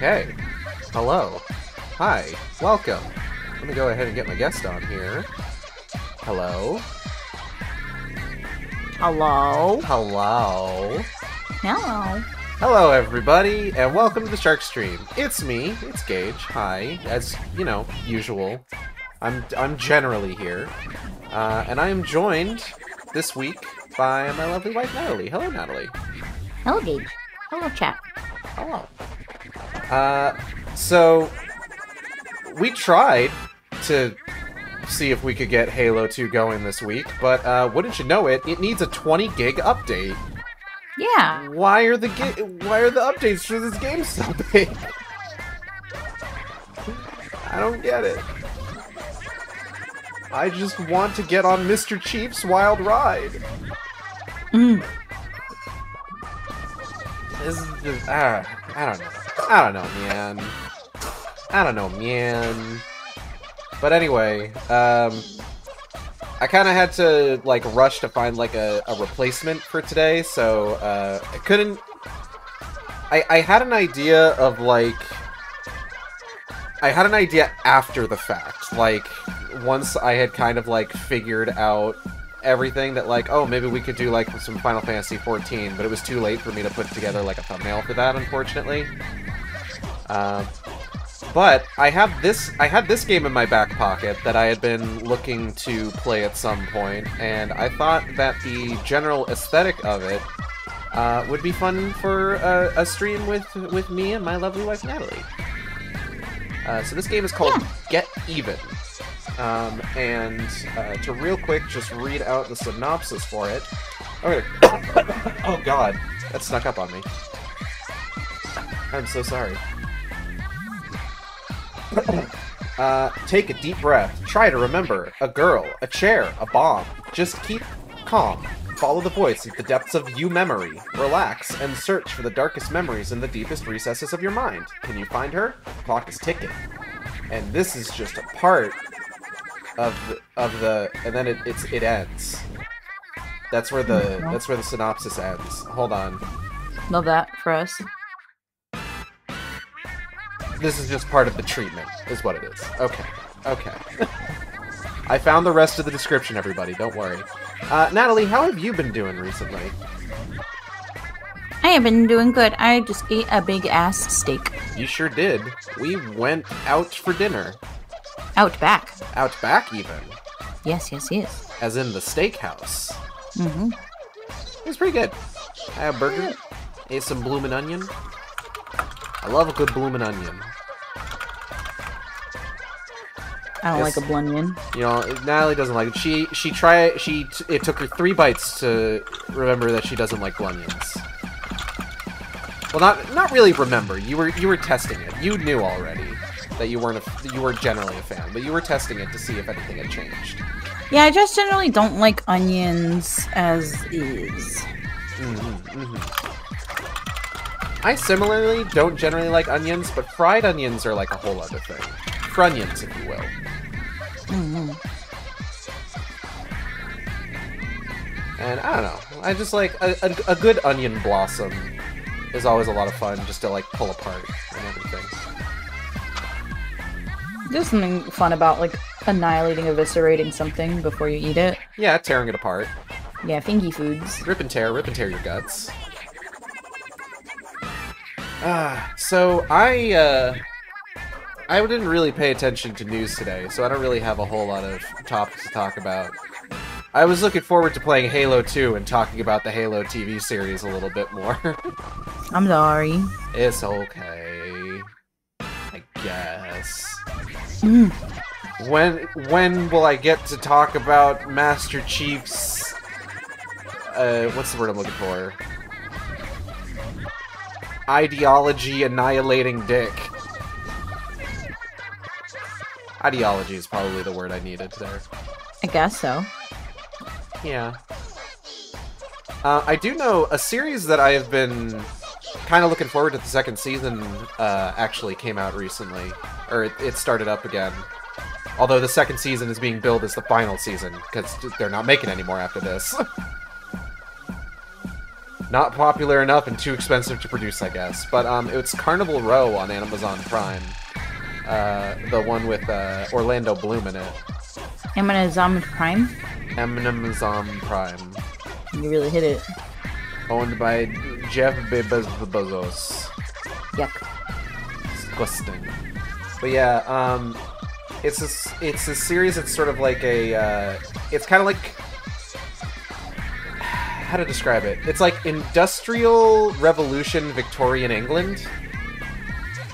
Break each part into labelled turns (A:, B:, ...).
A: Okay. Hello. Hi. Welcome. Let me go ahead and get my guest on here. Hello.
B: Hello.
A: Hello.
B: Hello.
A: Hello, everybody, and welcome to the Shark Stream. It's me. It's Gage. Hi. As you know, usual. I'm generally here, and I am joined this week by my lovely wife Natalie. Hello, Natalie.
B: Hello, Gage. Hello, chat.
A: Hello. So we tried to see if we could get Halo 2 going this week, but wouldn't you know it, it needs a 20 gig update.
B: Yeah.
A: Why are the updates for this game so big? I don't get it. I just want to get on Mr. Chief's wild ride. This is just, I don't know. I don't know, man. I don't know, man. But anyway, I kind of had to, like, rush to find, like, a replacement for today, so, I couldn't... I had an idea of, like... I had an idea after the fact, like, once I had kind of, like, figured out everything that, like, oh, maybe we could do, like, some Final Fantasy XIV, but it was too late for me to put together, like, a thumbnail for that, unfortunately. But I had this game in my back pocket that I had been looking to play at some point, and I thought that the general aesthetic of it would be fun for a stream with me and my lovely wife Natalie. So this game is called Get Even, and to real quick just read out the synopsis for it. Okay. Oh god, that snuck up on me. I'm so sorry. Take a deep breath. Try to remember. A girl, a chair, a bomb. Just keep calm. Follow the voice at the depths of you memory. Relax and search for the darkest memories in the deepest recesses of your mind. Can you find her? The clock is ticking. And this is just a part of the and then it ends. That's where the synopsis ends. Hold on.
B: Love that for us.
A: This is just part of the treatment, is what it is. Okay. Okay. I found the rest of the description, everybody. Don't worry. Natalie, how have you been doing recently?
B: I have been doing good. I just ate a big-ass steak.
A: You sure did. We went out for dinner.
B: Out back.
A: Out back, even.
B: Yes, yes, yes.
A: As in the steakhouse.
B: Mm-hmm.
A: It was pretty good. I had a burger. Ate some bloomin' onion. I love a good bloomin' onion.
B: I don't like a blunion.
A: You know, Natalie doesn't like it. It took her 3 bites to remember that she doesn't like blunions. Well, not really remember. You were testing it. You knew already that you were generally a fan, but you were testing it to see if anything had changed.
B: Yeah, I just generally don't like onions as is.
A: Mm-hmm, mm-hmm. I similarly don't generally like onions, but fried onions are like a whole other thing. Frunions, if you will.
B: Mm-hmm.
A: And I don't know. I just like a good onion blossom is always a lot of fun just to like pull apart and everything.
B: There's something fun about like annihilating, eviscerating something before you eat it.
A: Yeah, tearing it apart.
B: Yeah, fingy foods.
A: Rip and tear your guts. So I didn't really pay attention to news today, so I don't really have a whole lot of topics to talk about. I was looking forward to playing Halo 2 and talking about the Halo TV series a little bit more.
B: I'm sorry.
A: It's okay. I guess.
B: Mm.
A: When will I get to talk about Master Chief's... what's the word I'm looking for? Ideology annihilating dick. Ideology is probably the word I needed there.
B: I guess so.
A: Yeah. I do know a series that I have been kind of looking forward to the second season actually came out recently. Or it started up again. Although the second season is being billed as the final season, because they're not making any more after this. Not popular enough and too expensive to produce, I guess. But it's Carnival Row on Amazon Prime. The one with Orlando Bloom in it.
B: Amazon Prime?
A: Amazon Prime.
B: You really hit it.
A: Owned by Jeff Bezos.
B: Yuck.
A: Disgusting. But yeah, it's a series that's sort of like a, it's kind of like, how to describe it? It's like Industrial Revolution Victorian England.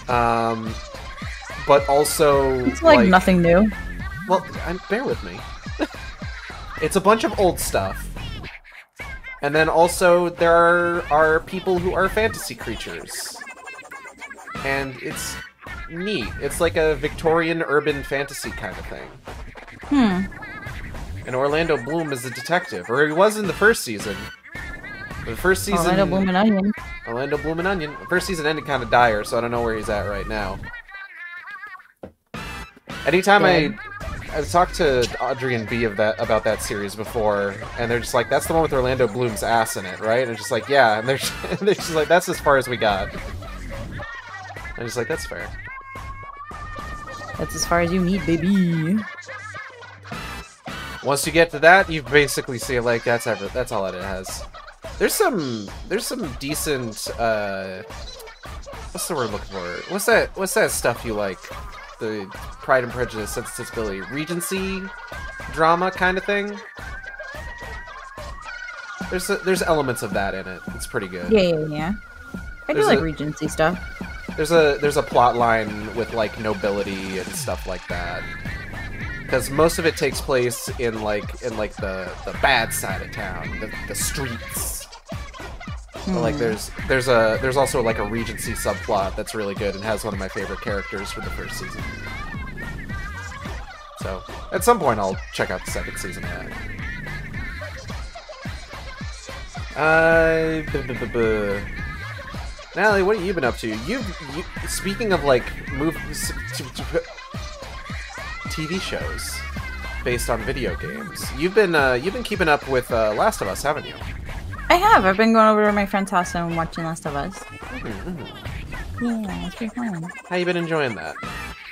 A: But also...
B: It's like nothing new.
A: Well, bear with me. It's a bunch of old stuff. And then also there are people who are fantasy creatures. And it's neat. It's like a Victorian urban fantasy kind of thing. And Orlando Bloom is a detective. Or he was in the first season. The first season...
B: Orlando Bloom and Onion.
A: Orlando Bloom and Onion. The first season ended kind of dire, so I don't know where he's at right now. Anytime I've talked to Audrey and B about that series before, and they're just like, that's the one with Orlando Bloom's ass in it, right? And I'm just like, yeah, and they're just like, that's as far as we got. I'm just like, that's fair.
B: That's as far as you need, baby.
A: Once you get to that, you basically see like that's all it has. There's some decent what's the word I'm looking for? What's that stuff you like? The Pride and Prejudice, Sensibility, Regency drama kind of thing. There's elements of that in it. It's pretty good.
B: Yeah. I do like Regency stuff.
A: There's a plot line with like nobility and stuff like that. Because most of it takes place in the bad side of town, the streets. But, like there's also like a Regency subplot that's really good and has one of my favorite characters from the first season. So at some point I'll check out the second season of that. Natalie, what have you been up to? You speaking of like TV shows based on video games, you've been keeping up with Last of Us, haven't you?
B: I have. I've been going over to my friend's house and watching Last of Us. Yeah, it's pretty fun.
A: How you been enjoying that?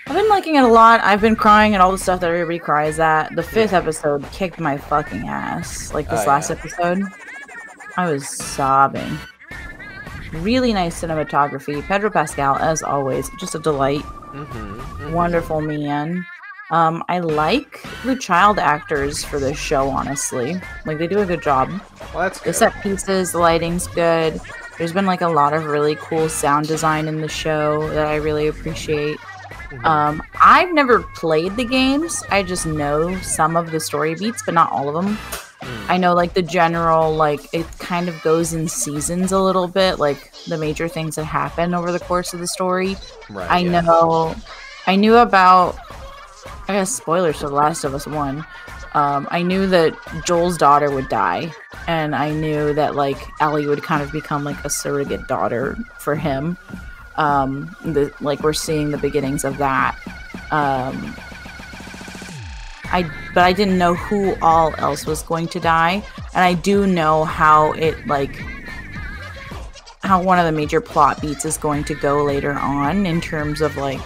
B: I've been liking it a lot. I've been crying at all the stuff that everybody cries at. The 5th episode kicked my fucking ass. Like this last episode. I was sobbing. Really nice cinematography. Pedro Pascal, as always, just a delight. Wonderful man. I like the child actors for this show, honestly. Like, they do a good job.
A: Well, that's good.
B: The set pieces, the lighting's good. There's been, like, a lot of really cool sound design in the show that I really appreciate. I've never played the games. I just know some of the story beats, but not all of them. I know, like, the general, like, it kind of goes in seasons a little bit, like, the major things that happen over the course of the story.
A: Right,
B: I knew about... I guess spoilers for The Last of Us 1. I knew that Joel's daughter would die, and I knew that like Ellie would kind of become like a surrogate daughter for him. Like we're seeing the beginnings of that. But I didn't know who all else was going to die, and I do know how one of the major plot beats is going to go later on in terms of like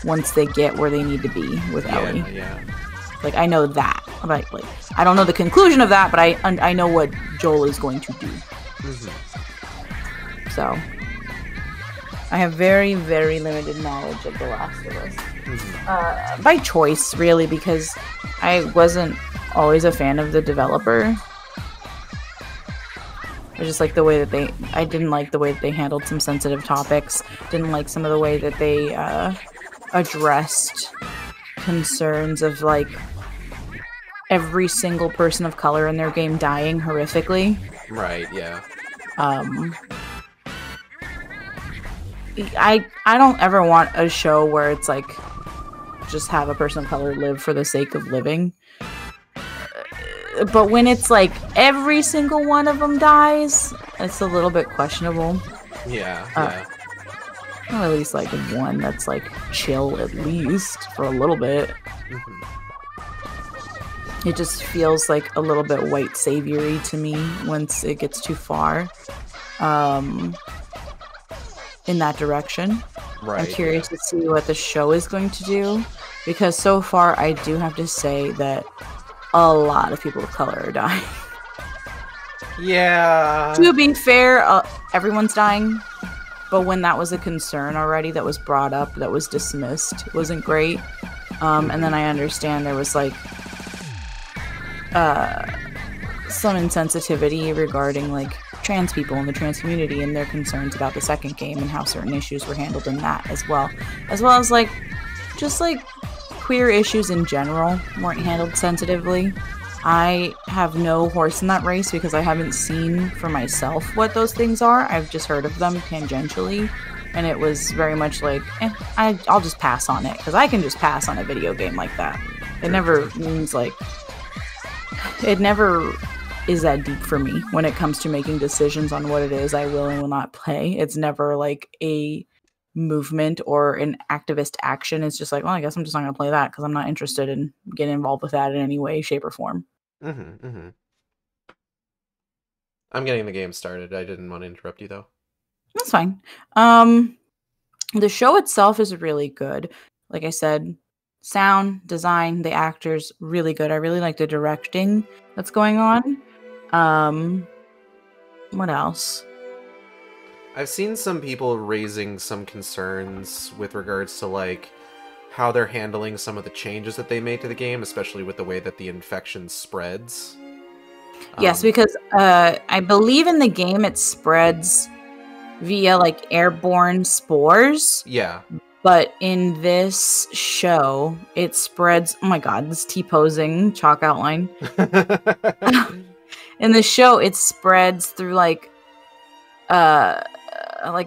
B: once they get where they need to be with Ellie.
A: Yeah.
B: Like, I know that. Like, I don't know the conclusion of that, but I know what Joel is going to do. So, I have very, very limited knowledge of The Last of Us. By choice, really, because I wasn't always a fan of the developer. Or just like the way that I didn't like the way that they handled some sensitive topics. Didn't like some of the way that they addressed concerns of like every single person of color in their game dying horrifically.
A: Right, yeah.
B: I don't ever want a show where it's like just have a person of color live for the sake of living. But when it's like every single one of them dies, it's a little bit questionable.
A: Yeah.
B: Or at least like one that's like chill at least for a little bit. It just feels like a little bit white saviory to me once it gets too far in that direction.
A: Right.
B: I'm curious to see what the show is going to do, because so far I do have to say that a lot of people of color are dying.
A: Yeah.
B: To be fair, everyone's dying, but when that was a concern already that was brought up, that was dismissed, it wasn't great. And then I understand there was like some insensitivity regarding like trans people in the trans community and their concerns about the second game and how certain issues were handled in that as well as like just like queer issues in general weren't handled sensitively. I have no horse in that race because I haven't seen for myself what those things are. I've just heard of them tangentially, and it was very much like, I'll just pass on it, because I can just pass on a video game like that. It never means like, it never is that deep for me when it comes to making decisions on what it is I will and will not play. It's never like a movement or an activist action. It's just like, well, I guess I'm just not going to play that because I'm not interested in getting involved with that in any way, shape, or form.
A: I'm getting the game started. I didn't want to interrupt you, though.
B: That's fine. The show itself is really good. Like I said, sound, design, the actors, really good. I really like the directing that's going on. What else?
A: I've seen some people raising some concerns with regards to, like, how they're handling some of the changes that they made to the game, especially with the way that the infection spreads.
B: Yes, because I believe in the game it spreads via, like, airborne spores.
A: Yeah.
B: But in this show, it spreads... Oh my god, this T-posing chalk outline. In the show, it spreads through, like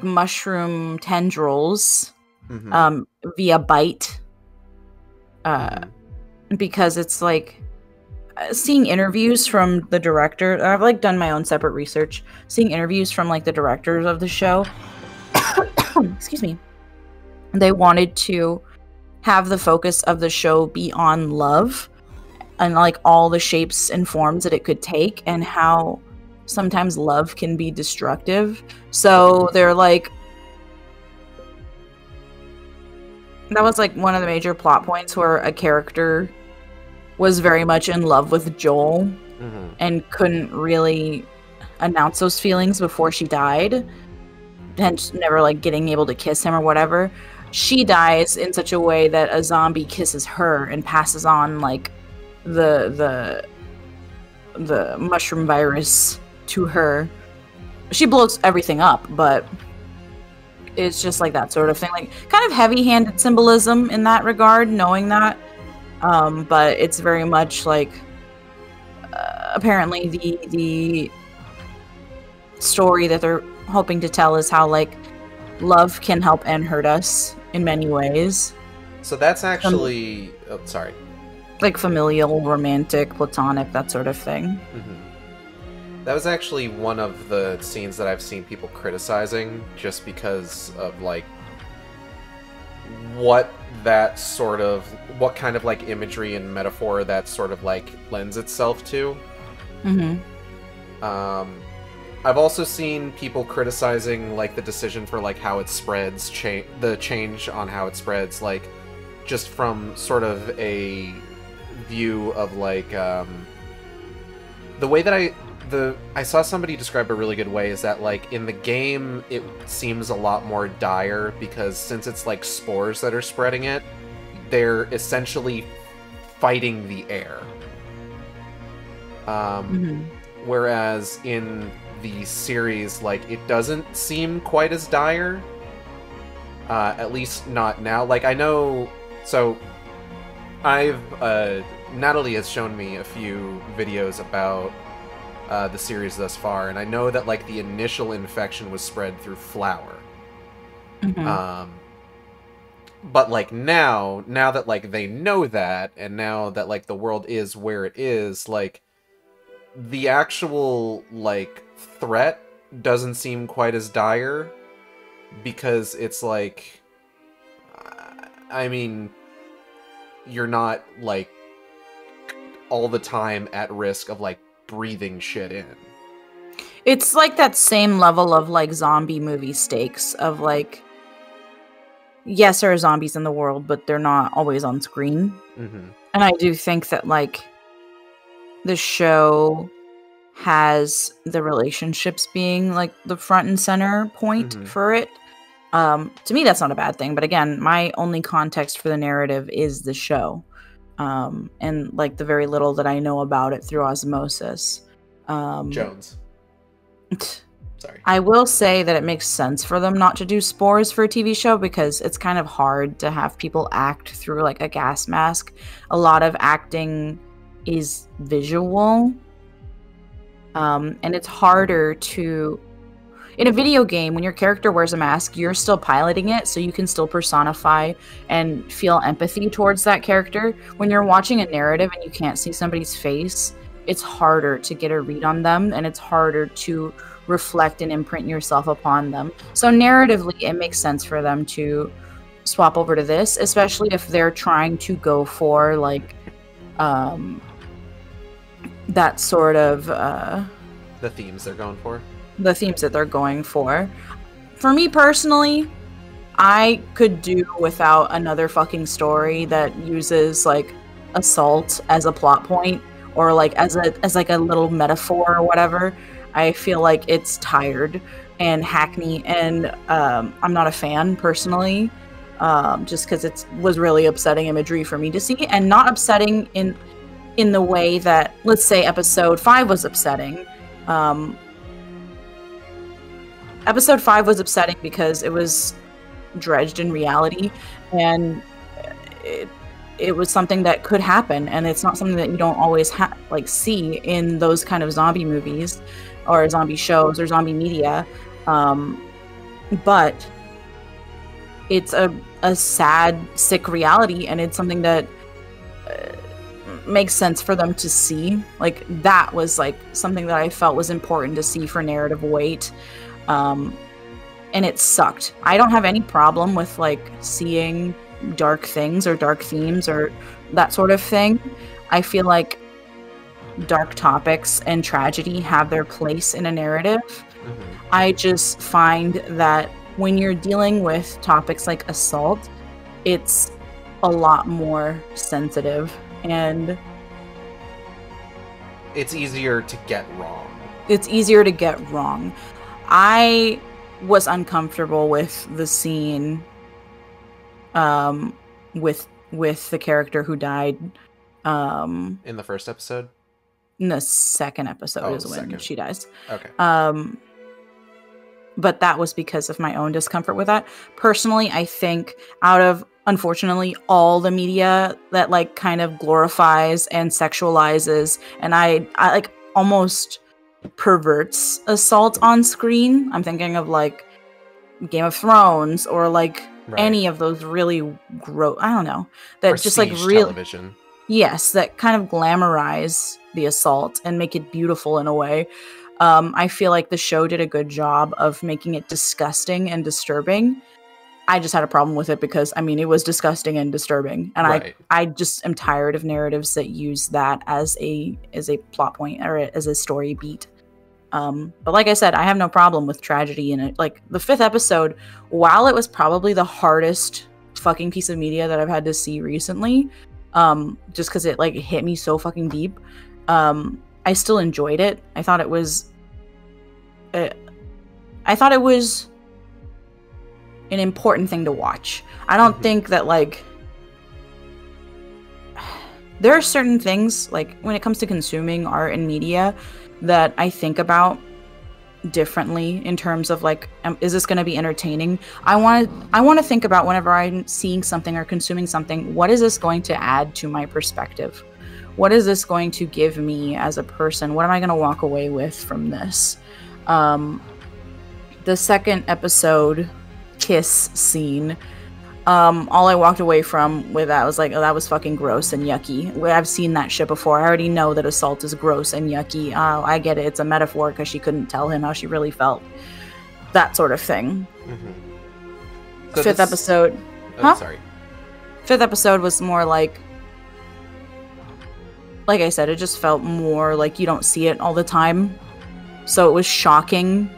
B: mushroom tendrils via bite. Because it's like seeing interviews from the director. I've like done my own separate research. Seeing interviews from like the directors of the show. Excuse me. They wanted to have the focus of the show be on love and like all the shapes and forms that it could take, and how sometimes love can be destructive. So they're like, that was like one of the major plot points where a character was very much in love with Joel and couldn't really announce those feelings before she died, hence never like getting able to kiss him or whatever. She dies in such a way that a zombie kisses her and passes on like the mushroom virus to her. She blows everything up, but it's just like that sort of thing, like kind of heavy-handed symbolism in that regard, knowing that. But it's very much like apparently the story that they're hoping to tell is how like love can help and hurt us in many ways.
A: So that's actually
B: like familial, romantic, platonic, that sort of thing.
A: That was actually one of the scenes that I've seen people criticizing, just because of like what kind of like imagery and metaphor that sort of like lends itself to. I've also seen people criticizing like the decision for like how it spreads, the change on how it spreads, like just from sort of a view of like the way that I saw somebody describe a really good way is that like in the game it seems a lot more dire because since it's like spores that are spreading it, they're essentially fighting the air. Whereas in the series, like, it doesn't seem quite as dire. At least not now. Like, I know... So, Natalie has shown me a few videos about the series thus far, and I know that, like, the initial infection was spread through flour. But, like, now that, like, they know that, and now that, like, the world is where it is, like, the actual, like, threat doesn't seem quite as dire, because it's, like, I mean, you're not, like, all the time at risk of, like, breathing shit in.
B: It's like that same level of, like, zombie movie stakes of, like, yes, there are zombies in the world, but they're not always on screen.
A: Mm-hmm.
B: And I do think that, like, the show has the relationships being, like, the front and center point for it. To me, that's not a bad thing. But again, my only context for the narrative is the show. And, like, the very little that I know about it through osmosis.
A: Jones. Sorry.
B: I will say that it makes sense for them not to do spores for a TV show because it's kind of hard to have people act through, like, a gas mask. A lot of acting is visual. And it's harder to... In a video game, when your character wears a mask, you're still piloting it, so you can still personify and feel empathy towards that character. When you're watching a narrative and you can't see somebody's face, it's harder to get a read on them, and it's harder to reflect and imprint yourself upon them. So narratively, it makes sense for them to swap over to this, especially if they're trying to go for, like, that sort of...
A: the themes they're going for?
B: The themes that they're going for. For me personally, I could do without another fucking story that uses, like, assault as a plot point or, like, as like a little metaphor or whatever. I feel like it's tired and hackney, and I'm not a fan personally, just because it was really upsetting imagery for me to see, and not upsetting in the way that, let's say, episode 5 was upsetting. Episode 5 was upsetting because it was dredged in reality, and it was something that could happen, and it's not something that you don't always like see in those kind of zombie movies or zombie shows or zombie media. But it's a sad, sick reality, and it's something that makes sense for them to see. Like, that was, like, something that I felt was important to see for narrative weight. And it sucked. I don't have any problem with, like, seeing dark things or dark themes or that sort of thing. I feel like dark topics and tragedy have their place in a narrative. I just find that when you're dealing with topics like assault, it's a lot more sensitive, and
A: it's easier to get wrong.
B: It's easier to get wrong. I was uncomfortable with the scene with the character who died
A: in the first episode.
B: In the second episode is when she dies.
A: Okay.
B: But that was because of my own discomfort with that. Personally, I think out of, unfortunately, all the media that, like, kind of glorifies and sexualizes, and I like almost perverts assault on screen. I'm thinking of, like, Game of Thrones or, like, any of those really gross, I don't know, that Prestige just, like, real television. Yes, that kind of glamorize the assault and make it beautiful in a way. I feel like the show did a good job of making it disgusting and disturbing. I just had a problem with it because, I mean, it was disgusting and disturbing, and I just am tired of narratives that use that as a plot point or as a story beat. But like I said, I have no problem with tragedy in it. Like, the 5th episode, while it was probably the hardest fucking piece of media that I've had to see recently, just because it, like, hit me so fucking deep, I still enjoyed it. I thought it was an important thing to watch. I don't think that, like, there are certain things, like, when it comes to consuming art and media, that I think about differently in terms of, like, is this going to be entertaining? I want to think about, whenever I'm seeing something or consuming something, what is this going to add to my perspective? What is this going to give me as a person? What am I going to walk away with from this? The second episode kiss scene, all I walked away from with that was like, oh, that was fucking gross and yucky. I've seen that shit before. I already know that assault is gross and yucky. I get it. It's a metaphor because she couldn't tell him how she really felt. That sort of thing. So 5th episode.
A: Oh, sorry.
B: 5th episode was more like, like I said, it just felt more like you don't see it all the time. So it was shocking,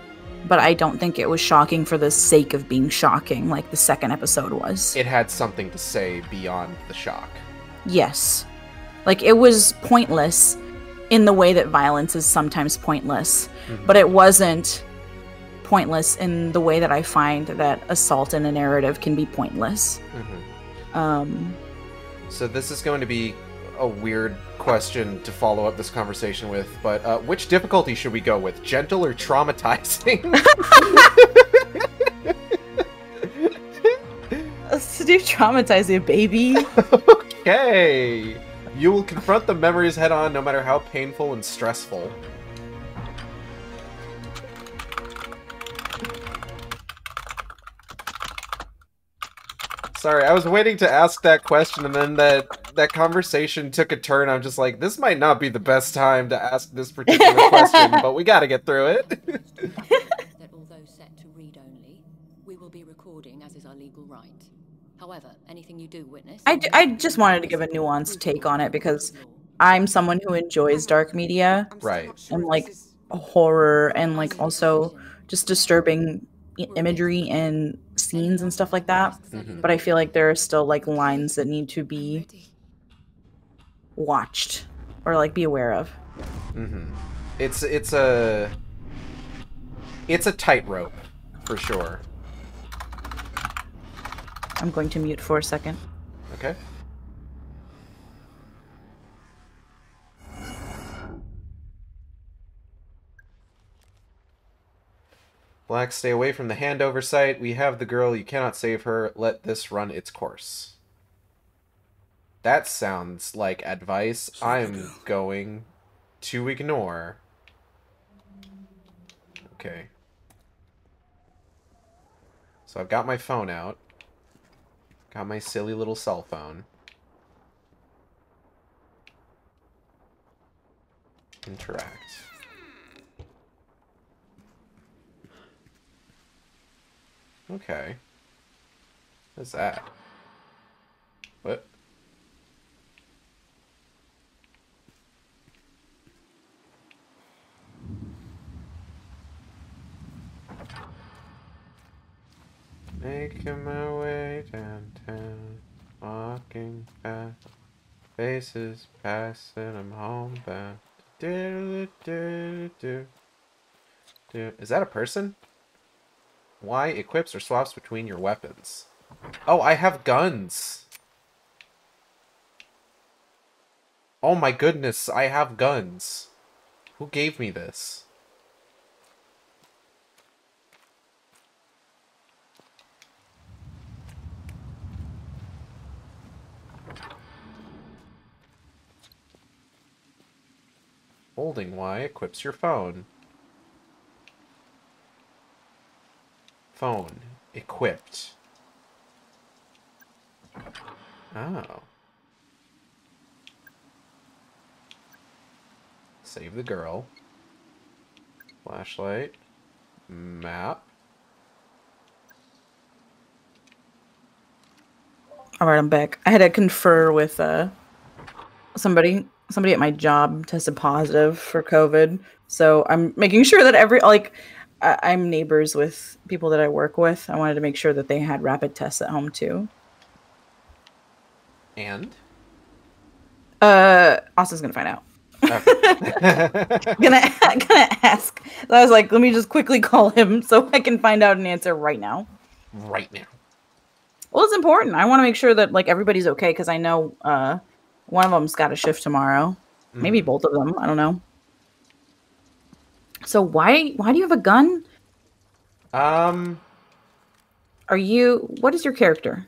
B: but I don't think it was shocking for the sake of being shocking like the second episode was.
A: It had something to say beyond the shock.
B: Yes. Like, it was pointless in the way that violence is sometimes pointless, but it wasn't pointless in the way that I find that assault in a narrative can be pointless.
A: So this is going to be a weird question to follow up this conversation with, but which difficulty should we go with? Gentle or traumatizing?
B: Let's do traumatizing, baby.
A: Okay. You will confront the memories head on, no matter how painful and stressful. Sorry, I was waiting to ask that question, and then that conversation took a turn. I'm just like, this might not be the best time to ask this particular question, but we gotta get through it.
C: That although set to read only, we will be recording as is our legal right. However, anything you do witness...
B: I just wanted to give a nuanced take on it because I'm someone who enjoys dark media.
A: Right.
B: And, like, horror and, like, also just disturbing imagery and scenes and stuff like that. But I feel like there are still, like, lines that need to be watched or, like, be aware of.
A: It's a tightrope, for sure.
B: I'm going to mute for a second.
A: Okay. Black, stay away from the handover site. We have the girl. You cannot save her. Let this run its course. That sounds like advice I'm going to ignore. Okay. So I've got my phone out. Got my silly little cell phone. Interact. Okay. What's that? What? Making my way downtown, walking fast, faces passing, I'm homebound. Is that a person? Y equips or swaps between your weapons. Oh, I have guns. Oh my goodness, I have guns. Who gave me this? Holding Y equips your phone. Phone equipped. Oh. Save the girl. Flashlight. Map.
B: Alright, I'm back. I had to confer with somebody at my job tested positive for COVID. So I'm making sure that I'm neighbors with people that I work with. I wanted to make sure that they had rapid tests at home too.
A: And?
B: Austin's gonna find out. Okay. gonna ask. So I was like, let me just quickly call him so I can find out an answer right now.
A: Right now.
B: Well, it's important. I want to make sure that like everybody's okay because I know one of them's got a shift tomorrow. Maybe both of them. I don't know. So why do you have a gun? What is your character?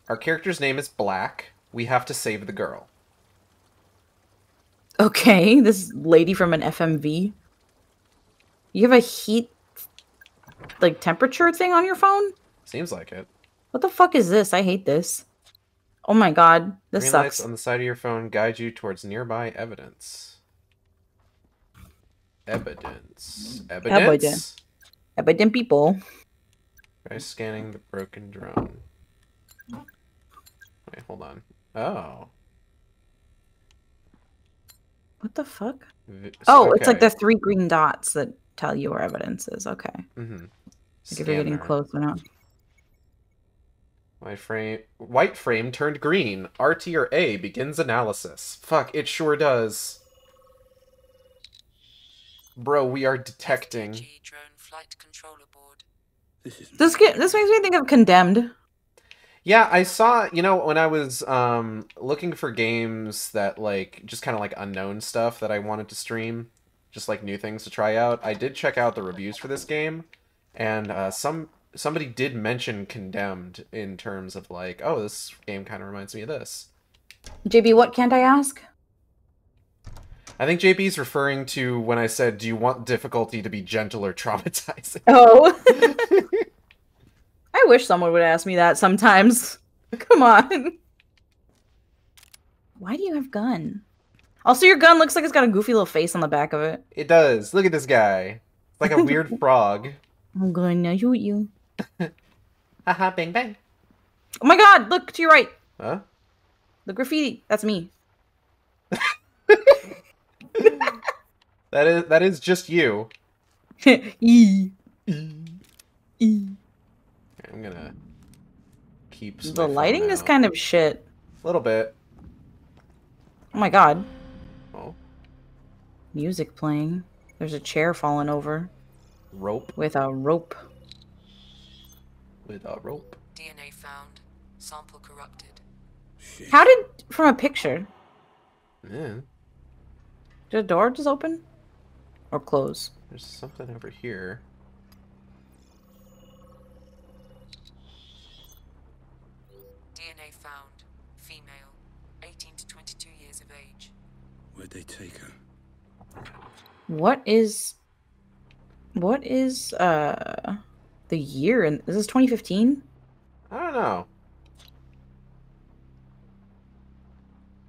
A: Our character's name is Black. We have to save the girl.
B: Okay, this lady from an FMV. You have a heat, like, temperature thing on your phone?
A: Seems like it.
B: What the fuck is this? I hate this. Oh my god, this
A: Green
B: sucks.
A: lights on the side of your phone guide you towards nearby evidence. Evidence.
B: Evident people.
A: Try scanning the broken drone. Wait, hold on. Oh.
B: What the fuck? Oh, it's like
A: Okay.
B: the 3 green dots that tell you where evidence is. Okay.
A: Mm-hmm.
B: Like if you're getting close or not.
A: White frame turned green. RT or A begins analysis. Fuck, it sure does. Bro, we are detecting.
D: Drone flight controller board.
B: This makes me think of Condemned.
A: Yeah, I saw, you know, when I was looking for games that, like, just kind of like unknown stuff that I wanted to stream, just like new things to try out, I did check out the reviews for this game, and somebody did mention Condemned in terms of like, oh, this game kind of reminds me of this.
B: JB, what can't I ask?
A: I think JB's referring to when I said, do you want difficulty to be gentle or traumatizing?
B: Oh. I wish someone would ask me that sometimes. Come on. Why do you have gun? Also, your gun looks like it's got a goofy little face on the back of it.
A: It does. Look at this guy. It's like a weird frog.
B: I'm going to shoot you.
A: Haha, bang bang.
B: Oh my god, look to your right.
A: Huh?
B: The graffiti. That's me.
A: That is just you.
B: E.
A: I'm gonna keep
B: The lighting is kind of shit.
A: A little bit.
B: Oh my god.
A: Oh.
B: Music playing. There's a chair falling over.
A: Rope.
B: With a rope.
A: With a rope.
D: DNA found. Sample corrupted.
B: How did... From a picture.
A: Yeah.
B: Did the door just open? Or close?
A: There's something over here.
D: DNA found. Female. 18 to 22 years of age.
E: Where'd they take her?
B: What is the year? And is this 2015?
A: I don't know.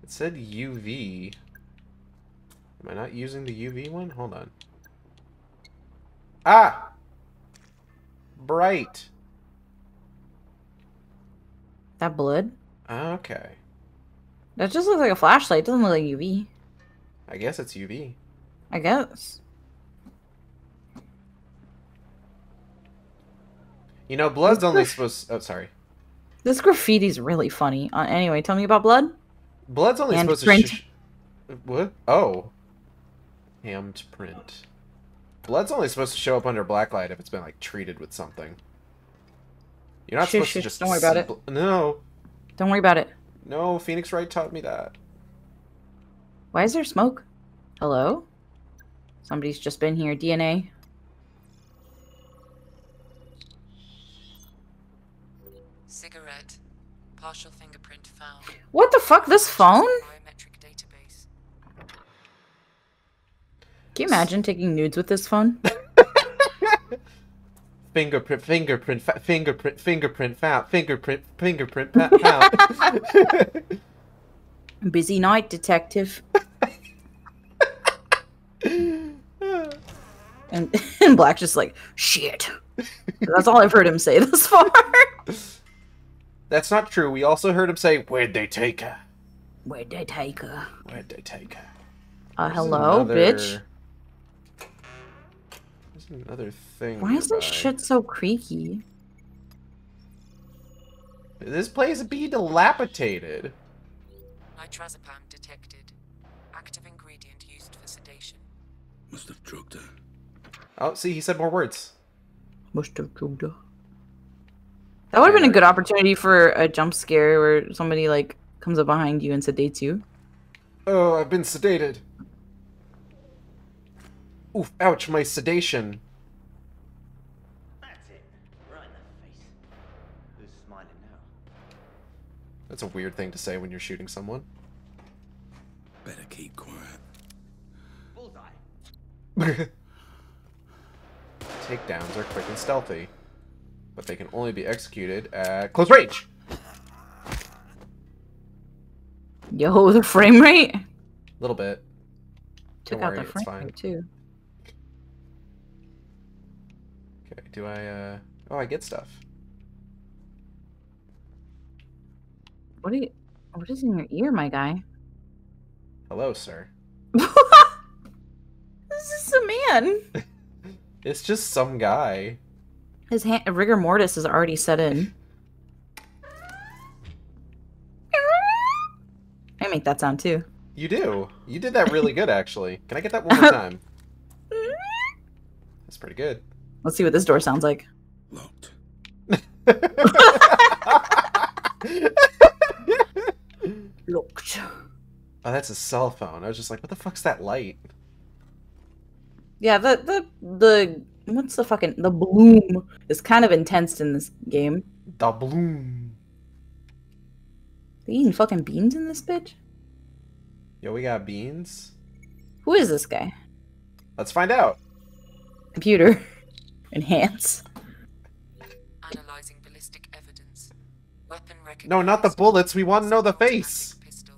A: It said UV. Am I not using the UV one? Hold on. Ah! Bright.
B: That blood?
A: Okay.
B: That just looks like a flashlight. It doesn't look like UV.
A: I guess it's UV.
B: I guess.
A: You know, blood's only supposed... Oh, sorry.
B: This graffiti's really funny. Anyway, tell me about blood.
A: Blood's only
B: Hand
A: supposed
B: print.
A: to... What? Oh. Hand print. Blood's only supposed to show up under blacklight if it's been, like, treated with something. You're not supposed to just...
B: Don't worry about it.
A: No.
B: Don't worry about it.
A: No, Phoenix Wright taught me that.
B: Why is there smoke? Hello? Somebody's just been here. DNA.
D: Cigarette. Partial fingerprint found.
B: What the fuck? This phone?
D: Biometric database.
B: Can you imagine taking nudes with this phone?
A: Fingerprint found.
B: Busy night, detective. and Black's just like, shit. That's all I've heard him say thus far.
A: That's not true. We also heard him say, "Where'd they take her?
B: Where'd they take her?
A: Where'd they take her?"
B: Hello, bitch?
A: There's another thing.
B: Why is this
A: nearby.
B: shit so creaky?
A: This place be dilapidated.
D: Nitrazepam detected. Active ingredient used for sedation.
E: Must have drugged her.
A: Oh, see, he said more words.
B: Must have drugged her. That would have been a good opportunity for a jump scare where somebody, like, comes up behind you and sedates you.
A: Oh, I've been sedated. Oof, ouch, my sedation.
F: That's it. Right in the face. Who's smiling now?
A: That's a weird thing to say when you're shooting someone.
E: Better keep quiet.
F: Bullseye.
A: Takedowns are quick and stealthy, but they can only be executed at close range.
B: Yo, the frame rate?
A: A little bit.
B: Took
A: Don't
B: out
A: worry,
B: the
A: it's
B: frame
A: fine.
B: rate, too.
A: Okay, do I, Oh, I get stuff.
B: What is in your ear, my guy?
A: Hello, sir.
B: This is a man.
A: It's just some guy.
B: His rigor mortis is already set in. I make that sound too.
A: You do. You did that really good, actually. Can I get that one more time? That's pretty good.
B: Let's see what this door sounds like.
E: Locked.
B: Locked.
A: Oh, that's a cell phone. I was just like, what the fuck's that light?
B: Yeah, the what's the bloom is kind of intense in this game.
A: The bloom.
B: They eating fucking beans in this bitch?
A: Yo, we got beans.
B: Who is this guy?
A: Let's find out.
B: Computer. Enhance.
D: Analyzing ballistic evidence. Weapon recognized.
A: No, not the bullets. We want to know the face.
D: Pistol.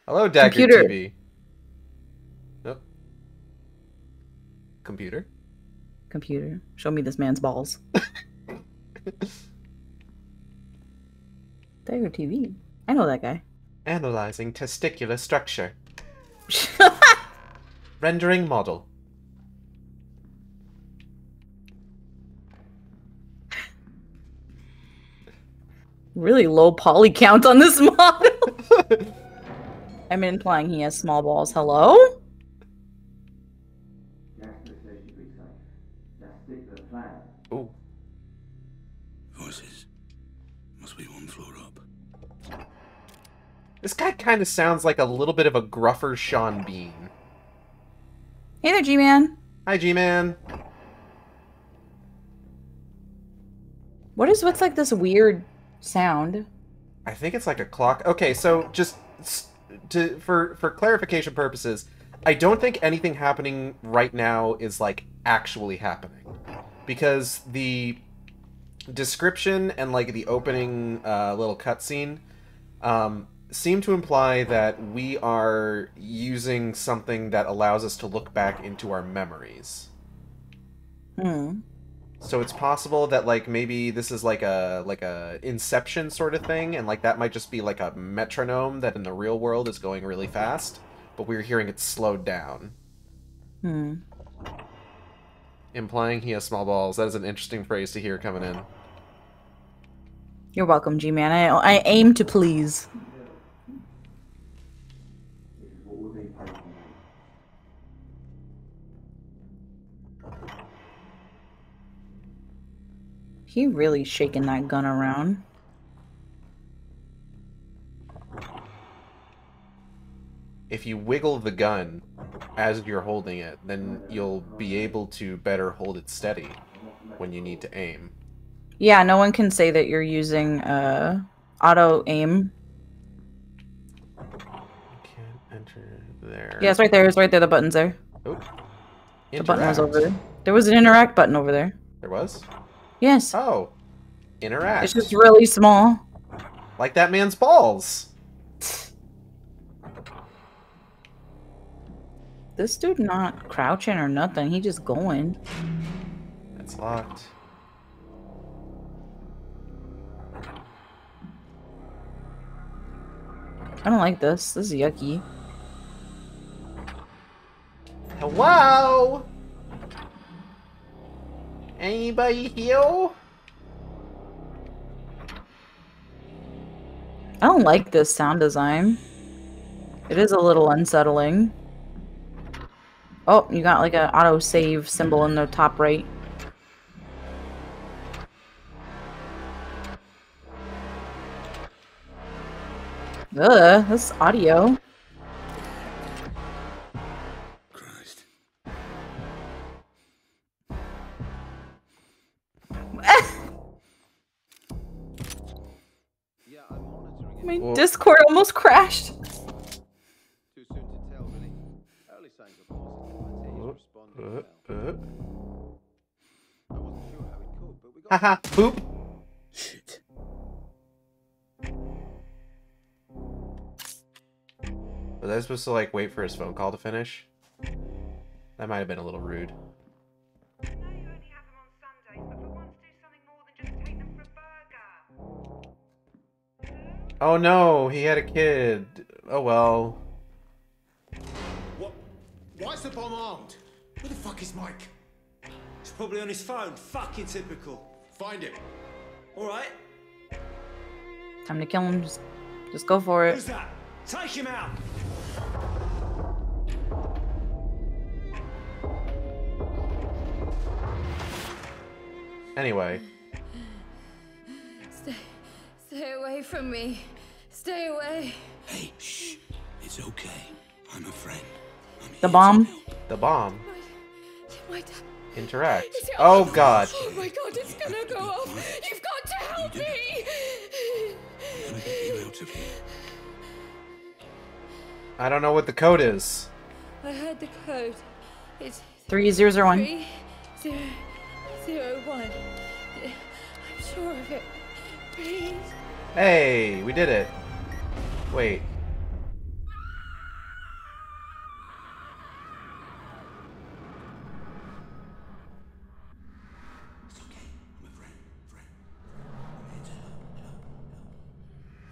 A: Hello, Dagger
B: Computer.
A: TV. Nope. Computer.
B: Computer. Show me this man's balls. Dagger TV. I know that guy.
A: Analyzing testicular structure. Rendering model.
B: Really low poly count on this model. I'm implying he has small balls. Hello?
A: Ooh.
E: Voices. Must be one floor up.
A: This guy kind of sounds like a little bit of a gruffer Sean Bean.
B: Hey there, G-Man.
A: Hi, G-Man.
B: What's like this weird sound?
A: I think it's like a clock. Okay, so just for clarification purposes, I don't think anything happening right now is like actually happening, because the description and like the opening little cutscene seem to imply that we are using something that allows us to look back into our memories.
B: Hmm.
A: So it's possible that like maybe this is like a Inception sort of thing, and like that might just be like a metronome that in the real world is going really fast, but we're hearing it slowed down.
B: Hmm.
A: Implying he has small balls. That is an interesting phrase to hear coming in.
B: You're welcome, G-Man. I aim to please. He really shaking that gun around.
A: If you wiggle the gun as you're holding it, then you'll be able to better hold it steady when you need to aim.
B: Yeah, no one can say that you're using auto aim.
A: Can't enter there.
B: Yeah, it's right there. It's right there. The button's there.
A: Oh.
B: The button was
A: Interact.
B: over there. There was an interact button over there.
A: There was?
B: Yes.
A: Oh. Interact.
B: It's just really small.
A: Like that man's balls.
B: This dude not crouching or nothing. He just going.
A: That's locked.
B: I don't like this. This is yucky.
A: Hello? Anybody here?
B: I don't like this sound design. It is a little unsettling. Oh, you got like an auto save symbol in the top right. Ugh, this audio.
E: Christ.
B: My
A: Whoa.
B: Discord almost crashed.
F: Too soon to tell, really. Early signs of positive is responding well. I wasn't sure how it could, but we got
A: Haha, boop.
E: Shit.
A: Was I supposed to like wait for his phone call to finish? That might have been a little rude.
G: I know you only have them on Sundays, but for once do something more than just take them for a burger.
A: Oh no, he had a kid. Oh well.
H: What? Why is the bomb armed? Where the fuck is Mike?
I: He's probably on his phone. Fucking typical.
H: Find him.
I: All right.
B: Time to kill him. Just go for it.
I: Who's that? Take him out.
A: Anyway.
J: Stay away from me. Stay away.
E: Hey, shh. It's okay. I'm a friend.
B: The bomb.
A: The bomb.
J: My dad.
A: Interact. Oh god.
J: Oh my god, it's gonna go off. You've got to help me.
E: I'm gonna get you out of here.
A: I don't know what the code is.
J: I heard the code. It's
B: 3001.
J: 3001. I'm sure of it. Please.
A: Hey, we did it. Wait.
E: It's okay. I'm a friend. I'm here to help.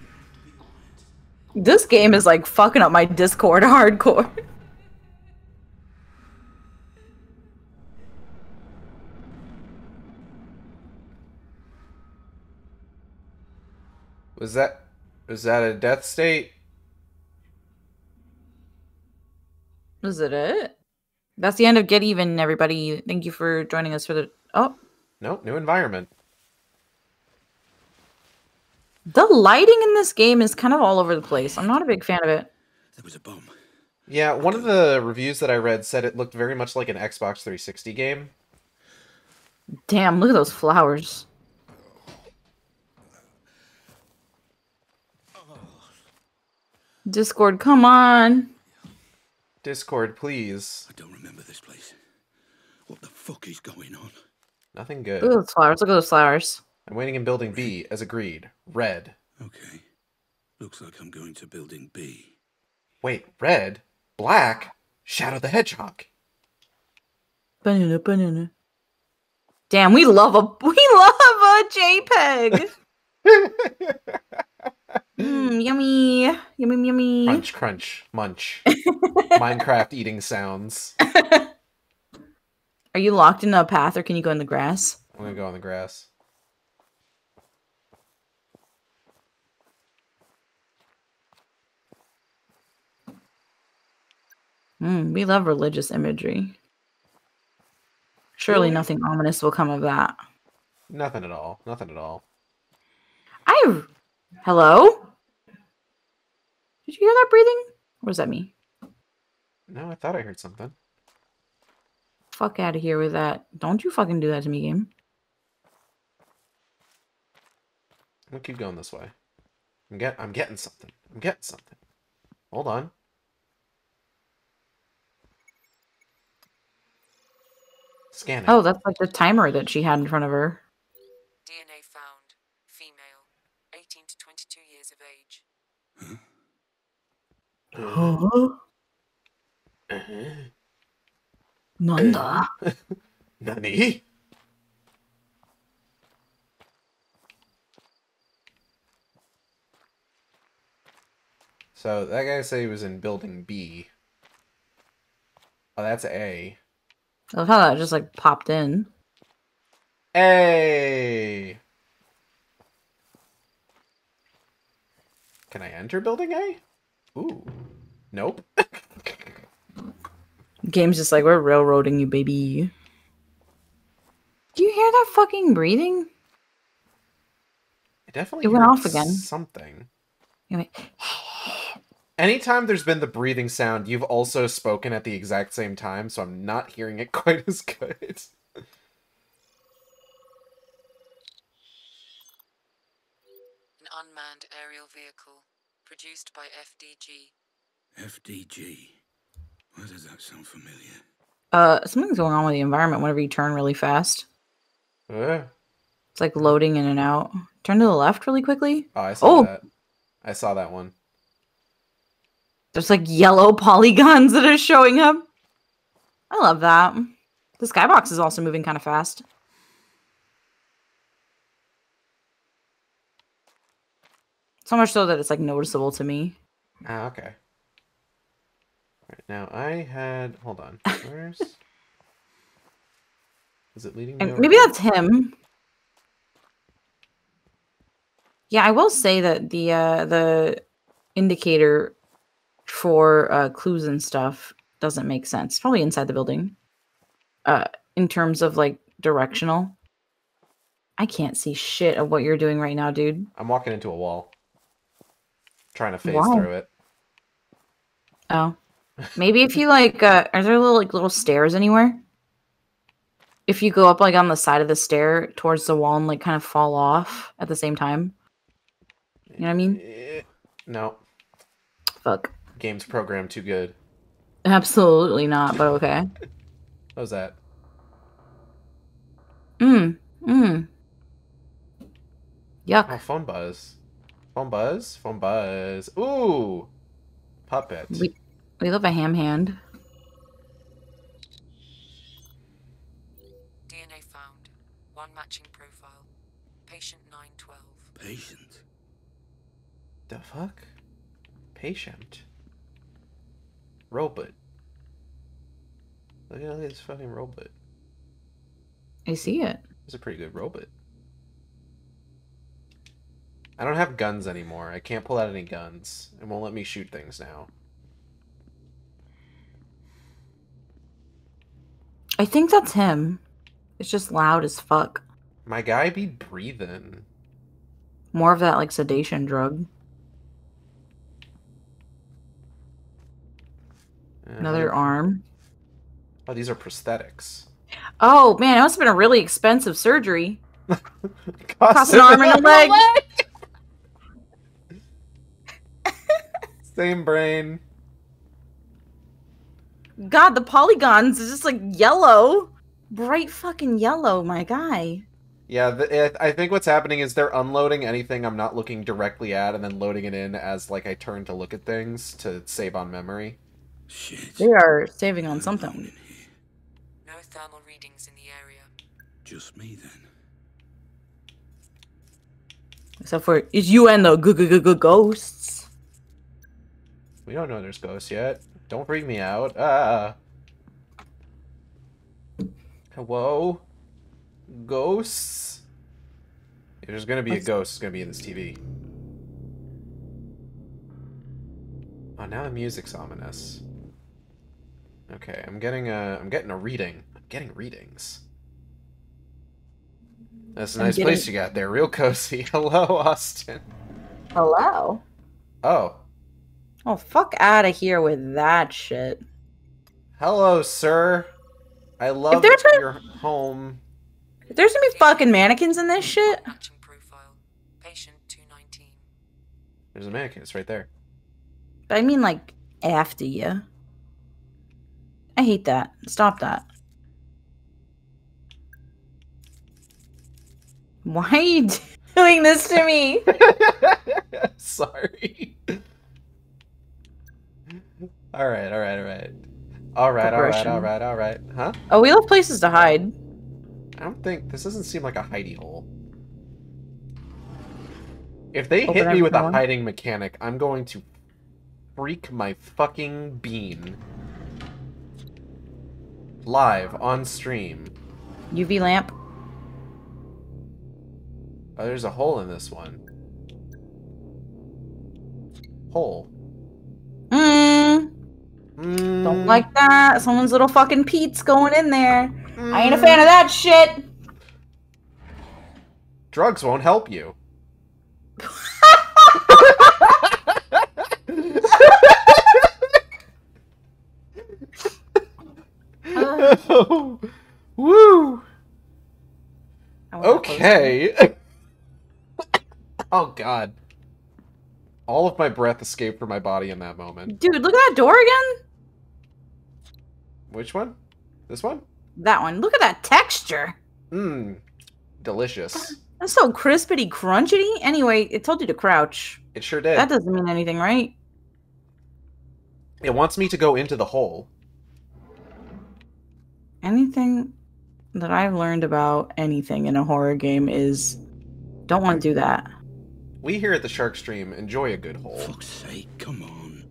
E: You have to be quiet.
B: This game is like fucking up my Discord hardcore.
A: Was that a death state?
B: Is it? That's the end of Get Even, everybody. Thank you for joining us for the... Oh.
A: Nope, new environment.
B: The lighting in this game is kind of all over the place. I'm not a big fan of it.
E: There was a bomb.
A: Yeah, one of the reviews that I read said it looked very much like an Xbox 360 game.
B: Damn, look at those flowers. Discord, come on.
A: Discord, please.
E: I don't remember this place. What the fuck is going on?
A: Nothing good.
B: Look at those flowers. Look at those flowers.
A: I'm waiting in building B, as agreed. Red.
E: Okay. Looks like I'm going to building B.
A: Wait, red? Black? Shadow the Hedgehog.
B: Banana, banana. Damn, we love a JPEG. Yummy. Yummy, yummy.
A: Crunch, crunch, munch. Minecraft eating sounds.
B: Are you locked in a path or can you go in the grass?
A: I'm gonna go on the grass.
B: We love religious imagery. Surely nothing ominous will come of that.
A: Nothing at all. Nothing at all.
B: Hello? Did you hear that breathing? Or was that me?
A: No, I thought I heard something.
B: Fuck out of here with that. Don't you fucking do that to me, game.
A: I'm gonna keep going this way. I'm getting something. I'm getting something. Hold on. Scanning.
B: Oh, that's like the timer that she had in front of her.
D: DNA found. Female. 18 to 22 years of age.
B: Nanda.
A: Nani? So that guy said he was in building B. Oh, that's A.
B: I love how that just like popped in.
A: A. Can I enter building A? Ooh. Nope.
B: Game's just like, we're railroading you, baby. Do you hear that fucking breathing?
A: I definitely
B: It went
A: heard
B: off again.
A: Something.
B: Anyway.
A: Anytime there's been the breathing sound, you've also spoken at the exact same time, so I'm not hearing it quite as good.
D: An unmanned aerial vehicle. Produced by FDG.
E: FDG. Why does that sound familiar?
B: Something's going on with the environment whenever you turn really fast.
A: Uh,
B: It's like loading in and out. Turn to the left really quickly.
A: Oh, I saw that. I saw that one.
B: There's like yellow polygons that are showing up. I love that. The skybox is also moving kind of fast. So much so that it's like noticeable to me.
A: Ah, okay. Alright, now I had... Hold on. Where's... Is it leading me over
B: Maybe
A: here?
B: that's him. Yeah, I will say that the indicator for clues and stuff doesn't make sense. It's probably inside the building. In terms of like directional. I can't see shit of what you're doing right now, dude.
A: I'm walking into a wall. Trying to phase
B: Why?
A: through it.
B: Oh. Maybe if you like are there little stairs anywhere? If you go up like on the side of the stair towards the wall and like kind of fall off at the same time. You know what I mean?
A: No.
B: Fuck.
A: Game's programmed too good.
B: Absolutely not, but okay.
A: What was that?
B: Yuck.
A: Oh, phone buzz. Phone buzz? Phone buzz. Ooh! Puppet.
B: We love a ham hand.
D: DNA found. One matching profile. Patient 912.
E: Patient.
A: The fuck? Patient. Robot. Look at this fucking robot.
B: I see it.
A: It's a pretty good robot. I don't have guns anymore. I can't pull out any guns. It won't let me shoot things now.
B: I think that's him. It's just loud as fuck.
A: My guy be breathing.
B: More of that like sedation drug. Another arm.
A: Oh, these are prosthetics.
B: Oh man, it must have been a really expensive surgery.
A: Cost
B: an arm and a leg.
A: Same brain.
B: God, the polygons is just like yellow. Bright fucking yellow, my guy.
A: Yeah, I think what's happening is they're unloading anything I'm not looking directly at and then loading it in as like I turn to look at things to save on memory.
E: Shit.
B: They are saving on something.
D: No thermal readings in the area.
E: Just me then.
B: Except for it's you and the ghosts.
A: We don't know there's ghosts yet. Don't freak me out. Ah. Hello? Ghosts? If there's gonna be a ghost, it's gonna be in this TV. Oh, now the music's ominous. Okay, I'm getting a reading. I'm getting readings. That's a nice place you got there. Real cozy. Hello, Austin.
B: Hello?
A: Oh.
B: Oh, fuck out of here with that shit.
A: Hello, sir. I love your home.
B: If there's gonna be fucking mannequins in this shit.
D: Matching profile. Patient 219.
A: There's a mannequin. It's right there.
B: But I mean, like, after you. I hate that. Stop that. Why are you doing this to me?
A: Sorry. Alright. Alright. Huh?
B: Oh, we love places to hide.
A: I don't think... This doesn't seem like a hidey hole. If they
B: Open
A: hit me with a
B: everyone.
A: hiding mechanic, I'm going to freak my fucking bean. Live, on stream.
B: UV lamp.
A: Oh, there's a hole in this one. Hole.
B: Don't like that. Someone's little fucking Pete's going in there. I ain't a fan of that shit.
A: Drugs won't help you. Woo! Okay. Oh god. All of my breath escaped from my body in that moment.
B: Dude, look at that door again.
A: Which one? This one?
B: That one. Look at that texture.
A: Mmm. Delicious.
B: That's so crispity crunchity. Anyway, it told you to crouch.
A: It sure did.
B: That doesn't mean anything, right?
A: It wants me to go into the hole.
B: Anything that I've learned about anything in a horror game is don't want to do that.
A: We here at the Shark Stream enjoy a good hole.
E: Fuck's sake, come on.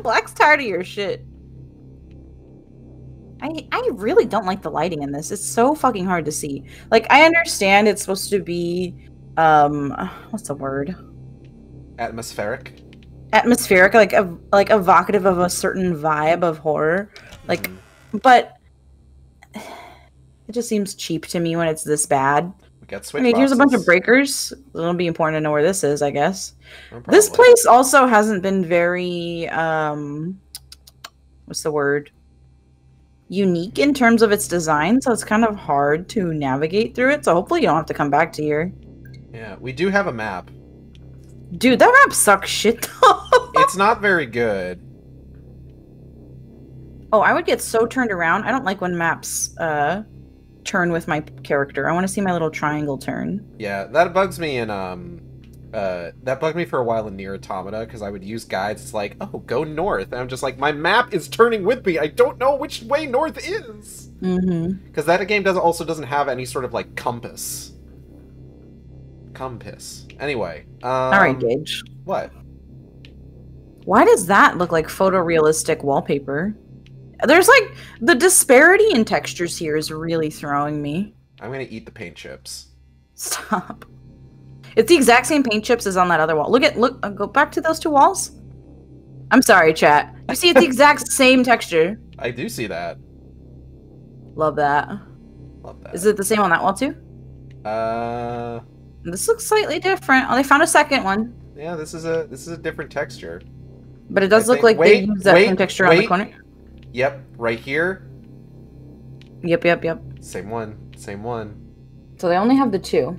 B: Black's tired of your shit. I really don't like the lighting in this. It's so fucking hard to see. Like, I understand it's supposed to be, what's the word?
A: Atmospheric?
B: Atmospheric, like evocative of a certain vibe of horror. Like, but it just seems cheap to me when it's this bad.
A: We got switch
B: Here's a bunch of
A: boxes.
B: breakers. It'll be important to know where this is, I guess.
A: No
B: This
A: problem.
B: place also hasn't been very, what's the word? Unique in terms of its design, so it's kind of hard to navigate through it. So hopefully you don't have to come back to here.
A: Yeah, we do have a map.
B: Dude, that map sucks shit though.
A: It's not very good.
B: Oh, I would get so turned around. I don't like when maps turn with my character. I want to see my little triangle turn.
A: Yeah, that bugs me in that bugged me for a while in Nier Automata, because I would use guides. It's like, oh, go north. And I'm just like, my map is turning with me. I don't know which way north is.
B: Mm-hmm.
A: Because that game also doesn't have any sort of, like, compass. Anyway.
B: Alright, Gage.
A: What?
B: Why does that look like photorealistic wallpaper? There's, like, the disparity in textures here is really throwing me.
A: I'm gonna eat the paint chips.
B: Stop. It's the exact same paint chips as on that other wall. Look, go back to those two walls. I'm sorry, chat. You see, it's the exact same texture.
A: I do see that.
B: Love that.
A: Love that.
B: Is it the same on that wall too? This looks slightly different. Oh, they found a second one.
A: Yeah, this is a different texture.
B: But it does look like they use that same texture on the corner.
A: Yep, right here.
B: Yep.
A: Same one.
B: So they only have the two.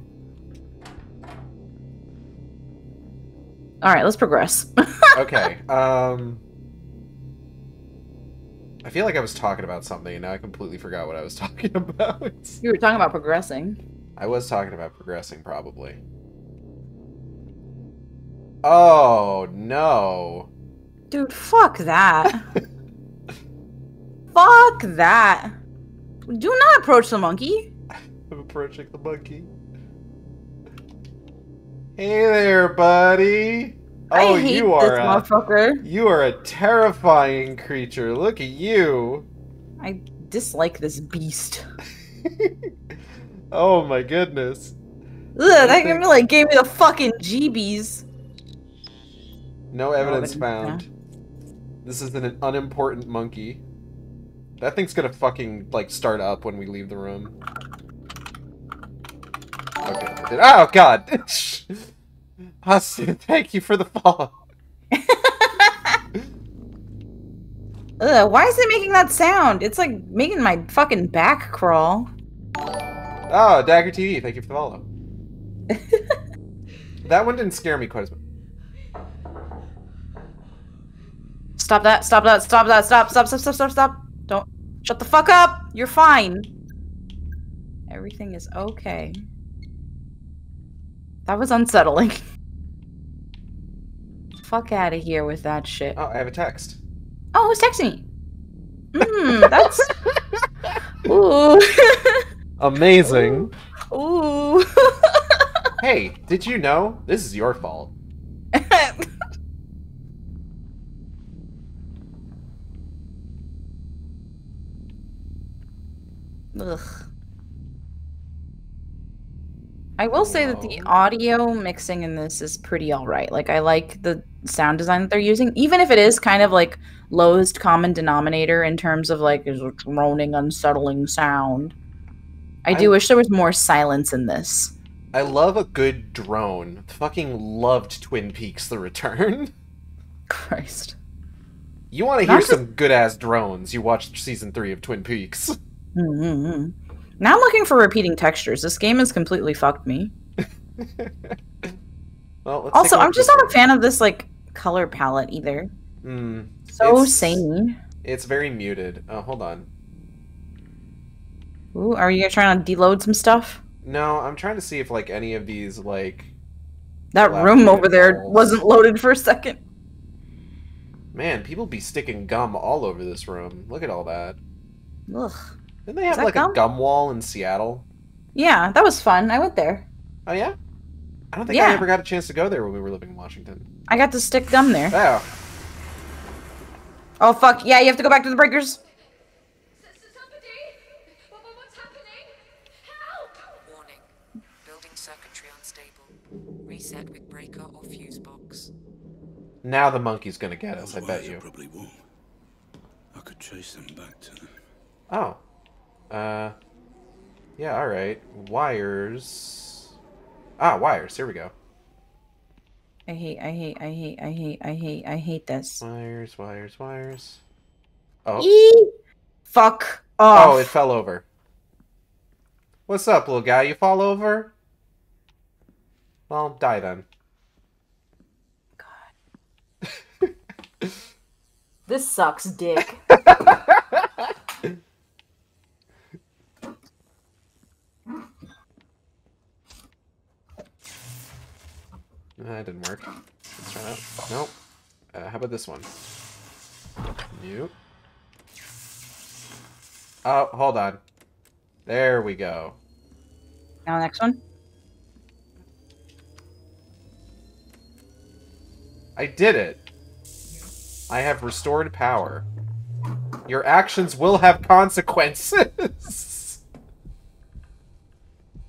B: Alright, let's progress.
A: Okay, I feel like I was talking about something, and now I completely forgot what I was talking about.
B: You were talking about progressing.
A: I was talking about progressing, probably. Oh, no.
B: Dude, fuck that. Fuck that. Do not approach the monkey.
A: I'm approaching the monkey. Hey there, buddy. Oh,
B: I hate
A: you are
B: this motherfucker.
A: You are a terrifying creature. Look at you.
B: I dislike this beast.
A: Oh my goodness.
B: Ugh, that game like gave me the fucking jeebies.
A: No evidence found. This is an unimportant monkey. That thing's gonna fucking, like, start up when we leave the room. Okay. Oh, God! Austin, thank you for the follow.
B: Ugh, why is it making that sound? It's like making my fucking back crawl.
A: Oh, Dagger TV, thank you for the follow. That one didn't scare me quite as much.
B: Stop that, stop. Don't. Shut the fuck up! You're fine. Everything is okay. That was unsettling. Fuck out of here with that shit.
A: Oh, I have a text.
B: Oh, who's texting me? That's... Ooh.
A: Amazing.
B: Ooh.
A: Hey, did you know? This is your fault.
B: Ugh. I will say that the audio mixing in this is pretty alright. Like, I like the sound design that they're using, even if it is kind of like lowest common denominator in terms of like is a droning, unsettling sound. I do wish there was more silence in this.
A: I love a good drone. Fucking loved Twin Peaks: The Return.
B: Christ.
A: You want to hear some good-ass drones, you watched Season 3 of Twin Peaks.
B: Mm-hmm. Now I'm looking for repeating textures. This game has completely fucked me.
A: Well, let's
B: also, I'm just not a fan of this, like, color palette either. So samey.
A: It's very muted. Oh, hold on.
B: Ooh, are you trying to deload some stuff?
A: No, I'm trying to see if, like, any of these, like...
B: That room over there wasn't loaded for a second.
A: Man, people be sticking gum all over this room. Look at all that.
B: Ugh.
A: Didn't they have, like, a gum wall in Seattle?
B: Yeah, that was fun. I went there.
A: Oh, yeah? I don't think I ever got a chance to go there when we were living in Washington.
B: I got to stick gum there.
A: Oh.
B: Oh, fuck. Yeah, you have to go back to the breakers.
D: Warning. Building circuitry unstable. Reset with breaker or fuse box.
A: Now the monkey's gonna get us, I bet you.
E: Probably won't. I could trace them back to them.
A: Oh. Yeah, alright. Wires. Ah, wires. Here we go.
B: I hate this.
A: Wires. Oh.
B: Eee! Fuck off.
A: Oh, it fell over. What's up, little guy? You fall over? Well, die then.
B: God. This sucks, dick.
A: That didn't work. Let's try that. Nope. How about this one? Nope. Oh, hold on. There we go.
B: Now, next one.
A: I did it. I have restored power. Your actions will have consequences.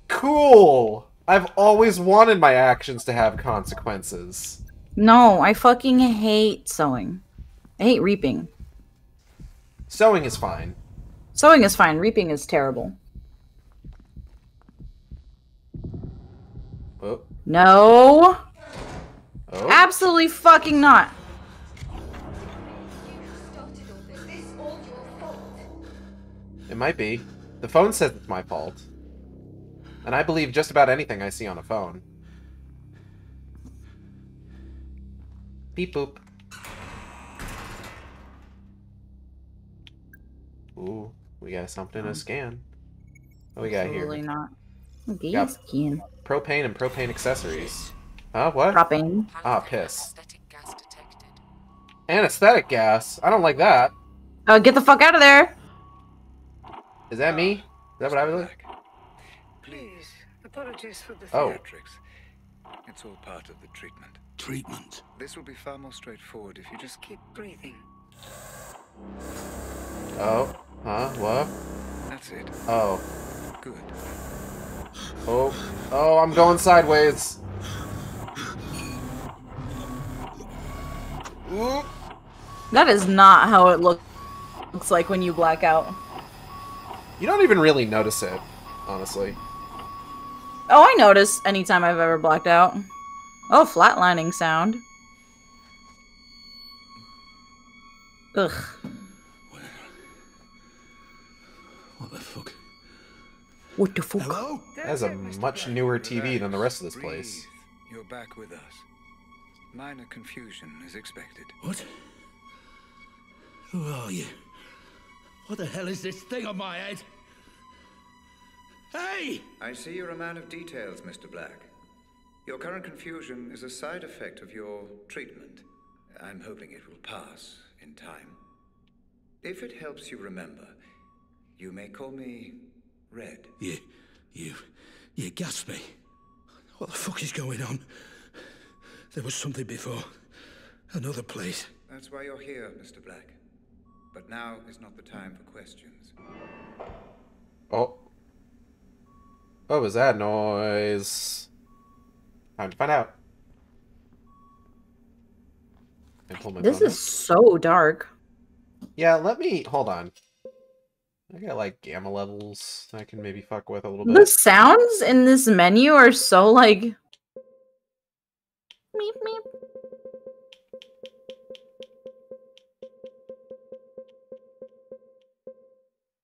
A: Cool. I've always wanted my actions to have consequences.
B: No, I fucking hate sewing. I hate reaping.
A: Sewing is fine.
B: Sewing is fine. Reaping is terrible.
A: Oh.
B: No.
A: Oh.
B: Absolutely fucking not.
A: It might be. The phone says it's my fault. And I believe just about anything I see on a phone. Beep boop. Ooh, we got something to scan. What we got here?
B: Absolutely not. Okay,
A: Got
B: scan.
A: propane and propane accessories. Huh? What?
B: Propane.
A: Ah, piss. Anesthetic gas? I don't like that.
B: Get the fuck out of there!
A: Is that me? Is that what I was like?
K: Please, apologies for the
A: Oh.
K: theatrics. It's all part of the treatment.
E: Treatment?
K: This will be far more straightforward if you just keep breathing.
A: Oh. Huh? What?
K: That's it.
A: Oh.
K: Good.
A: Oh. Oh, I'm going sideways. Ooh.
B: That is not how it looks like when you black out.
A: You don't even really notice it, honestly.
B: Oh, I notice anytime I've ever blacked out. Oh, flatlining sound. Ugh.
E: What the fuck?
B: What the fuck?
E: Hello?
A: That's a much newer TV than the rest of this place.
K: You're back with us. Minor confusion is expected.
E: What? Who are you? What the hell is this thing on my head? Hey!
K: I see you're a man of details, Mr. Black. Your current confusion is a side effect of your treatment. I'm hoping it will pass in time. If it helps you remember, you may call me Red.
E: You gassed me. What the fuck is going on? There was something before. Another place.
K: That's why you're here, Mr. Black. But now is not the time for questions.
A: Oh. What was that noise? Time to find out.
B: This is so dark.
A: Yeah, let me... Hold on. I got, like, gamma levels I can maybe fuck with a little bit.
B: The sounds in this menu are so, like... Meep, meep.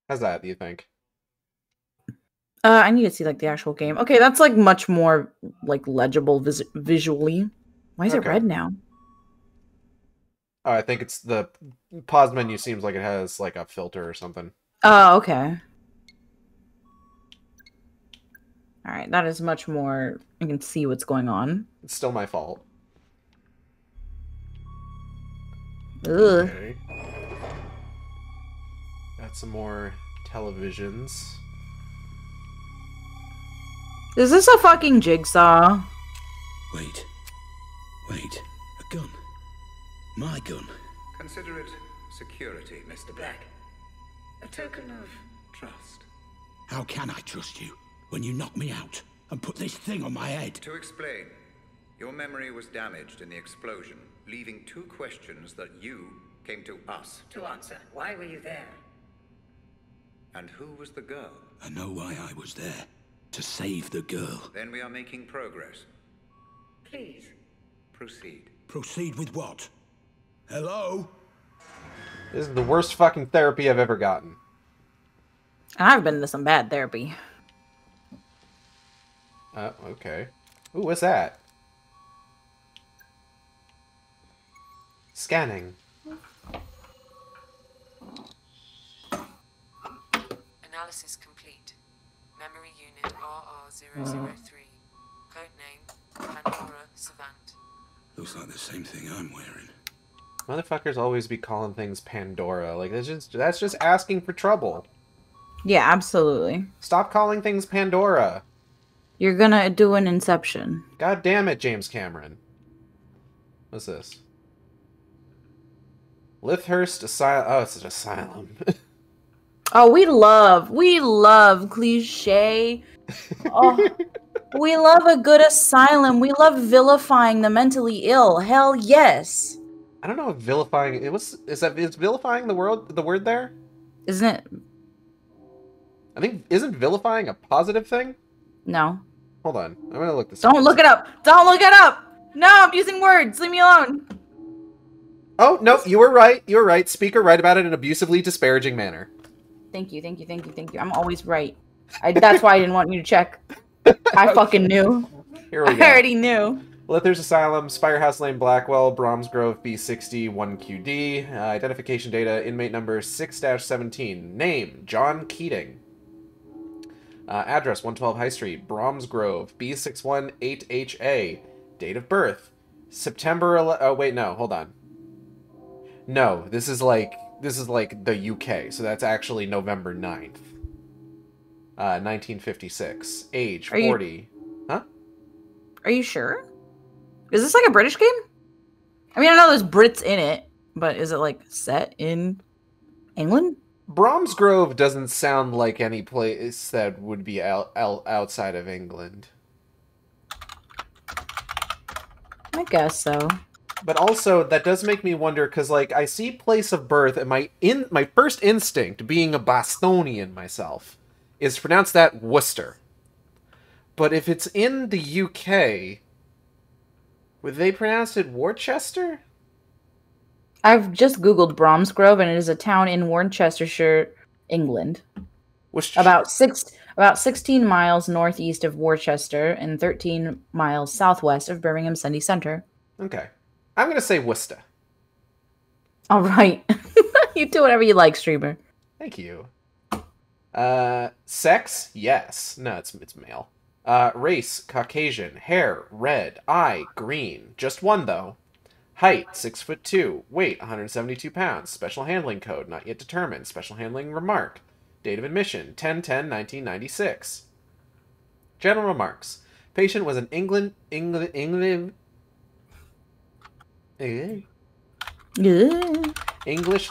A: How's that, do you think?
B: I need to see, like, the actual game. Okay, that's, like, much more, like, legible visually. Why is it red now?
A: Oh, I think it's the pause menu seems like it has, like, a filter or something.
B: Oh, okay. Alright, that is much more... I can see what's going on.
A: It's still my fault.
B: Ugh.
A: Okay. Got some more televisions.
B: Is this a fucking jigsaw?
E: Wait. A gun. My gun.
K: Consider it security, Mr. Black. A token of trust.
E: How can I trust you when you knock me out and put this thing on my head?
K: To explain, your memory was damaged in the explosion, leaving 2 questions that you came to us to answer. Why were you there? And who was the girl?
E: I know why I was there. To save the girl.
K: Then we are making progress. Please, proceed.
E: Proceed with what? Hello?
A: This is the worst fucking therapy I've ever gotten.
B: And I've been to some bad therapy.
A: Okay. Ooh, what's that? Scanning.
D: Analysis complete. Memory unit RR003. Codename Pandora Savant.
E: Looks like the same thing I'm wearing.
A: Motherfuckers always be calling things Pandora. Like, that's just asking for trouble.
B: Yeah, absolutely.
A: Stop calling things Pandora.
B: You're gonna do an Inception.
A: God damn it, James Cameron. What's this? Lythurst Asylum. Oh, it's an asylum.
B: Oh, we love cliche. Oh, we love a good asylum. We love vilifying the mentally ill. Hell yes.
A: I don't know if vilifying is vilifying the word there?
B: Isn't it?
A: I think isn't vilifying a positive thing?
B: No.
A: Hold on. I'm gonna look this up.
B: Don't look it up. Don't look it up. No, I'm using words. Leave me alone.
A: Oh, no, you were right. You were right. Speaker right about it in an abusively disparaging manner.
B: Thank you. I'm always right. That's why I didn't want you to check. I fucking knew.
A: Here we go.
B: I already knew.
A: Lythurst Asylum, Spirehouse Lane, Blackwell, Bromsgrove, B60, 1QD. Identification data, inmate number 6-17. Name, John Keating. Address, 112 High Street, Bromsgrove, B61 8HA. Date of birth, September 11... Oh, wait, no, hold on. No, this is like the UK, so that's actually November 9th. 1956. Age, 40. Huh?
B: Are you sure? Is this like a British game? I mean, I know there's Brits in it, but is it like set in England?
A: Bromsgrove doesn't sound like any place that would be outside of England.
B: I guess so.
A: But also, that does make me wonder, because, like, I see place of birth, and my first instinct, being a Bostonian myself, is to pronounce that Worcester. But if it's in the UK, would they pronounce it Worcester?
B: I've just Googled Bromsgrove, and it is a town in Worcestershire, England. About 16 miles northeast of Worcester and 13 miles southwest of Birmingham City Centre.
A: Okay. I'm going to say Worcester.
B: All right. You do whatever you like, streamer.
A: Thank you. Sex? Yes. No, it's male. Race? Caucasian. Hair? Red. Eye? Green. Just one, though. Height? 6'2". Weight? 172 pounds. Special handling code? Not yet determined. Special handling remark. Date of admission? 10/10/1996. General remarks. Patient was an English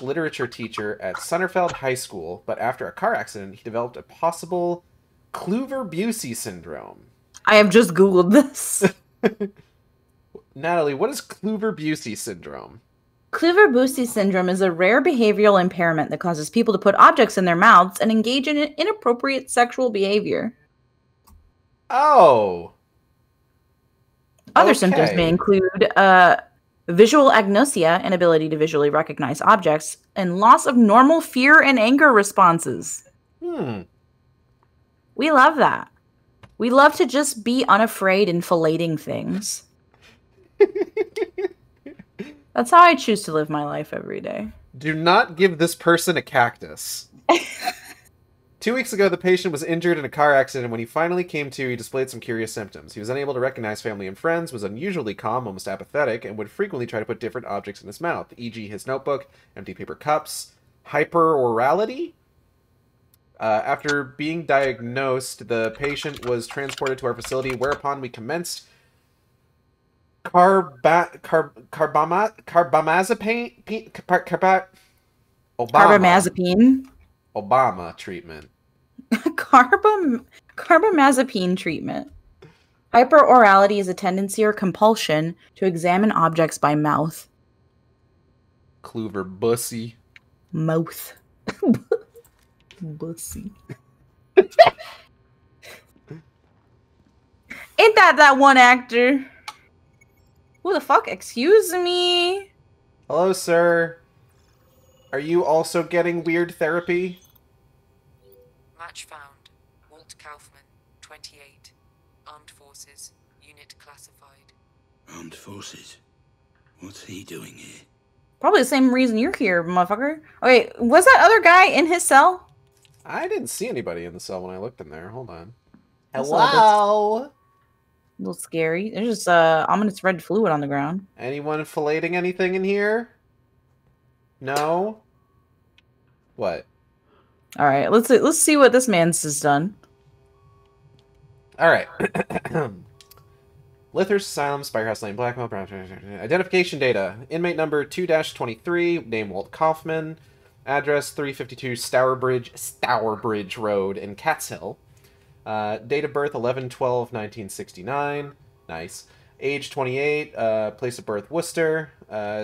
A: literature teacher at Sunnerfeld High School, but after a car accident, he developed a possible Kluver-Bucy syndrome.
B: I have just Googled this.
A: Natalie, what is Kluver-Bucy syndrome?
B: Kluver-Bucy syndrome is a rare behavioral impairment that causes people to put objects in their mouths and engage in inappropriate sexual behavior.
A: Oh.
B: Other symptoms may include visual agnosia, inability to visually recognize objects, and loss of normal fear and anger responses. We love that. We love to just be unafraid in filleting things. That's how I choose to live my life every day.
A: Do not give this person a cactus. 2 weeks ago, the patient was injured in a car accident. When he finally came to, he displayed some curious symptoms. He was unable to recognize family and friends, was unusually calm, almost apathetic, and would frequently try to put different objects in his mouth, e.g. his notebook, empty paper cups, hyperorality? After being diagnosed, the patient was transported to our facility, whereupon we commenced
B: Carbamazepine.
A: Obama treatment.
B: Carbamazepine treatment. Hyperorality is a tendency or compulsion to examine objects by mouth.
A: Clover bussy.
B: Mouth. Bussy. Ain't that one actor? Who the fuck? Excuse me?
A: Hello, sir. Are you also getting weird therapy?
D: Match found. Walt Kaufman, 28. Armed Forces. Unit classified.
E: Armed Forces? What's he doing here?
B: Probably the same reason you're here, motherfucker. Okay, was that other guy in his cell?
A: I didn't see anybody in the cell when I looked in there. Hold on.
B: Hello? A little scary. There's just ominous red fluid on the ground.
A: Anyone filleting anything in here? No? What?
B: Alright, let's see what this man's has done.
A: Alright. Lythurst Asylum, Spirehouse Lane, Blackmail, Brown. Identification data. Inmate number 2-23, name Walt Kaufman. Address 352 Stourbridge Road in Cat's Hill. Date of birth 11/12/1969. Nice. Age 28. Place of birth Worcester.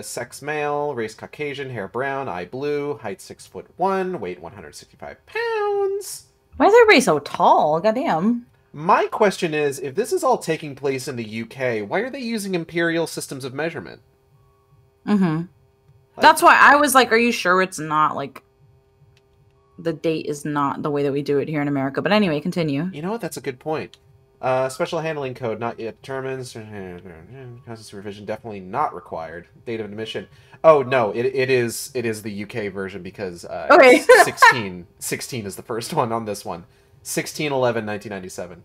A: Sex male. Race Caucasian. Hair brown. Eye blue. Height 6'1". Weight 165 pounds.
B: Why is everybody so tall? Goddamn.
A: My question is, if this is all taking place in the UK, why are they using imperial systems of measurement?
B: Mm-hmm. That's why I was like, are you sure it's not, like, the date is not the way that we do it here in America? But anyway, continue.
A: You know what? That's a good point. Special handling code not yet determined. Constant supervision definitely not required. Date of admission. Oh, no, it is the UK version because
B: okay.
A: 16 is the first one on this one. 16/11/1997.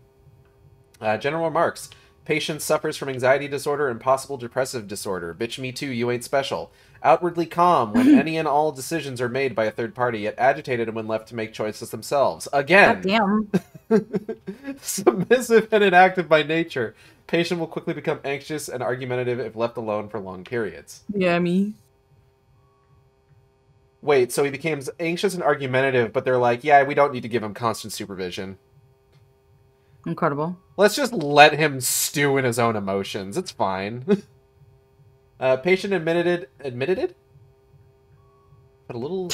A: General remarks. Patient suffers from anxiety disorder and possible depressive disorder. Bitch me too, you ain't special. Outwardly calm when any and all decisions are made by a third party, yet agitated when left to make choices themselves. Again.
B: Goddamn.
A: Submissive and inactive by nature. Patient will quickly become anxious and argumentative if left alone for long periods.
B: Yeah, me.
A: Wait, so he becomes anxious and argumentative, but they're like, yeah, we don't need to give him constant supervision.
B: Incredible.
A: Let's just let him stew in his own emotions. It's fine. Patient admitted? Put a little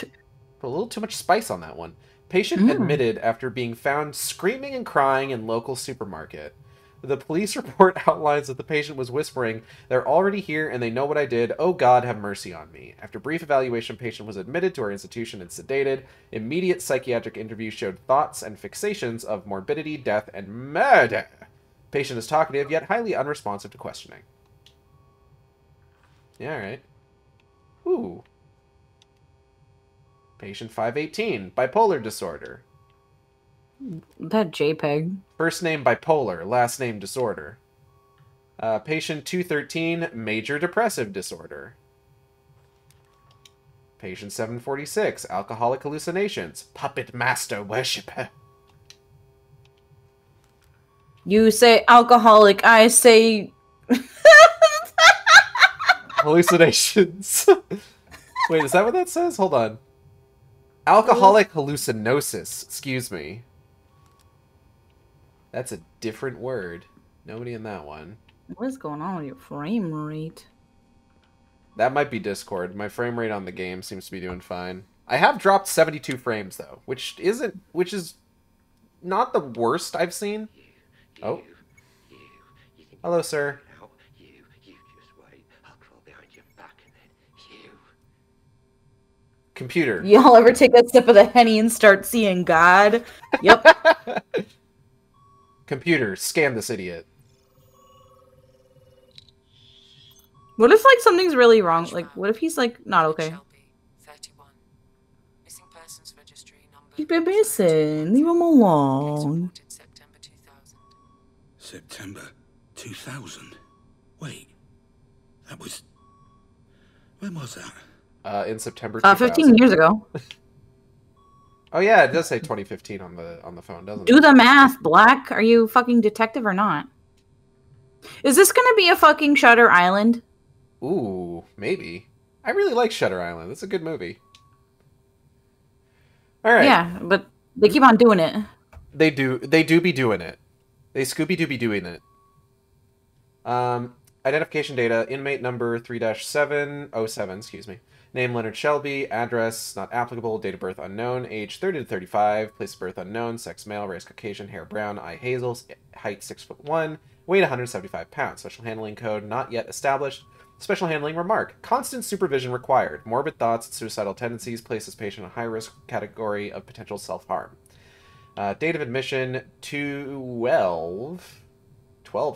A: too much spice on that one. Patient admitted after being found screaming and crying in local supermarket. The police report outlines that the patient was whispering, "They're already here and they know what I did. Oh God, have mercy on me." After brief evaluation, patient was admitted to our institution and sedated. Immediate psychiatric interview showed thoughts and fixations of morbidity, death, and murder. Patient is talkative, yet highly unresponsive to questioning. Yeah, alright. Ooh. Patient 518, bipolar disorder.
B: That JPEG.
A: First name bipolar, last name disorder. Patient 213, major depressive disorder. Patient 746, alcoholic hallucinations, puppet master worshipper.
B: You say alcoholic, I say...
A: Hallucinations. Wait, is that what that says? Hold on. Alcoholic hallucinosis, excuse me. That's a different word. Nobody in that one.
B: What is going on with your frame rate?
A: That might be Discord. My frame rate on the game seems to be doing fine. I have dropped 72 frames though, which is not the worst I've seen. Oh. Hello, sir.
L: You just wait. I'll crawl behind your back and then you.
A: Computer.
B: Y'all ever take a sip of the Henny and start seeing God? Yep.
A: Computer, scan this idiot.
B: What if, like, something's really wrong? Like, what if he's, like, not okay?
D: 31. Missing persons registry number.
B: He's been missing. Leave him alone.
D: September 2000.
E: September 2000? Wait. That was... When was that?
A: In September 2000.
B: 15 years ago.
A: Oh yeah, it does say 2015 on the phone, doesn't it?
B: Do the math, Black. Are you fucking detective or not? Is this gonna be a fucking Shutter Island?
A: Ooh, maybe. I really like Shutter Island. It's a good movie. All right.
B: Yeah, but they keep on doing it.
A: They do be doing it. They Scooby-Doo be doing it. Identification data, inmate number 3-707, excuse me. Name Leonard Shelby, address not applicable, date of birth unknown, age 30 to 35, place of birth unknown, sex male, race Caucasian, hair brown, eye hazel, height 6'1", weight 175 pounds. Special handling code not yet established. Special handling remark. Constant supervision required. Morbid thoughts and suicidal tendencies places patient in a high-risk category of potential self-harm. Date of admission, 12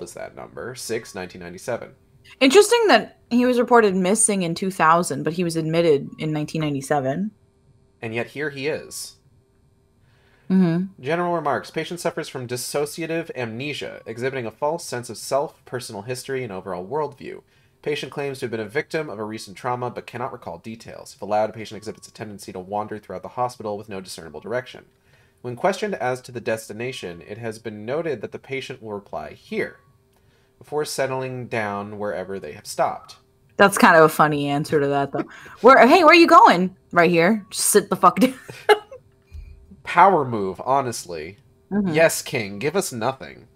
A: is that number, 6/1997.
B: Interesting that he was reported missing in 2000, but he was admitted in 1997.
A: And yet here he is.
B: Mm-hmm.
A: General remarks. Patient suffers from dissociative amnesia, exhibiting a false sense of self, personal history, and overall worldview. Patient claims to have been a victim of a recent trauma, but cannot recall details. If allowed, a patient exhibits a tendency to wander throughout the hospital with no discernible direction. When questioned as to the destination, it has been noted that the patient will reply, here, before settling down wherever they have stopped.
B: That's kind of a funny answer to that, though. Where are you going? Right here. Just sit the fuck down.
A: Power move, honestly.
B: Mm-hmm.
A: Yes, King, give us nothing.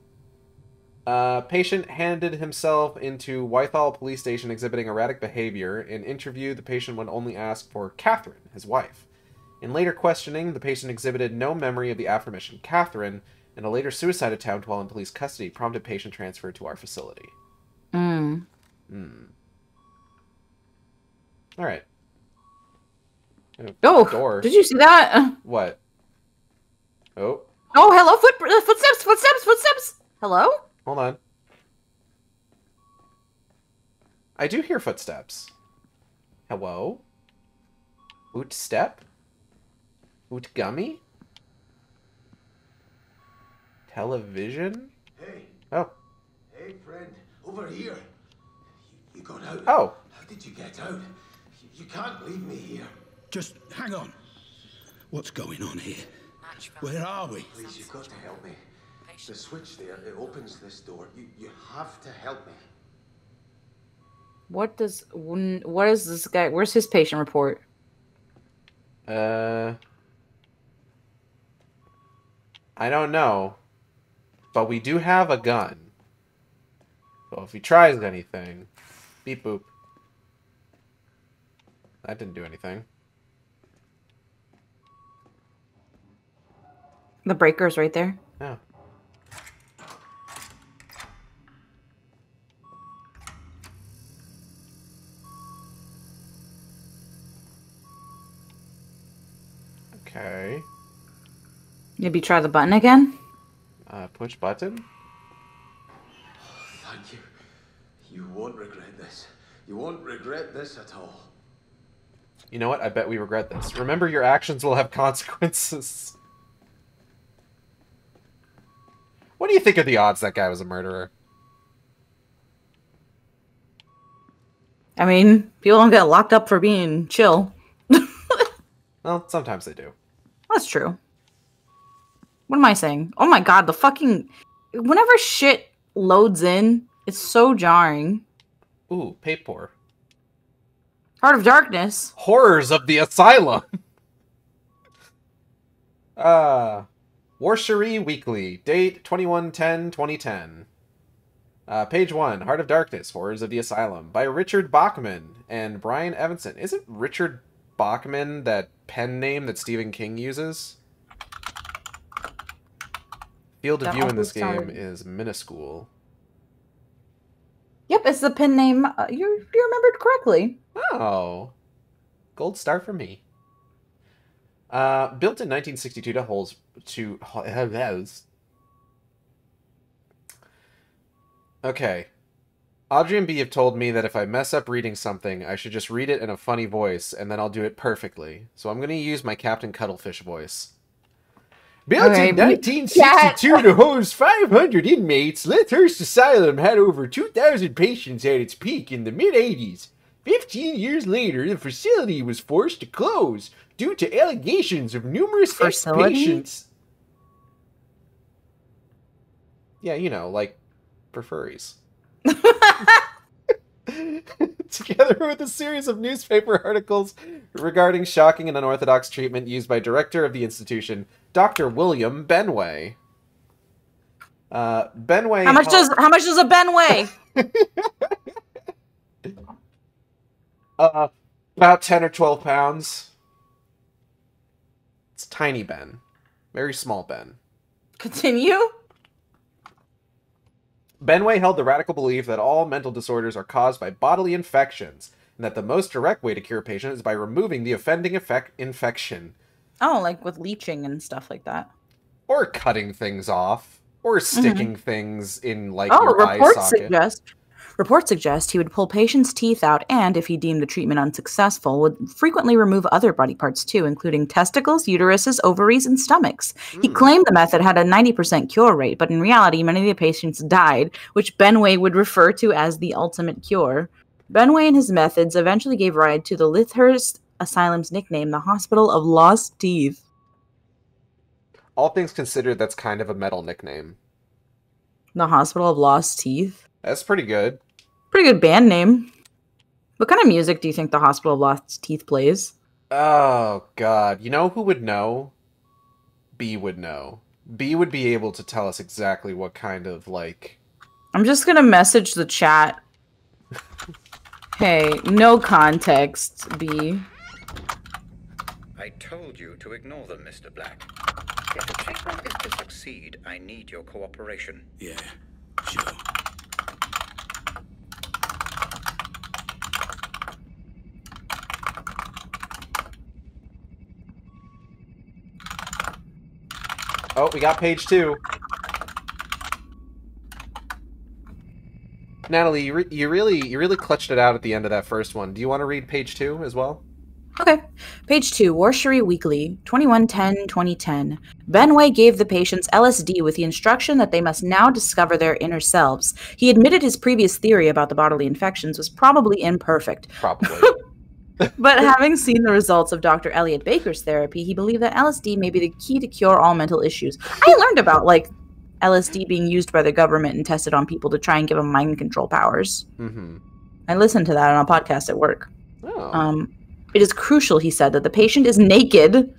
A: Patient handed himself into Whitehall Police Station exhibiting erratic behavior. In interview, the patient would only ask for Catherine, his wife. In later questioning, the patient exhibited no memory of the aforementioned Catherine, and a later suicide attempt while in police custody prompted patient transfer to our facility.
B: Mm.
A: All right.
B: Oh,
A: door.
B: Did you see that?
A: What? Oh.
B: Oh, hello, footsteps. Hello?
A: Hold on. I do hear footsteps. Hello? Oot step? Oot gummy? Television?
H: Hey.
A: Oh.
H: Hey, friend. Over here. You got out.
A: Oh.
H: How did you get out? You can't leave me here.
E: Just hang on. What's going on here? Where are we?
H: Please, you've got to help me. The switch there, it opens this door. You have to help me.
B: What is this guy? Where's his patient report?
A: I don't know. But we do have a gun. So if he tries anything... Beep boop. That didn't do anything.
B: The breaker's right there.
A: Yeah. Okay.
B: Maybe try the button again?
A: Push button?
H: Thank you. You won't regret this. You won't regret this at all.
A: You know what? I bet we regret this. Remember, your actions will have consequences. What do you think of the odds that guy was a murderer?
B: I mean, people don't get locked up for being chill.
A: Well, sometimes they do.
B: That's true. What am I saying? Oh my god, the fucking... Whenever shit loads in, it's so jarring.
A: Ooh, paper.
B: Heart of Darkness.
A: Horrors of the Asylum. Warshery Weekly. Date 21/10/2010. Page 1. Heart of Darkness. Horrors of the Asylum. By Richard Bachman and Brian Evanson. Isn't Richard Bachman that pen name that Stephen King uses? Field of view in this game is minuscule.
B: Yep, it's the pen name. You remembered correctly.
A: Oh. Gold star for me. Built in 1962 to hold to... Okay. Audrey and B have told me that if I mess up reading something, I should just read it in a funny voice, and then I'll do it perfectly. So I'm going to use my Captain Cuttlefish voice. Built in 1962 to host 500 inmates, Lythurst Asylum had over 2,000 patients at its peak in the mid-80s. 15 years later, the facility was forced to close due to allegations of numerous ex-patients. Yeah, you know, like for furries. Together with a series of newspaper articles regarding shocking and unorthodox treatment used by director of the institution, Dr. William Benway. Benway.
B: How much does a Ben weigh?
A: About 10 or 12 pounds. It's tiny Ben. Very small Ben.
B: Continue.
A: Benway held the radical belief that all mental disorders are caused by bodily infections, and that the most direct way to cure a patient is by removing the offending infection.
B: Oh, like with leeching and stuff like that.
A: Or cutting things off. Or sticking things in, like, your eye socket.
B: Reports suggest he would pull patients' teeth out and, if he deemed the treatment unsuccessful, would frequently remove other body parts too, including testicles, uteruses, ovaries, and stomachs. He claimed the method had a 90% cure rate, but in reality, many of the patients died, which Benway would refer to as the ultimate cure. Benway and his methods eventually gave rise to the Lythurst Asylum's nickname, the Hospital of Lost Teeth.
A: All things considered, that's kind of a metal nickname.
B: The Hospital of Lost Teeth?
A: That's pretty good.
B: Pretty good band name. What kind of music do you think the Hospital of Lost Teeth plays?
A: Oh, God. You know who would know? B would know. B would be able to tell us exactly what kind of, like...
B: I'm just gonna message the chat. Hey, no context, B.
K: I told you to ignore them, Mr. Black. If the treatment is to succeed, I need your cooperation.
E: Yeah, sure.
A: Oh, we got page 2. Natalie, you really clutched it out at the end of that first one. Do you want to read page 2 as well?
B: Okay. Page 2, Warshery Weekly, 2110-2010. Benway gave the patients LSD with the instruction that they must now discover their inner selves. He admitted his previous theory about the bodily infections was probably imperfect.
A: Probably.
B: But having seen the results of Dr. Elliot Baker's therapy, he believed that LSD may be the key to cure all mental issues. I learned about, like, LSD being used by the government and tested on people to try and give them mind control powers.
A: Mm-hmm.
B: I listened to that on a podcast at work.
A: Oh.
B: It is crucial, he said, that the patient is naked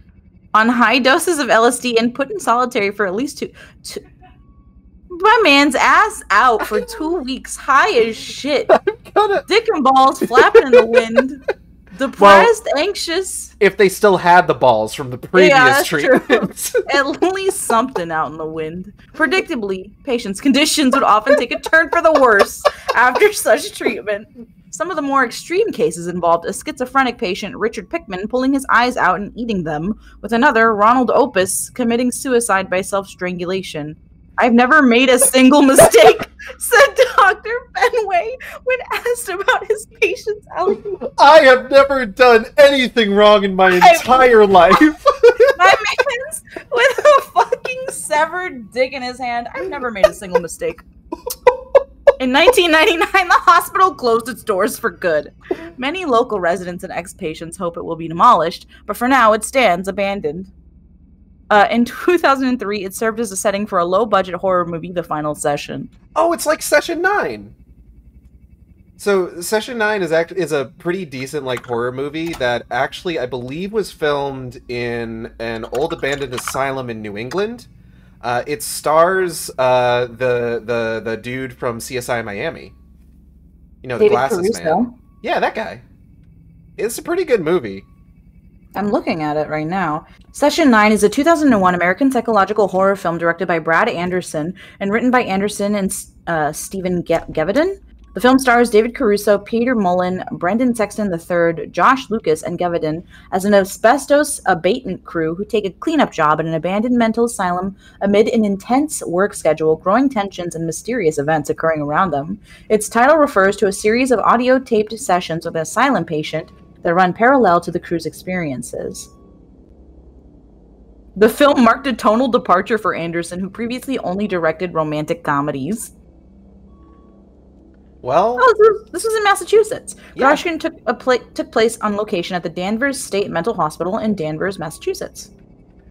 B: on high doses of LSD and put in solitary for at least two my man's ass out for 2 weeks, high as shit. Dick and balls flapping in the wind. Depressed, anxious.
A: If they still had the balls from the previous treatment.
B: At least something out in the wind. Predictably, patients' conditions would often take a turn for the worse after such treatment. Some of the more extreme cases involved a schizophrenic patient, Richard Pickman, pulling his eyes out and eating them, with another, Ronald Opus, committing suicide by self-strangulation. I've never made a single mistake, said Dr. Benway when asked about his patient's outcome.
A: I have never done anything wrong in my entire life.
B: My man's with a fucking severed dick in his hand. I've never made a single mistake. In 1999, the hospital closed its doors for good. Many local residents and ex-patients hope it will be demolished, but for now it stands abandoned. In 2003, it served as a setting for a low-budget horror movie, The Final Session.
A: Oh, it's like Session 9. So, Session 9 is a pretty decent, like, horror movie that actually, I believe, was filmed in an old abandoned asylum in New England. It stars the dude from CSI Miami. You know, the
B: David
A: glasses
B: Caruso.
A: man. Yeah, that guy. It's a pretty good movie.
B: I'm looking at it right now. Session 9 is a 2001 American psychological horror film directed by Brad Anderson and written by Anderson and Stephen Gevedon. The film stars David Caruso, Peter Mullen, Brendan Sexton III, Josh Lucas, and Gevedon as an asbestos abatement crew who take a cleanup job at an abandoned mental asylum amid an intense work schedule, growing tensions, and mysterious events occurring around them. Its title refers to a series of audio-taped sessions with an asylum patient that run parallel to the crew's experiences. The film marked a tonal departure for Anderson, who previously only directed romantic comedies.
A: Well,
B: Oh, this was in Massachusetts. The
A: Yeah.
B: crash took place on location at the Danvers State Mental Hospital in Danvers, Massachusetts.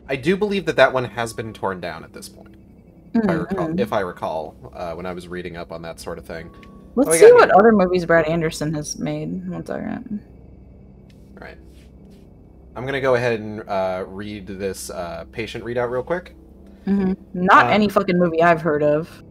A: I do believe that one has been torn down at this point. If I recall, when I was reading up on that sort of thing.
B: Let's see what other movies Brad Anderson has made. 1 second.
A: Right. I'm gonna go ahead and read this patient readout real quick.
B: Not any fucking movie I've heard of.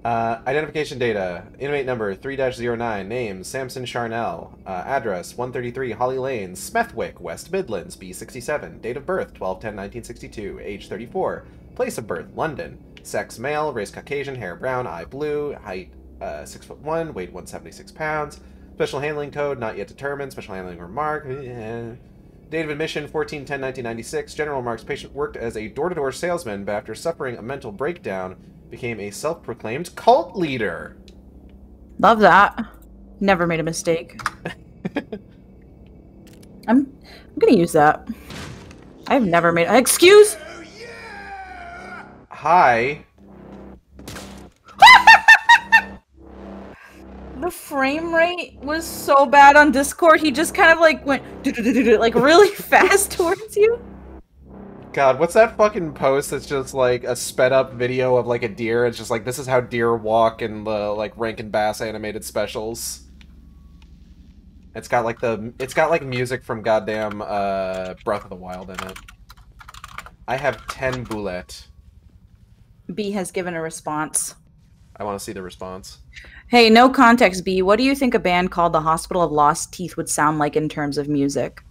A: Identification data. Inmate number 3-09. Name Samson Charnel. Address 133 Holly Lane, Smethwick, West Midlands, B67. Date of birth 12/10/1962. Age 34. Place of birth London. Sex male. Race Caucasian. Hair brown. Eye blue. Height 6'1". Weight 176 pounds. Special handling code not yet determined. Special handling remark. Date of admission 14/10/1996. General remarks: patient worked as a door-to-door salesman, but after suffering a mental breakdown, became a self-proclaimed cult leader.
B: Love that. Never made a mistake. I'm gonna use that. I've never made. Excuse.
A: Hi.
B: The frame rate was so bad on Discord. He just kind of like went like really fast towards you.
A: God, what's that fucking post that's just like a sped up video of like a deer? It's just like, this is how deer walk in the like Rankin Bass animated specials. It's got like music from goddamn Breath of the Wild in it. I have 10 bullet.
B: B has given a response.
A: I want to see the response.
B: Hey, no context, B. What do you think a band called the Hospital of Lost Teeth would sound like in terms of music?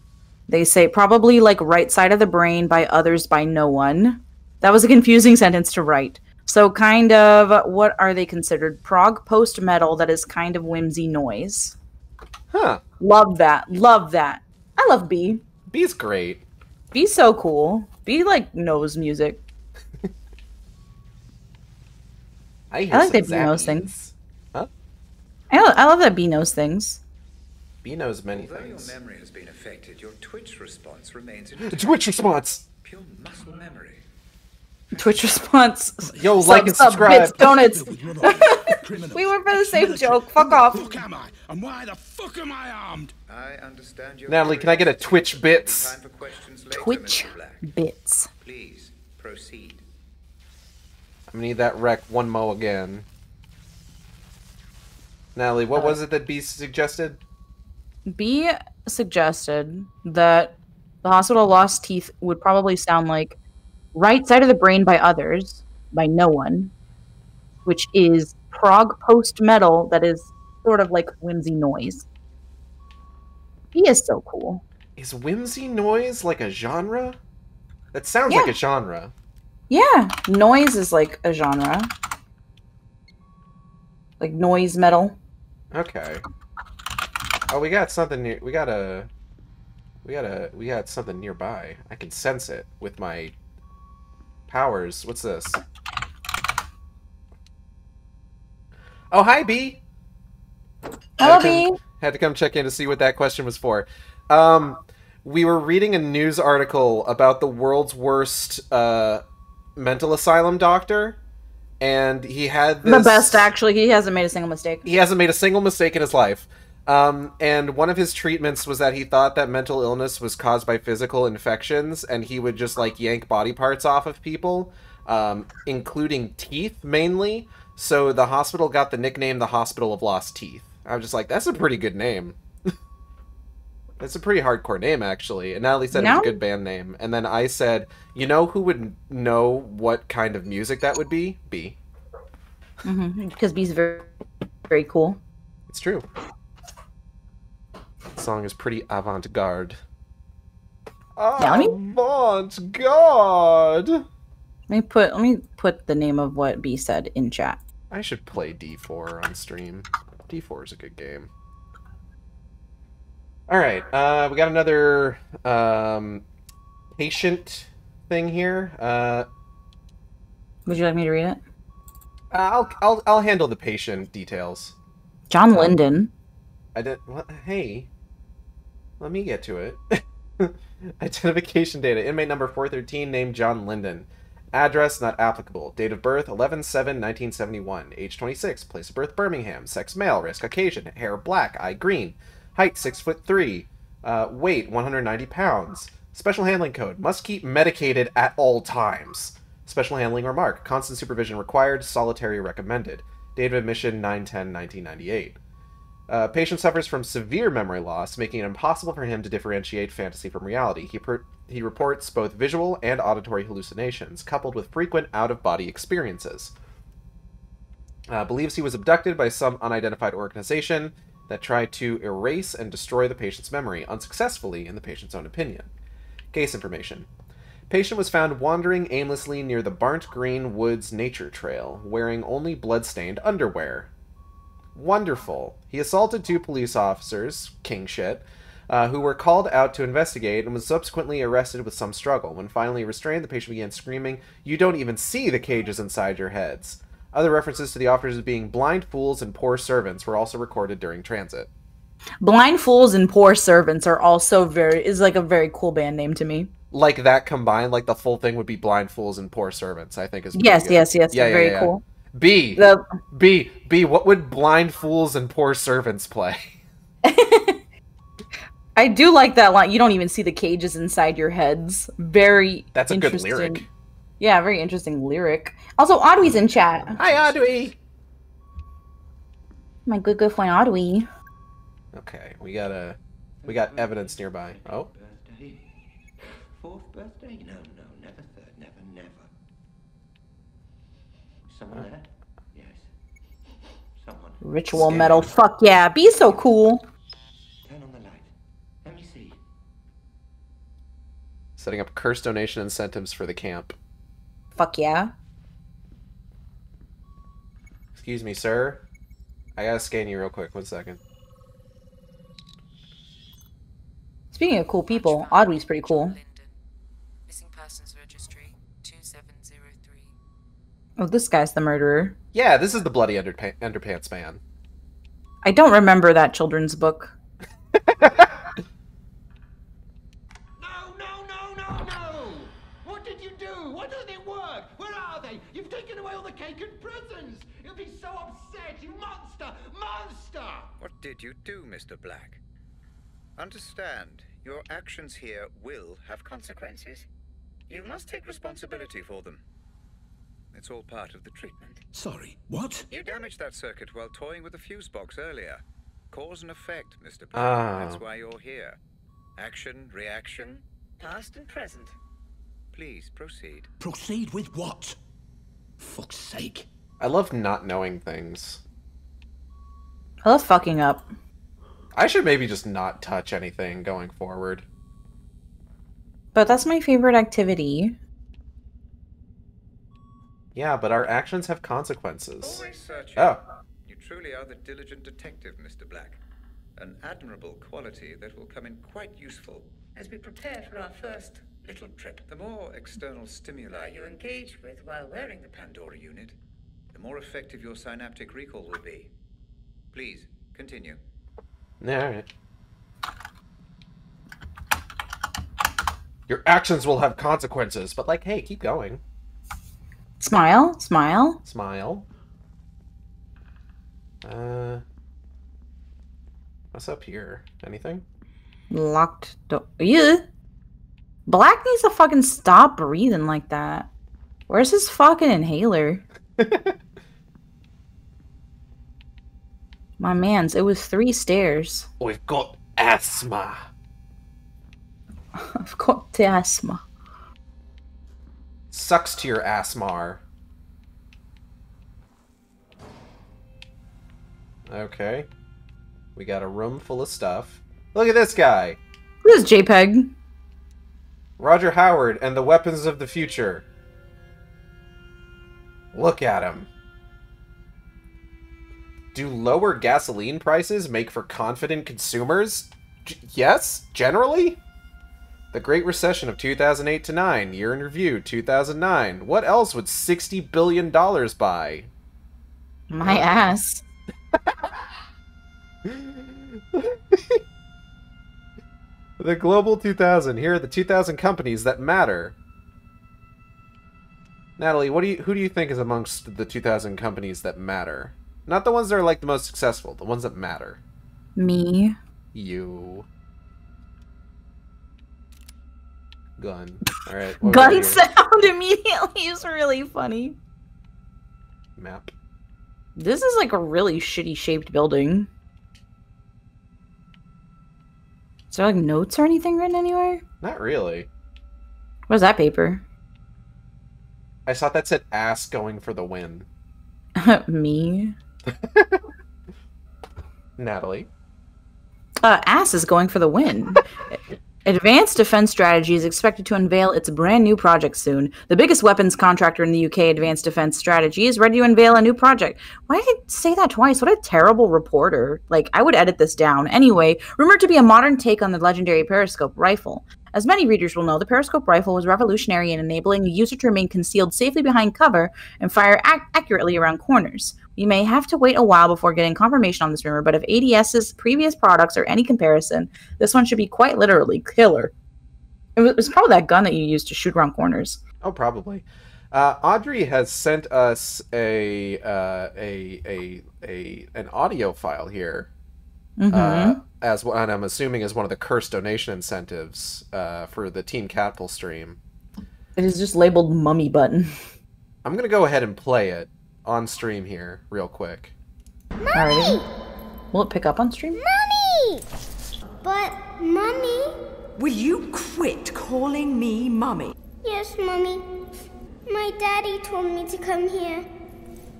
B: They say probably like Right Side of the Brain by Others by No One. That was a confusing sentence to write. So kind of, what are they considered? Prog post-metal that is kind of whimsy noise.
A: Huh.
B: Love that. Love that. I love B.
A: B's great.
B: B's so cool. B like knows music.
A: I
B: like that B knows things.
A: Huh?
B: I love that B knows things.
A: B knows many
K: Although
A: things.
K: your memory has been affected, your Twitch response remains
A: The
K: intact.
A: Twitch response!
K: Pure muscle memory.
B: Twitch response.
A: Yo, like and subscribe.
B: Bits, donuts. We were for the same joke. Fuck off.
E: Fuck am I? And why the fuck am I armed?
K: I understand your
A: Natalie, can I get a Twitch bits?
K: Time for questions later,
B: Twitch
K: Mr. Black.
B: bits.
K: Please proceed.
A: I'm gonna need that wreck one mo again. Natalie, what was it that B suggested?
B: B suggested that the Hospital of Lost Teeth would probably sound like Right Side of the Brain by Others by No One, which is prog post-metal that is sort of like whimsy noise. B is so cool.
A: Is whimsy noise like a genre? That sounds like a genre.
B: Yeah, noise is like a genre. Like noise metal.
A: Okay. Oh, we got something near. We got something nearby. I can sense it with my powers. What's this? Oh, hi, B.
B: Hello, B.
A: Had to come check in to see what that question was for. We were reading a news article about the world's worst mental asylum doctor, and he had this...
B: The best, actually. He hasn't made a single mistake.
A: He hasn't made a single mistake in his life. And one of his treatments was that he thought that mental illness was caused by physical infections, and he would just, like, yank body parts off of people, including teeth, mainly. So the hospital got the nickname the Hospital of Lost Teeth. I was just like, that's a pretty good name. That's a pretty hardcore name, actually. And Natalie said it was a good band name. And then I said, you know who would know what kind of music that would be? B.
B: Because B's very, very cool.
A: It's true. The song is pretty avant-garde. Avant-garde!
B: Let me put the name of what B said in chat.
A: I should play D4 on stream. D4 is a good game. Alright, we got another patient thing here.
B: Would you like me to read it?
A: I'll handle the patient details.
B: John Linden.
A: Hey, let me get to it. Identification data. Inmate number 413, named John Linden. Address not applicable. Date of birth 11/7/1971. Age 26. Place of birth Birmingham. Sex male. Race Caucasian. Hair black. Eye green. Height 6'3". Weight 190 pounds. Special handling code. Must keep medicated at all times. Special handling remark. Constant supervision required. Solitary recommended. Date of admission 9/10/1998. Patient suffers from severe memory loss, making it impossible for him to differentiate fantasy from reality. He reports both visual and auditory hallucinations, coupled with frequent out-of-body experiences. Believes he was abducted by some unidentified organization that tried to erase and destroy the patient's memory, unsuccessfully in the patient's own opinion. Case information. Patient was found wandering aimlessly near the Barnt Green Woods Nature Trail, wearing only blood-stained underwear. Wonderful. He assaulted 2 police officers, king shit, who were called out to investigate and was subsequently arrested with some struggle. When finally restrained, the patient began screaming, "You don't even see the cages inside your heads." Other references to the officers being blind fools and poor servants were also recorded during transit.
B: Blind Fools and Poor Servants are also is like a very cool band name to me.
A: Like that combined, like the full thing would be Blind Fools and Poor Servants, I think is pretty
B: yes,
A: good.
B: yes, yes.
A: Yeah,
B: very
A: yeah.
B: cool.
A: B, what would Blind Fools and Poor Servants play?
B: I do like that line. You don't even see the cages inside your heads. That's a good lyric. Yeah, very interesting lyric. Also, Audwey's in chat.
A: Hi, Audwey!
B: My good friend Audwey.
A: Okay, we got evidence nearby. Oh.
L: Birthday. 4th birthday? No, never 3rd, never. Someone there? Yes. Someone.
B: Ritual metal, fuck yeah. Be so cool.
L: Turn on the light. Let me see.
A: Setting up curse donation incentives for the camp.
B: Fuck yeah.
A: Excuse me, sir. I gotta scan you real quick. 1 second.
B: Speaking of cool people, Audrey's pretty cool.
D: Missing persons registry 2703.
B: Oh, this guy's the murderer.
A: Yeah, this is the bloody underpants man.
B: I don't remember that children's book.
L: No! What did you do? Why doesn't it work? Where are they? You've taken away all the cake and presents! You'll be so upset, you monster! Monster!
K: What did you do, Mr. Black? Understand, your actions here will have consequences. You must take responsibility for them. It's all part of the treatment.
E: Sorry, what?
K: You damaged that circuit while toying with the fuse box earlier. Cause and effect, Mr. Black. That's why you're here. Action, reaction, past and present. Please, proceed.
E: Proceed with what? Fuck's sake.
A: I love not knowing things.
B: I love fucking up.
A: I should maybe just not touch anything going forward.
B: But that's my favorite activity.
A: Yeah, but our actions have consequences.
K: Always searching.
A: Oh.
K: You truly are the diligent detective, Mr. Black. An admirable quality that will come in quite useful as we prepare for our first little trip. The more external stimuli you engage with while wearing the Pandora unit, the more effective your synaptic recall will be. Please, continue.
A: Alright. Your actions will have consequences, but like, hey, keep going.
B: Smile, smile.
A: Smile. What's up here? Anything?
B: Locked door. Yeah. Black needs to fucking stop breathing like that. Where's his fucking inhaler? My mans, it was 3 stairs.
A: We've got asthma.
B: I've got the asthma.
A: Sucks to your asmar. Okay. We got a room full of stuff. Look at this guy.
B: This is JPEG.
A: Roger Howard and the weapons of the future. Look at him. Do lower gasoline prices make for confident consumers? Yes, generally? The Great Recession of 2008 to 9, year in review, 2009. What else would $60 billion buy?
B: My ass.
A: The Global 2000. Here are the 2000 companies that matter. Natalie, who do you think is amongst the 2,000 companies that matter? Not the ones that are like the most successful, the ones that matter.
B: Me.
A: You. Gun. Alright.
B: Gun sound immediately is really funny.
A: Map.
B: This is like a really shitty shaped building. Is there like notes or anything written anywhere?
A: Not really.
B: What is that paper?
A: I saw that said ass going for the win.
B: Me?
A: Natalie.
B: Ass is going for the win. Advanced Defense Strategy is expected to unveil its brand new project soon. The biggest weapons contractor in the UK, Advanced Defense Strategy, is ready to unveil a new project. Why did I say that twice? What a terrible reporter. Like, I would edit this down. Anyway, rumored to be a modern take on the legendary periscope rifle. As many readers will know, the periscope rifle was revolutionary in enabling a user to remain concealed safely behind cover and fire accurately around corners. We may have to wait a while before getting confirmation on this rumor, but if ADS's previous products are any comparison, this one should be quite literally killer. It was probably that gun that you used to shoot around corners.
A: Oh, probably. Audrey has sent us an audio file here.
B: Mm-hmm.
A: And I'm assuming is one of the cursed donation incentives for the Team Catapult stream.
B: It is just labeled mummy button.
A: I'm gonna go ahead and play it on stream here real quick.
B: Alrighty. Will it pick up on stream?
M: Mummy! But, Mummy...
N: Will you quit calling me Mummy?
M: Yes, Mummy. My daddy told me to come here.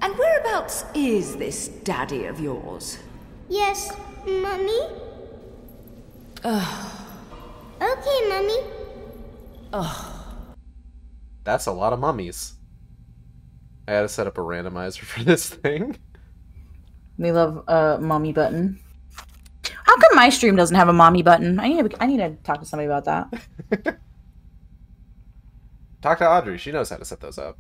N: And whereabouts is this daddy of yours?
M: Yes, Mummy?
N: Ugh.
M: Okay, Mummy.
N: Ugh.
A: That's a lot of mummies. I had to set up a randomizer for this thing.
B: We love mommy button. How come my stream doesn't have a mommy button? I need to talk to somebody about that.
A: Talk to Audrey. She knows how to set those up.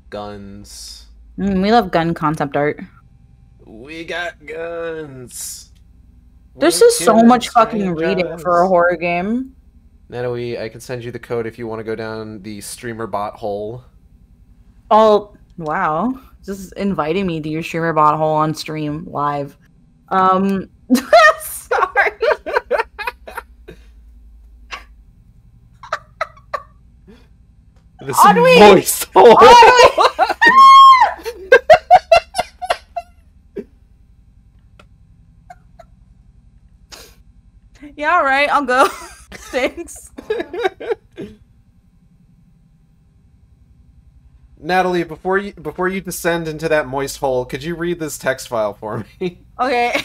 A: Guns.
B: We love gun concept art.
A: We got guns.
B: There's just so much fucking reading for a horror game.
A: Natalie, I can send you the code if you want to go down the streamer bot hole.
B: Oh, wow. Just inviting me to your streamer bot hole on stream live. Sorry.
A: This moist hole.
B: Yeah, alright, I'll go. Thanks.
A: Natalie, before you descend into that moist hole, could you read this text file for me?
B: Okay.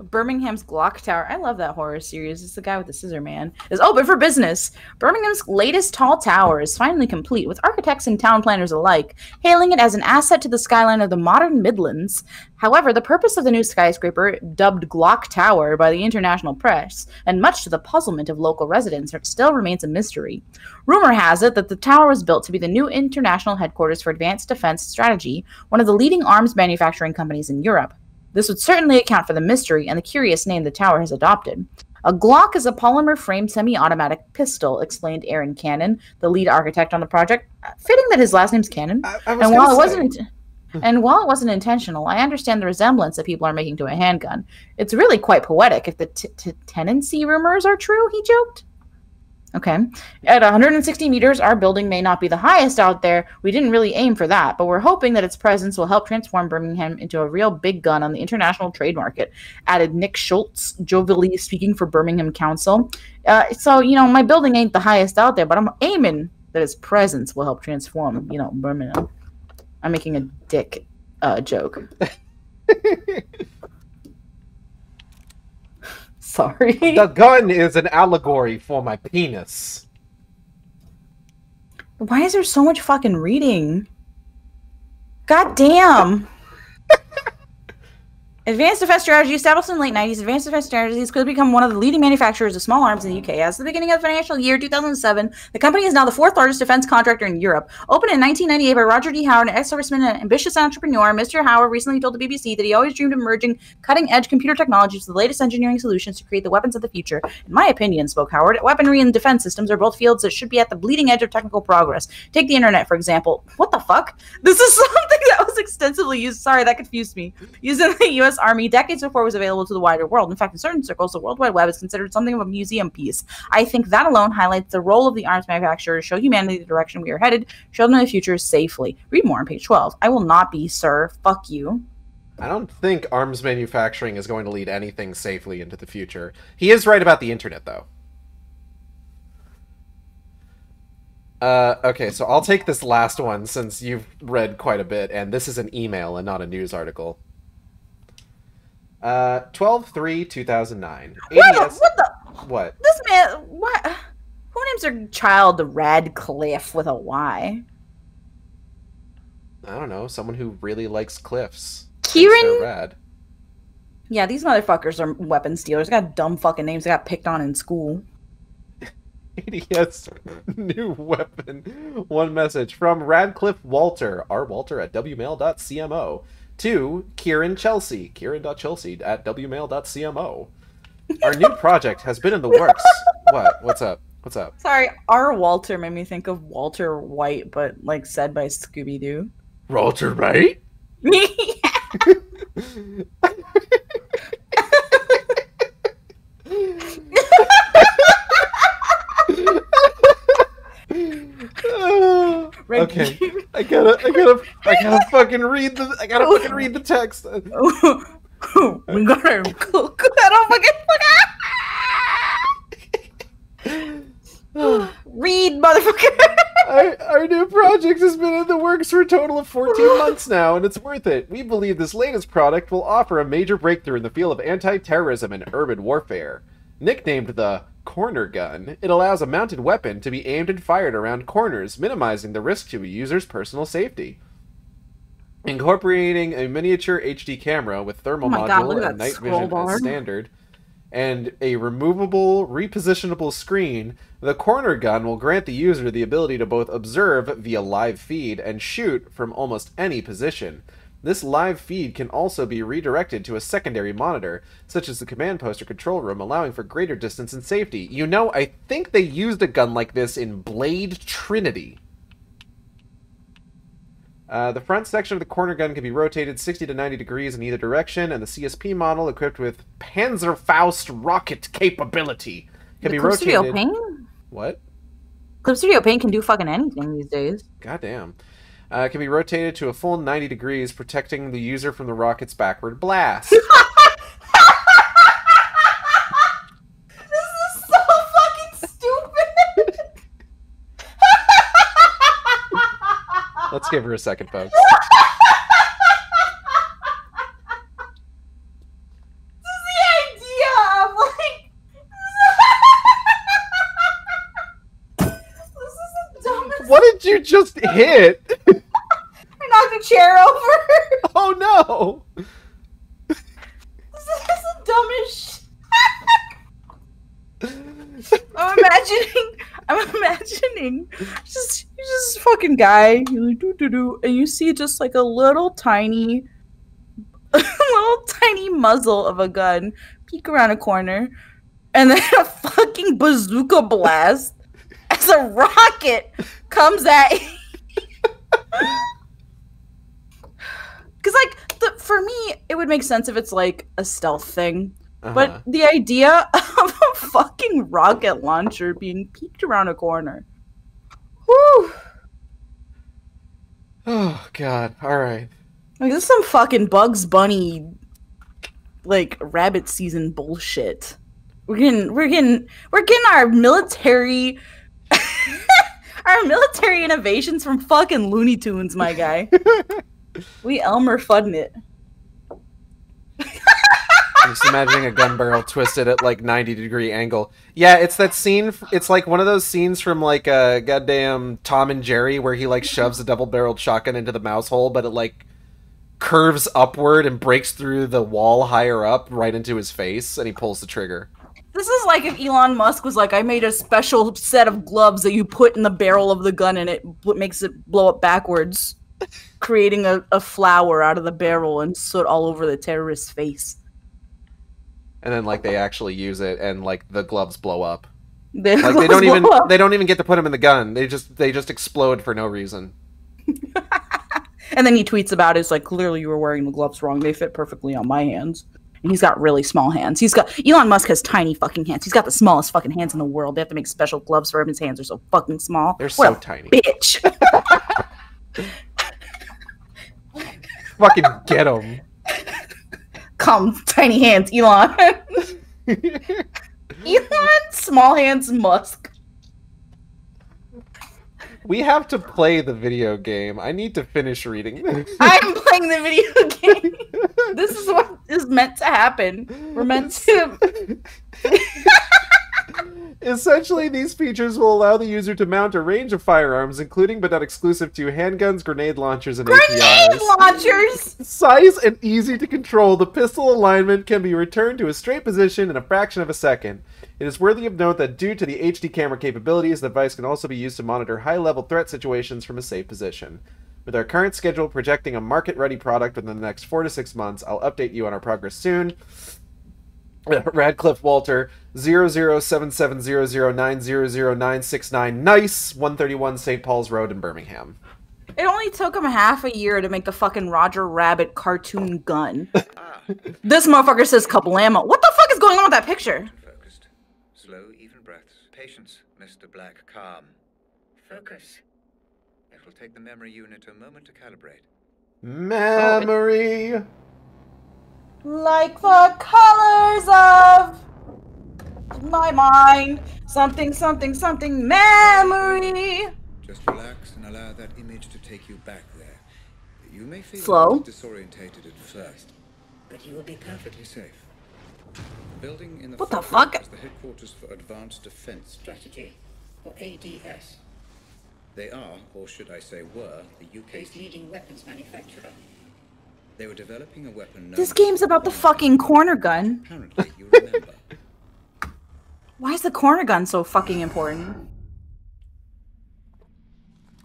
B: Birmingham's Glock Tower. I love that horror series. It's the guy with the scissor man. Is open for business. Birmingham's latest tall tower is finally complete, with architects and town planners alike hailing it as an asset to the skyline of the modern Midlands. However, the purpose of the new skyscraper, dubbed Glock Tower by the international press, and much to the puzzlement of local residents, still remains a mystery. Rumor has it that the tower was built to be the new international headquarters for Advanced Defense Strategy, one of the leading arms manufacturing companies in Europe. This would certainly account for the mystery and the curious name the tower has adopted. A Glock is a polymer-framed semi-automatic pistol, explained Aaron Cannon, the lead architect on the project. Fitting that his last name's Cannon. And while it wasn't intentional, I understand the resemblance that people are making to a handgun. It's really quite poetic if the tenancy rumors are true, he joked. Okay. At 160 meters, our building may not be the highest out there. We didn't really aim for that, but we're hoping that its presence will help transform Birmingham into a real big gun on the international trade market, added Nick Schultz, jovially speaking for Birmingham Council. So, my building ain't the highest out there, but I'm aiming that its presence will help transform, Birmingham. I'm making a dick joke. Sorry.
A: The gun is an allegory for my penis.
B: Why is there so much fucking reading? God damn. Advanced Defense Strategy, established in the late 90s, Advanced Defense Strategies could become one of the leading manufacturers of small arms in the UK. As of the beginning of the financial year 2007, the company is now the fourth largest defense contractor in Europe. Opened in 1998 by Roger D. Howard, an ex-serviceman and ambitious entrepreneur, Mr. Howard recently told the BBC that he always dreamed of merging cutting-edge computer technologies with the latest engineering solutions to create the weapons of the future. In my opinion, spoke Howard, weaponry and defense systems are both fields that should be at the bleeding edge of technical progress. Take the internet, for example. What the fuck? This is something that was extensively used. Sorry, that confused me. Used in the U.S. Army decades before it was available to the wider world. In fact, in certain circles, the World Wide Web is considered something of a museum piece. I think that alone highlights the role of the arms manufacturer to show humanity the direction we are headed, show them the future safely. Read more on page 12. I will not be, sir. Fuck you.
A: I don't think arms manufacturing is going to lead anything safely into the future. He is right about the internet, though. Okay, so I'll take this last one since you've read quite a bit, and this is an email and not a news article. 12/3/2009.
B: What the?
A: What?
B: This man, what? Who names their child Radcliffe with a Y?
A: I don't know. Someone who really likes cliffs.
B: Kieran?
A: So rad.
B: Yeah, these motherfuckers are weapon stealers. They got dumb fucking names. They got picked on in school.
A: ADS new weapon. One message from Radcliffe Walter, rwalter@wmail.cmo, to Kieran Chelsea, kieran.chelsea@wmail.cmo. Our new project has been in the works. What? What's up? What's up?
B: Sorry, R. Walter made me think of Walter White, but like said by Scooby-Doo.
A: Walter White? Okay, I gotta fucking read the text.
B: We gotta cook. I don't fucking read, motherfucker.
A: Our new project has been in the works for a total of 14 months now, and it's worth it. We believe this latest product will offer a major breakthrough in the field of anti-terrorism and urban warfare. Nicknamed the Corner Gun, it allows a mounted weapon to be aimed and fired around corners, minimizing the risk to a user's personal safety. Incorporating a miniature HD camera with thermal module and night vision as standard, and a removable, repositionable screen, the Corner Gun will grant the user the ability to both observe via live feed and shoot from almost any position. This live feed can also be redirected to a secondary monitor, such as the command post or control room, allowing for greater distance and safety. You know, I think they used a gun like this in Blade Trinity. The front section of the Corner Gun can be rotated 60 to 90 degrees in either direction, and the CSP model, equipped with Panzerfaust rocket capability, can be rotated...
B: Studio Paint?
A: What?
B: Clip Studio Paint can do fucking anything these days.
A: Goddamn. Can be rotated to a full 90 degrees, protecting the user from the rocket's backward blast.
B: This is so fucking stupid!
A: Let's give her a second, folks.
B: This is the idea of, like... This is the dumbest...
A: What did you just hit?
B: I knocked a chair over.
A: Oh no!
B: This is the dumbest I'm imagining just fucking guy, you're like doo-doo-doo, and you see just like a little tiny muzzle of a gun peek around a corner, and then a fucking bazooka blast as a rocket comes at you. Because, like, for me, it would make sense if it's, like, a stealth thing. But the idea of a fucking rocket launcher being peeked around a corner. Whew.
A: Oh, God. Alright.
B: Like, this is some fucking Bugs Bunny, like, rabbit season bullshit. We're getting our military... our military innovations from fucking Looney Tunes, my guy. We Elmer Fudding it.
A: I'm just imagining a gun barrel twisted at like 90-degree angle. Yeah, it's that scene. It's like one of those scenes from like a goddamn Tom and Jerry where he like shoves a double-barreled shotgun into the mouse hole, but it like curves upward and breaks through the wall higher up right into his face, and he pulls the trigger.
B: This is like if Elon Musk was like, I made a special set of gloves that you put in the barrel of the gun and it makes it blow up backwards, creating a flower out of the barrel and soot all over the terrorist's face.
A: And then, like, they actually use it, and, like, the gloves blow up.
B: They
A: don't even get to put them in the gun. They just explode for no reason.
B: And then he tweets about it. It's like, clearly you were wearing the gloves wrong. They fit perfectly on my hands. And he's got really small hands. Elon Musk has tiny fucking hands. He's got the smallest fucking hands in the world. They have to make special gloves for him. His hands are so fucking small.
A: They're so tiny.
B: Bitch.
A: Fucking get him.
B: Come, tiny hands, Elon. Elon, small hands, Musk.
A: We have to play the video game. I need to finish reading this.
B: I'm playing the video game. This is what is meant to happen. We're meant to...
A: Essentially, these features will allow the user to mount a range of firearms, including but not exclusive to handguns, grenade launchers, and APIs.
B: Grenade launchers!
A: Size and easy to control, the pistol alignment can be returned to a straight position in a fraction of a second. It is worthy of note that due to the HD camera capabilities, the device can also be used to monitor high-level threat situations from a safe position. With our current schedule projecting a market-ready product within the next 4 to 6 months, I'll update you on our progress soon. Radcliffe Walter 0077009000969 Nice 131 St. Paul's Road in Birmingham.
B: It only took him half a year to make the fucking Roger Rabbit cartoon gun. This motherfucker says kablamo. What the fuck is going on with that picture?
K: Focused. Slow, even breaths. Patience, Mr. Black. Calm. Focus. It will take the memory unit a moment to calibrate.
A: Memory.
B: Like the colors of my mind. Something, something, something, memory.
K: Just relax and allow that image to take you back there. You may feel
B: slow,
K: disorientated at first, but you will be perfectly safe. The building in the
B: what the fuck
K: is the headquarters for Advanced Defense Strategy, or ADS. They are, or should I say were, the UK's leading weapons manufacturer. They were developing a weapon.
B: This game's about the fucking corner gun.
K: Apparently, you remember.
B: Why is the corner gun so fucking important?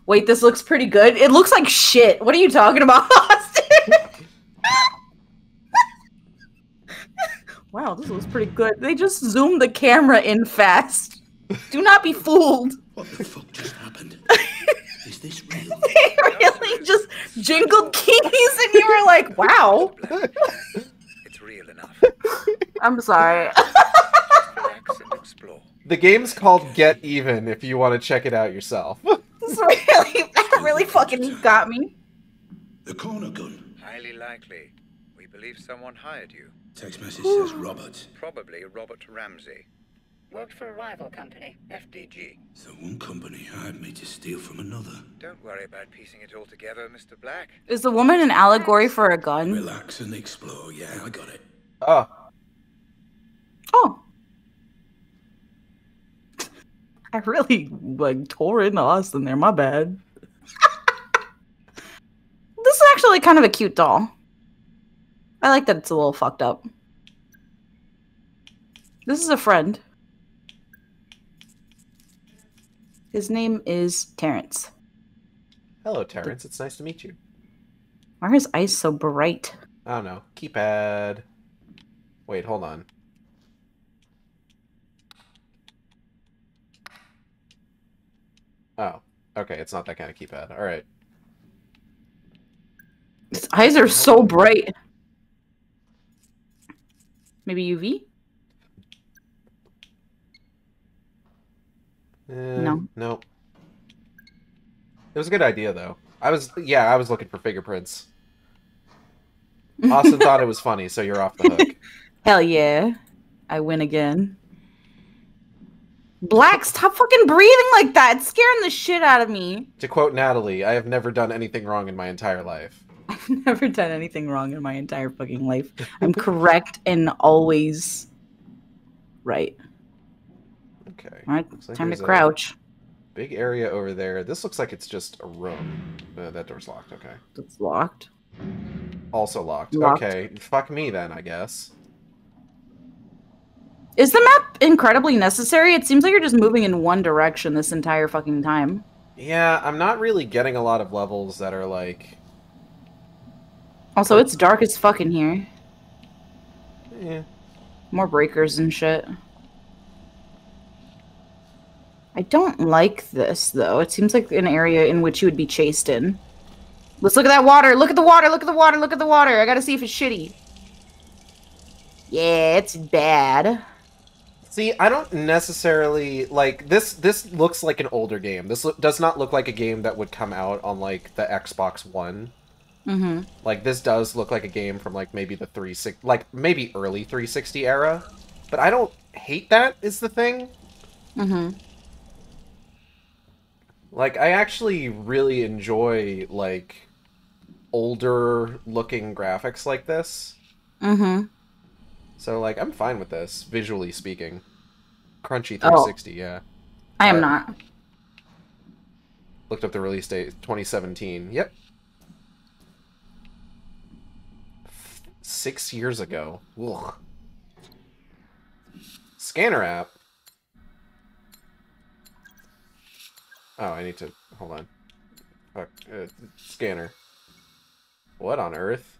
B: Wait, this looks pretty good. It looks like shit. What are you talking about, Austin? Wow, this looks pretty good. They just zoomed the camera in fast. Do not be fooled.
E: What the fuck just happened? Is this real?
B: They really just jingled keys and you were like, wow.
K: It's real enough.
B: I'm sorry.
K: Relax and explore.
A: The game's called Get Even if you want to check it out yourself.
B: That really fucking got me.
E: The corner gun.
K: Highly likely. We believe someone hired you.
E: Text message says Robert.
K: Probably Robert Ramsey. Worked for a rival company, FDG.
E: So one company hired me to steal from another.
K: Don't worry about piecing it all together, Mr. Black.
B: Is the woman an allegory for a gun?
E: Relax and explore. Yeah, I got it.
A: Oh.
B: Oh. I really, like, tore into Austin there. My bad. This is actually kind of a cute doll. I like that it's a little fucked up. This is a friend. His name is Terrence.
A: Hello, Terrence. It's nice to meet you.
B: Why are his eyes so bright?
A: I don't know. Keypad. Wait, hold on. Oh, okay. It's not that kind of keypad. All right.
B: His eyes are so bright. Maybe UV? No.
A: No. It was a good idea, though. I was looking for fingerprints. Austin thought it was funny, so you're off the hook.
B: Hell yeah. I win again. Black, stop fucking breathing like that. It's scaring the shit out of me.
A: To quote Natalie, I have never done anything wrong in my entire life.
B: I've never done anything wrong in my entire fucking life. I'm correct and always right.
A: Okay.
B: Alright,
A: like
B: time to crouch.
A: Big area over there. This looks like it's just a room. That door's locked, okay.
B: It's locked.
A: Also locked.
B: Locked.
A: Okay, fuck me then, I guess.
B: Is the map incredibly necessary? It seems like you're just moving in one direction this entire fucking time.
A: Yeah, I'm not really getting a lot of levels that are like...
B: Also, it's dark as fuck in here.
A: Yeah.
B: More breakers and shit. I don't like this, though. It seems like an area in which you would be chased in. Let's look at that water! Look at the water! Look at the water! Look at the water! I gotta see if it's shitty. Yeah, it's bad.
A: See, I don't necessarily like this. This looks like an older game. This does not look like a game that would come out on like the Xbox One.
B: Mm-hmm.
A: Like this does look like a game from like maybe the 360, like maybe early 360 era. But I don't hate that. Is the thing.
B: Mm-hmm.
A: Like I actually really enjoy like older looking graphics like this.
B: Mm-hmm.
A: So, like, I'm fine with this, visually speaking. Crunchy 360, yeah.
B: I am not.
A: Looked up the release date, 2017. Yep. 6 years ago. Ugh. Scanner app. Oh, I need to... Hold on. Fuck. Scanner. What on earth?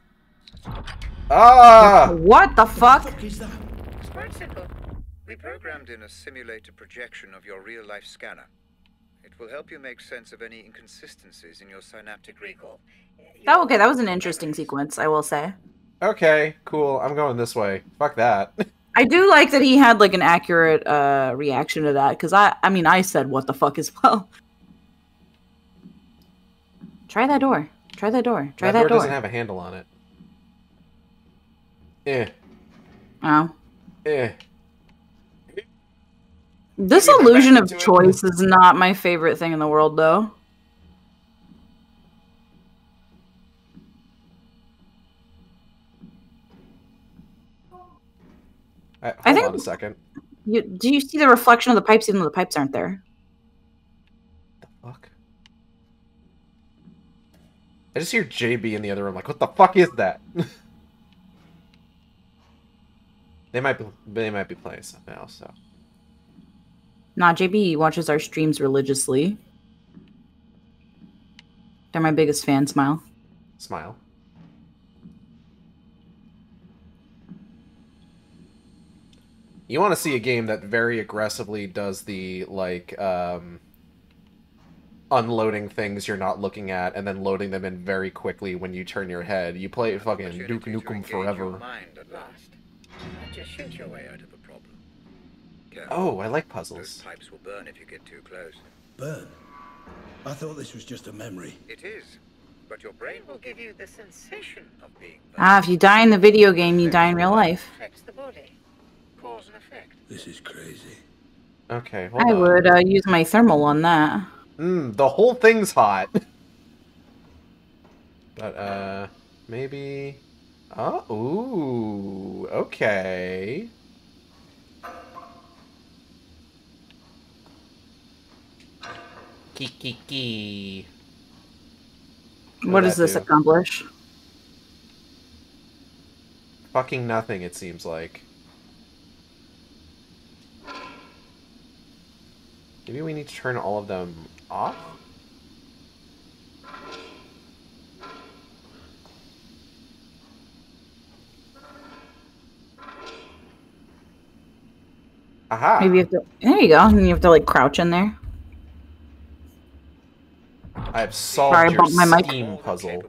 A: Ah!
B: What the fuck?
K: It's quite simple. We programmed in a simulated projection of your real-life scanner. It will help you make sense of any inconsistencies in your synaptic recall.
B: Oh, okay, that was an interesting sequence, I will say.
A: Okay, cool. I'm going this way. Fuck that.
B: I do like that he had, like, an accurate reaction to that, because I mean, I said what the fuck as well. Try that door. Try that door. Try that door.
A: That door doesn't have a handle on it. Eh.
B: Oh.
A: Eh.
B: This illusion of choice is not my favorite thing in the world, though.
A: Hold on a second.
B: Do you see the reflection of the pipes even though the pipes aren't there?
A: The fuck? I just hear JB in the other room like, what the fuck is that? They might be playing something else, so.
B: Nah, JB watches our streams religiously. They're my biggest fan, Smile.
A: Smile. You want to see a game that very aggressively does the, like, unloading things you're not looking at and then loading them in very quickly when you turn your head. You play fucking Duke Nukem Forever.
K: Just shoot your way out of a problem.
A: Oh, I like puzzles.
K: Those pipes will burn if you get too close.
E: Burn? I thought this was just a memory.
K: It is, but your brain will give you the sensation of being burned.
B: Ah, if you die in the video game, you die in real life.
K: Affects the body. Cause and effect.
E: This is crazy.
A: Okay, hold on.
B: I would use my thermal on that.
A: The whole thing's hot. But, maybe... Oh, ooh, okay. Kiki.
B: What does this accomplish?
A: Fucking nothing, it seems like. Maybe we need to turn all of them off? Aha!
B: Maybe you have to... There you go. And you have to, like, crouch in there.
A: I have solved your Steam puzzle.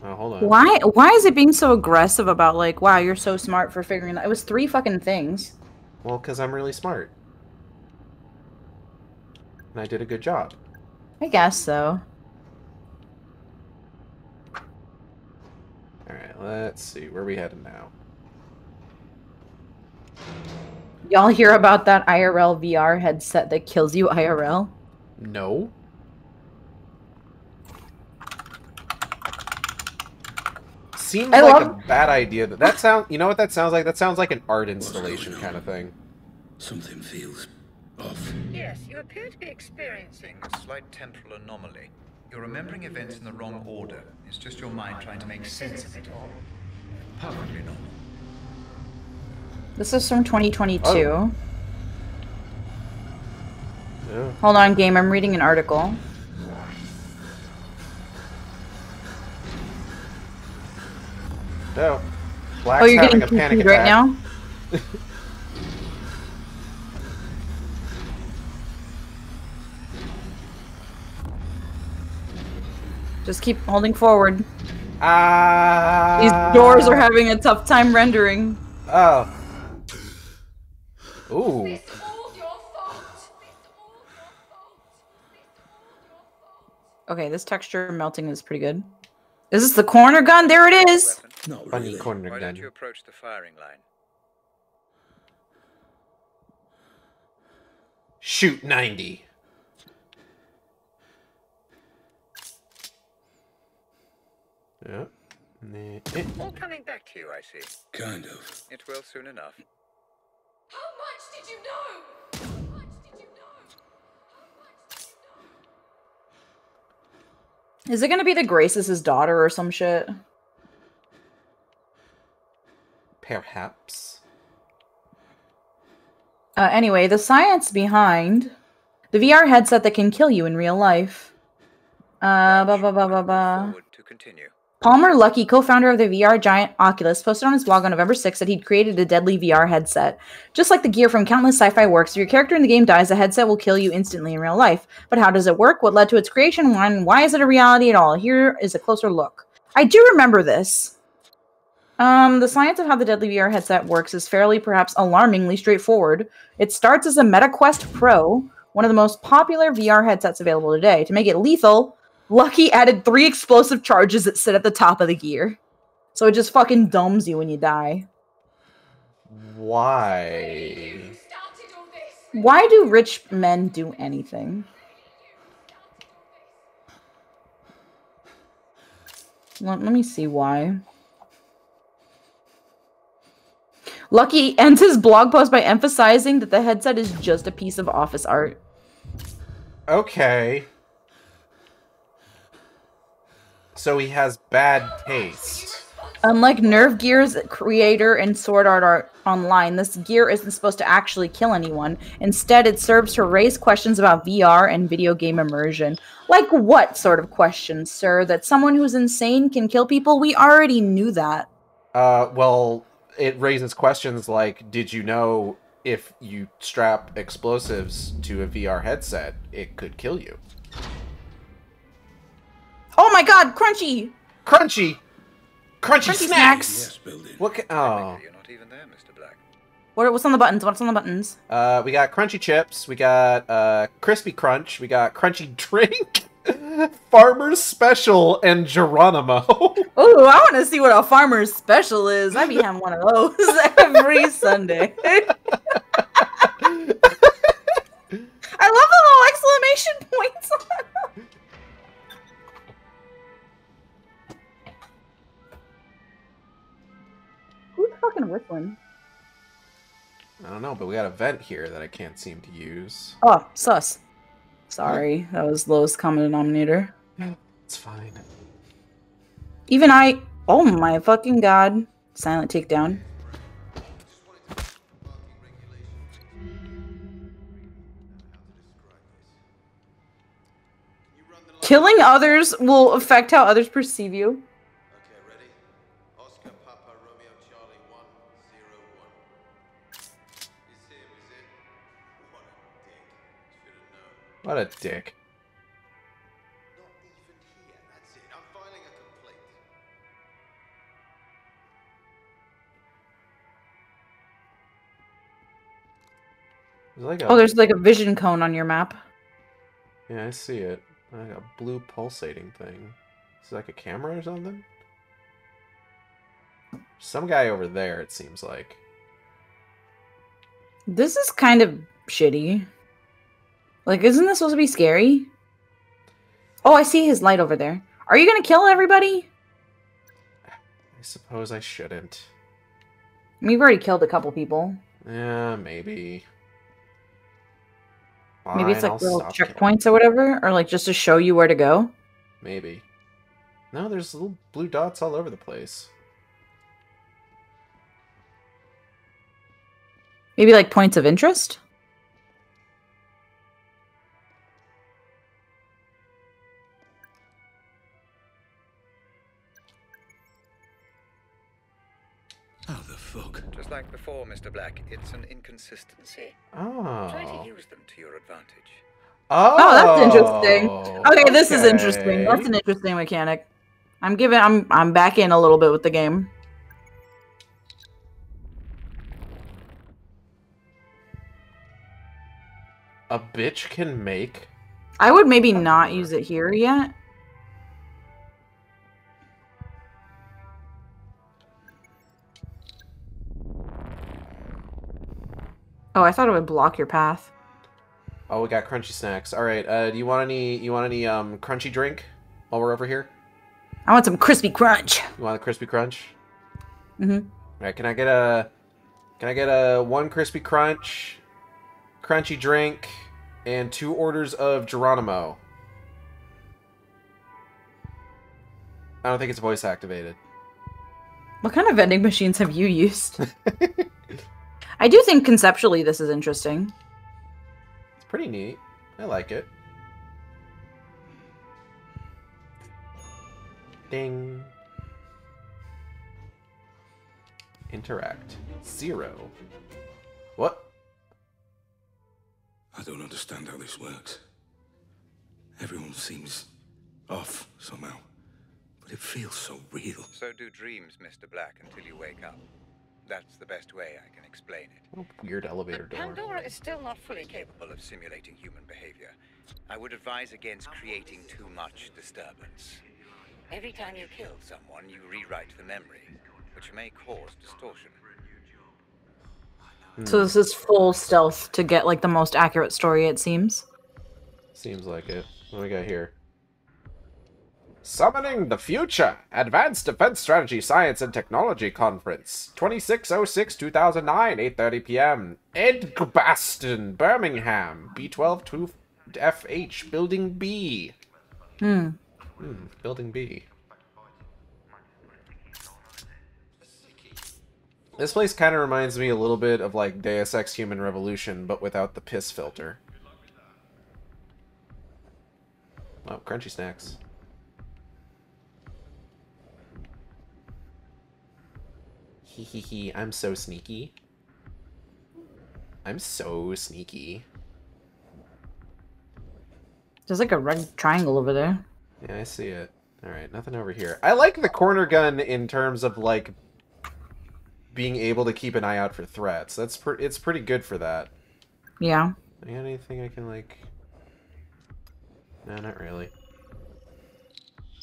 A: Oh, hold on.
B: Why is it being so aggressive about, like, wow, you're so smart for figuring that? It was 3 fucking things.
A: Well, because I'm really smart. And I did a good job.
B: I guess so.
A: Alright, let's see. Where are we headed now?
B: Y'all hear about that IRL VR headset that kills you IRL?
A: No. Seems like a bad idea. That sound. You know what that sounds like? That sounds like an art installation kind of thing.
E: Something feels off.
K: Yes, you appear to be experiencing a slight temporal anomaly. You're remembering events in the wrong order. It's just your mind trying to make sense of it all. Perfectly normal.
B: This is from 2022.
A: Oh. Yeah.
B: Hold on, game. I'm reading an article.
A: No. Black's
B: Oh, you're
A: having
B: getting
A: a panic
B: confused
A: attack
B: right now? Just keep holding forward. These doors are having a tough time rendering.
A: Oh. Ooh.
B: Okay, this texture melting is pretty good. Is this the corner gun? There it is!
K: Not
A: really. Corner
K: Why
A: gun.
K: don't you approach the firing line?
A: Shoot 90. Yeah.
K: All coming back to you, I see.
E: Kind of.
K: It will soon enough.
J: How much did you know? How much did you know?
B: Is it gonna be the Graces' daughter or some shit?
A: Perhaps.
B: Anyway, the science behind the VR headset that can kill you in real life.
K: Forward to continue.
B: Palmer Luckey, co-founder of the VR giant Oculus, posted on his blog on November 6th that he'd created a deadly VR headset. Just like the gear from countless sci-fi works, if your character in the game dies, the headset will kill you instantly in real life. But how does it work? What led to its creation? Why is it a reality at all? Here is a closer look. I do remember this. The science of how the deadly VR headset works is fairly, perhaps alarmingly straightforward. It starts as a MetaQuest Pro, one of the most popular VR headsets available today. To make it lethal, Lucky added 3 explosive charges that sit at the top of the gear. So it just fucking dumbs you when you die.
A: Why?
B: Why do rich men do anything? Let me see why. Lucky ends his blog post by emphasizing that the headset is just a piece of office art.
A: Okay. So he has bad taste.
B: Unlike Nerve Gear's creator and Sword Art Online, this gear isn't supposed to actually kill anyone. Instead, it serves to raise questions about VR and video game immersion. Like what sort of questions, sir? That someone who's insane can kill people? We already knew that.
A: Well, it raises questions like, did you know if you strap explosives to a VR headset, it could kill you?
B: Oh my god, crunchy!
A: Crunchy! Crunchy snacks!
E: Yes, building.
A: What oh.
K: You're not even there, Mr. Black.
B: What's on the buttons? What's on the buttons?
A: We got crunchy chips, we got crispy crunch, we got crunchy drink, Farmer's Special, and Geronimo.
B: Oh, I want to see what a Farmer's Special is. I be having one of those every Sunday. I love the little exclamation points on them. Who's fucking whistling?
A: I don't know, but we got a vent here that I can't seem to use.
B: Oh, sus. Sorry, that was lowest common denominator.
A: It's fine.
B: Even I... Oh my fucking god. Silent takedown. Killing others will affect how others perceive you.
F: Okay, ready? Oscar Papa Romeo Charlie 101. Is him, is it? What a dick. Should have known.
A: What a dick.
F: Not even here. That's it. I'm filing a complaint.
A: There's like a,
B: Oh, there's like a vision cone on your map.
A: yeah, I see it. Like a blue pulsating thing. Is it like a camera or something? Some guy over there, it seems like.
B: This is kind of shitty. Like, isn't this supposed to be scary? Oh, I see his light over there. Are you gonna kill everybody?
A: I suppose I shouldn't.
B: We've already killed a couple people.
A: Yeah, maybe.
B: Maybe it's
A: Fine,
B: like
A: I'll
B: little
A: stop
B: checkpoints or whatever, or like just to show you where to go.
A: Maybe. No, there's little blue dots all over the place.
B: Maybe like points of interest?
E: How the fuck?
K: Just like before, Mr. Black, it's an inconsistency.
A: Oh.
K: Try to use them to your advantage.
B: Oh, that's interesting. Okay, this is interesting. That's an interesting mechanic. I'm back in a little bit with the game.
A: A bitch can make?
B: I would maybe not use it here yet. Oh, I thought it would block your path.
A: Oh, we got crunchy snacks. All right. Do you want any crunchy drink while we're over here?
B: I want some crispy crunch.
A: You want a crispy crunch?
B: Mm-hmm.
A: All right. Can I get a one crispy crunch, crunchy drink, and 2 orders of Geronimo? I don't think it's voice activated.
B: What kind of vending machines have you used? I do think conceptually this is interesting.
A: It's pretty neat. I like it. Ding. Interact. 0. What?
E: I don't understand how this works. Everyone seems off somehow, but it feels so real.
K: So do dreams, Mr. Black, until you wake up. That's the best way I can explain it.
A: What a weird elevator door.
K: Pandora is still not fully capable of simulating human behavior. I would advise against creating too much disturbance. Every time you kill someone, you rewrite the memory, which may cause distortion.
B: So this is full stealth to get like the most accurate story, it seems.
A: Seems like it. What do we got here? Summoning the Future! Advanced Defense Strategy Science and Technology Conference. 2606-2009, 8:30 p.m. Edgbaston, Birmingham. B12 2FH, Building B. Building B. This place kind of reminds me a little bit of like Deus Ex Human Revolution, but without the piss filter. Oh, crunchy snacks. Hee, I'm so sneaky. I'm so sneaky.
B: There's like a red triangle over there.
A: Yeah, I see it. Alright, nothing over here. I like the corner gun in terms of, like, being able to keep an eye out for threats. It's pretty good for that.
B: Yeah.
A: I got anything I can, like... No, not really.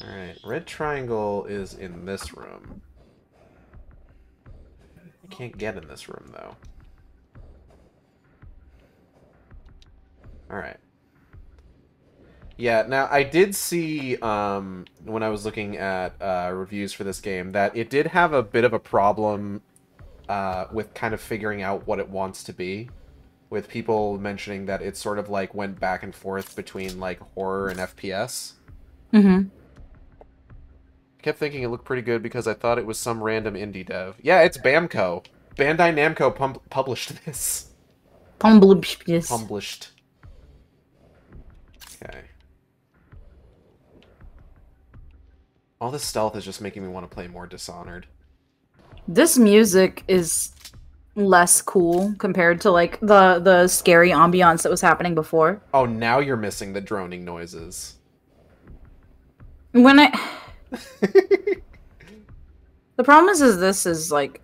A: Alright, red triangle is in this room. I can't get in this room, though. Alright. Yeah, now, I did see, when I was looking at reviews for this game, that it did have a bit of a problem with kind of figuring out what it wants to be. With people mentioning that it sort of, like, went back and forth between, like, horror and FPS.
B: Mm-hmm.
A: I kept thinking it looked pretty good because I thought it was some random indie dev. Yeah, it's Bamco. Bandai Namco published this. Published. Okay. All this stealth is just making me want to play more Dishonored.
B: This music is less cool compared to like the scary ambiance that was happening before.
A: Oh, now you're missing the droning noises.
B: When the problem is this is like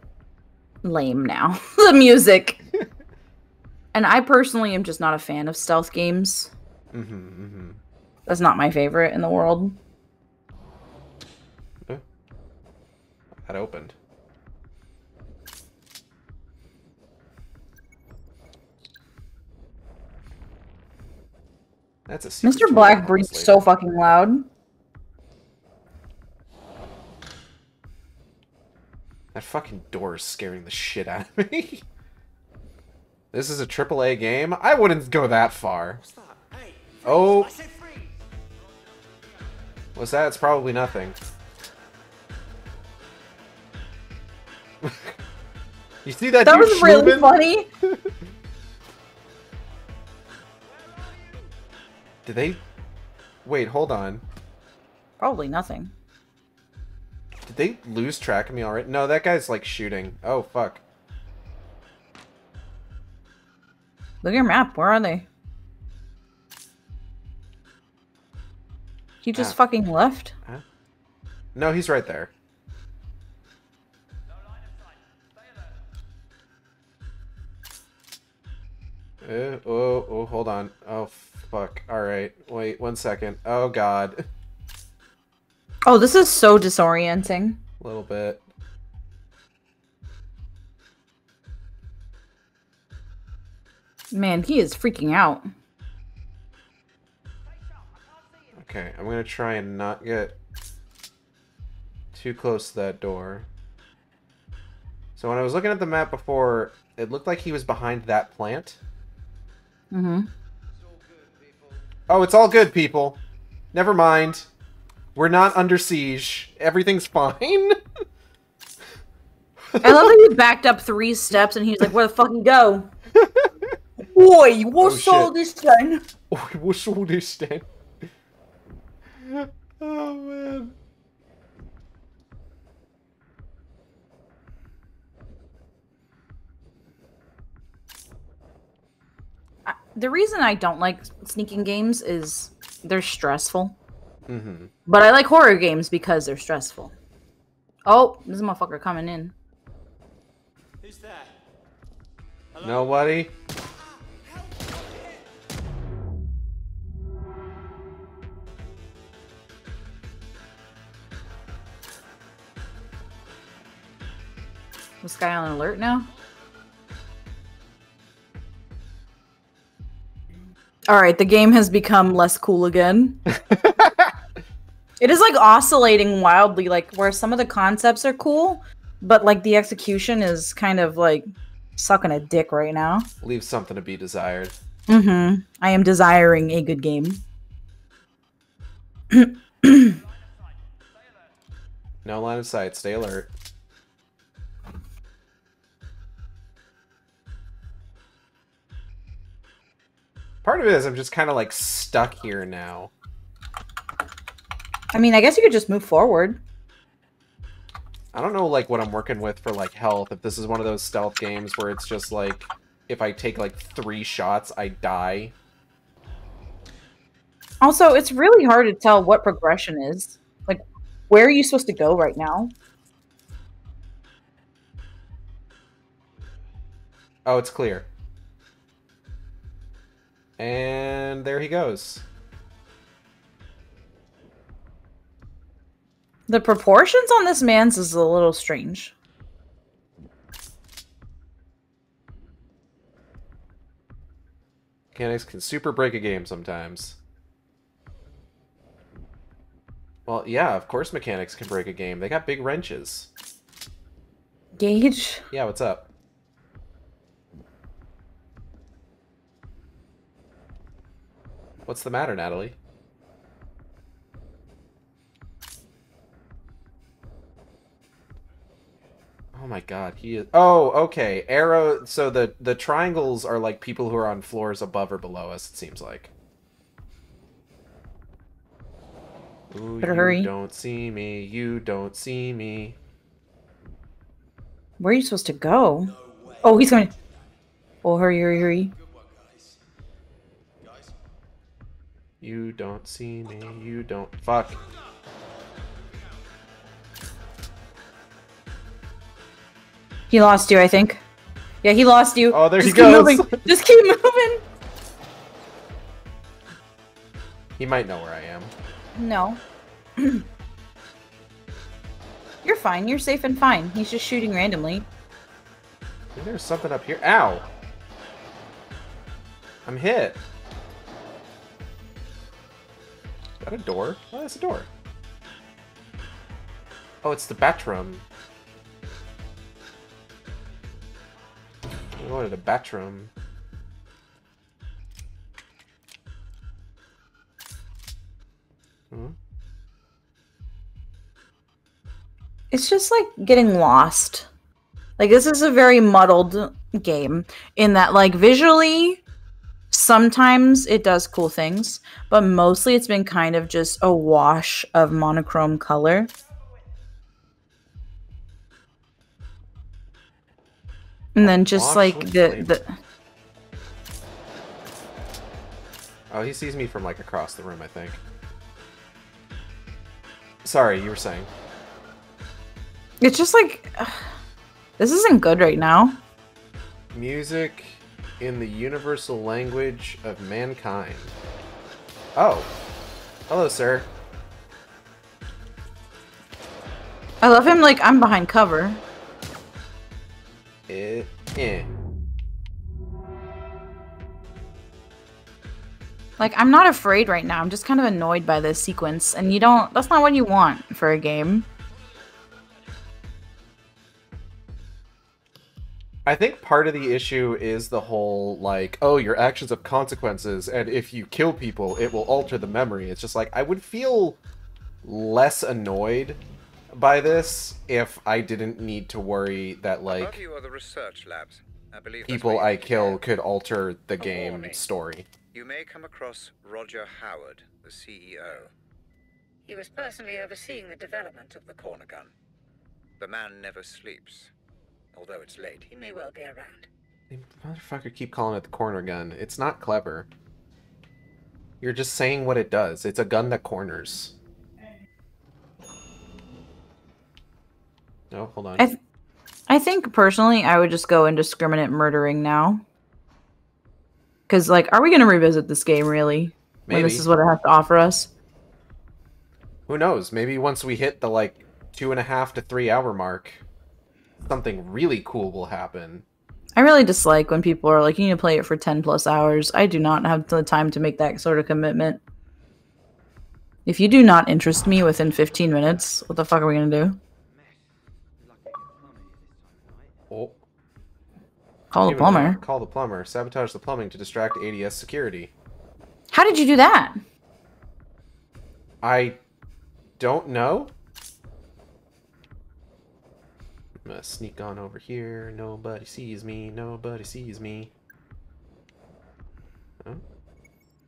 B: lame now. The music. And I personally am just not a fan of stealth games. That's not my favorite in the world.
A: That opened. That's a
B: Mr. Black breathes so fucking loud.
A: That fucking door is scaring the shit out of me. This is a AAA game? I wouldn't go that far. Oh. What's that? It's probably nothing. You see that?
B: That
A: dude
B: was really
A: schmoovin'?
B: funny.
A: Did they... Wait, hold on.
B: Probably nothing.
A: Did they lose track of me already? No, that guy's like shooting. Oh, fuck.
B: Look at your map. Where are they? He just fucking left?
A: Huh? No, he's right there. Oh, hold on. Oh, fuck. Alright. Wait, 1 second. Oh, God.
B: Oh, this is so disorienting.
A: A little bit.
B: Man, he is freaking out.
A: Okay, I'm gonna try and not get too close to that door. So when I was looking at the map before, it looked like he was behind that plant.
B: Mm-hmm.
A: Oh, it's all good, people. Never mind. We're not under siege. Everything's fine.
B: I love that he backed up 3 steps and he's like, where the fuck you go? Boy, what's all this then?
A: Oh, what's all this then? Oh, man.
B: The reason I don't like sneaking games is they're stressful.
A: Mm-hmm.
B: But I like horror games because they're stressful. Oh, this motherfucker coming in.
I: Who's there?
A: Nobody?
B: Was guy on alert now? Alright, the game has become less cool again. It is like oscillating wildly, like where some of the concepts are cool, but like the execution is kind of like sucking a dick right now.
A: Leaves something to be desired.
B: Mm-hmm. I am desiring a good game.
A: No line of sight. Stay alert. Part of it is I'm just kind of like stuck here now.
B: I mean, I guess you could just move forward.
A: I don't know like what I'm working with for like health. If this is one of those stealth games where it's just like if I take like 3 shots, I die.
B: Also, it's really hard to tell what progression is. Like, where are you supposed to go right now?
A: Oh, it's clear. And there he goes.
B: The proportions on this man's is a little strange.
A: Mechanics can super break a game sometimes. Well, yeah, of course mechanics can break a game. They got big wrenches.
B: Gage?
A: Yeah, what's up? What's the matter, Natalie? Oh my god, he is... Oh, okay. Arrow... So the triangles are like people who are on floors above or below us, it seems like. Ooh,
B: Better hurry.
A: You don't see me. You don't see me.
B: Where are you supposed to go? Oh, he's going... Oh, hurry, hurry, hurry.
A: You don't see me. You don't... Fuck.
B: He lost you, I think. Yeah, he lost you.
A: Oh, there
B: Just
A: he
B: keep
A: goes.
B: Moving. Just keep moving.
A: He might know where I am.
B: No. You're fine. You're safe and fine. He's just shooting randomly.
A: I think there's something up here. Ow! I'm hit. Is that a door? Oh, that's a door. Oh, it's the bathroom. I'm going to the bathroom. Hmm?
B: It's just like getting lost. Like, this is a very muddled game in that, like, visually, sometimes it does cool things, but mostly it's been kind of just a wash of monochrome color. And then just like the
A: Oh, he sees me from like across the room, I think. Sorry, you were saying.
B: It's just like this isn't good right now.
A: Music in the universal language of mankind. Oh. Hello, sir.
B: I love him like I'm behind cover. Like, I'm not afraid right now. I'm just kind of annoyed by this sequence. And that's not what you want for a game.
A: I think part of the issue is the whole, like, oh, your actions have consequences, and if you kill people, it will alter the memory. It's just like, I would feel less annoyed by this if I didn't need to worry that, like,
K: Above you are the research labs. I believe
A: people I kill could alter the game story.
K: You may come across Roger Howard, the CEO. He was personally overseeing the development of the corner gun. The man never sleeps. Although it's late, he may well be around.
A: The motherfucker keep calling it the corner gun. It's not clever. You're just saying what it does. It's a gun that corners. No, hold on.
B: I think, personally, I would just go indiscriminate murdering now. Because, like, are we going to revisit this game, really?
A: Maybe.
B: When this is what it has to offer us?
A: Who knows? Maybe once we hit the, like, 2.5 to 3 hour mark, something really cool will happen.
B: I really dislike when people are like, you need to play it for 10 plus hours. I do not have the time to make that sort of commitment. If you do not interest me within 15 minutes, what the fuck are we going to do?
A: Oh.
B: Call the plumber.
A: Call the plumber. Sabotage the plumbing to distract ADS security.
B: How did you do that?
A: I don't know. I'm gonna sneak on over here. Nobody sees me. Nobody sees me. Oh.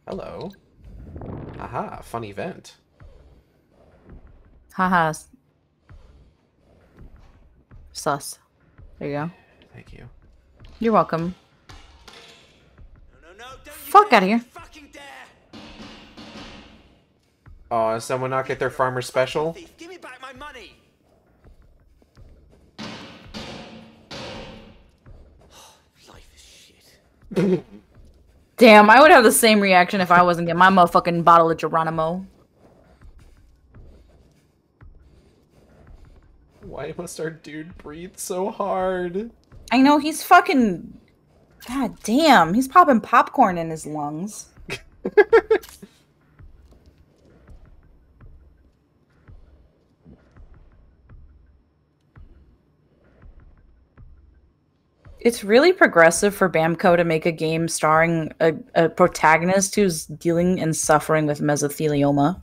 A: Hello. Aha, fun event.
B: Haha. Sus. There you go.
A: Thank you.
B: You're welcome. Fuck out of here.
A: Oh, does someone not get their farmer special?
I: Give me back my money. Life is shit.
B: Damn, I would have the same reaction if I wasn't getting my motherfucking bottle of Geronimo.
A: Why must our dude breathe so hard?
B: I know, he's fucking... God damn, he's popping popcorn in his lungs. It's really progressive for Bamco to make a game starring a protagonist who's dealing and suffering with mesothelioma.